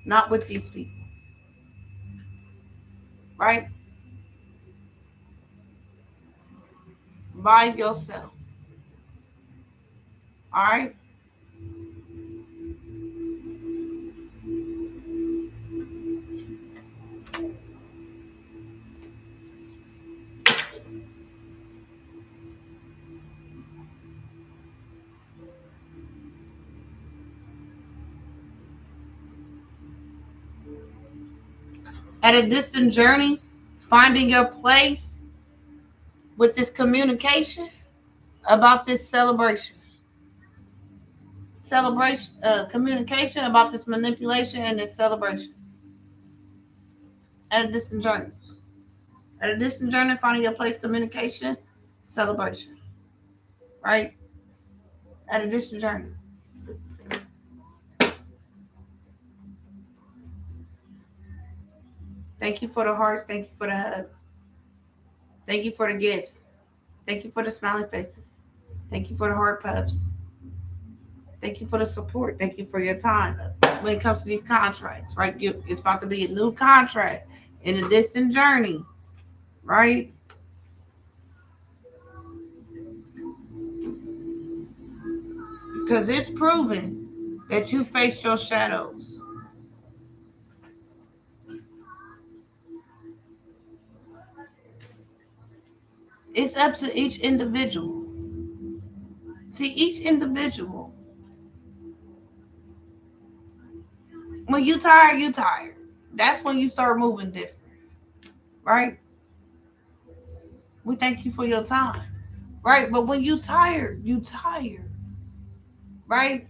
not with these people. Right? By yourself. All right? At a distant journey, finding your place with this communication about this celebration. Communication about this manipulation and this celebration. At a distant journey. At a distant journey, finding your place, communication, celebration. Right? At a distant journey. Thank you for the hearts. Thank you for the hugs. Thank you for the gifts. Thank you for the smiling faces. Thank you for the heart puffs. Thank you for the support. Thank you for your time. When it comes to these contracts, right? It's about to be a new contract in a distant journey, right? Because it's proven that you face your shadows. It's up to each individual. See, each individual. When you tired, you tired. That's when you start moving different, right? We thank you for your time, right? But when you tired, right?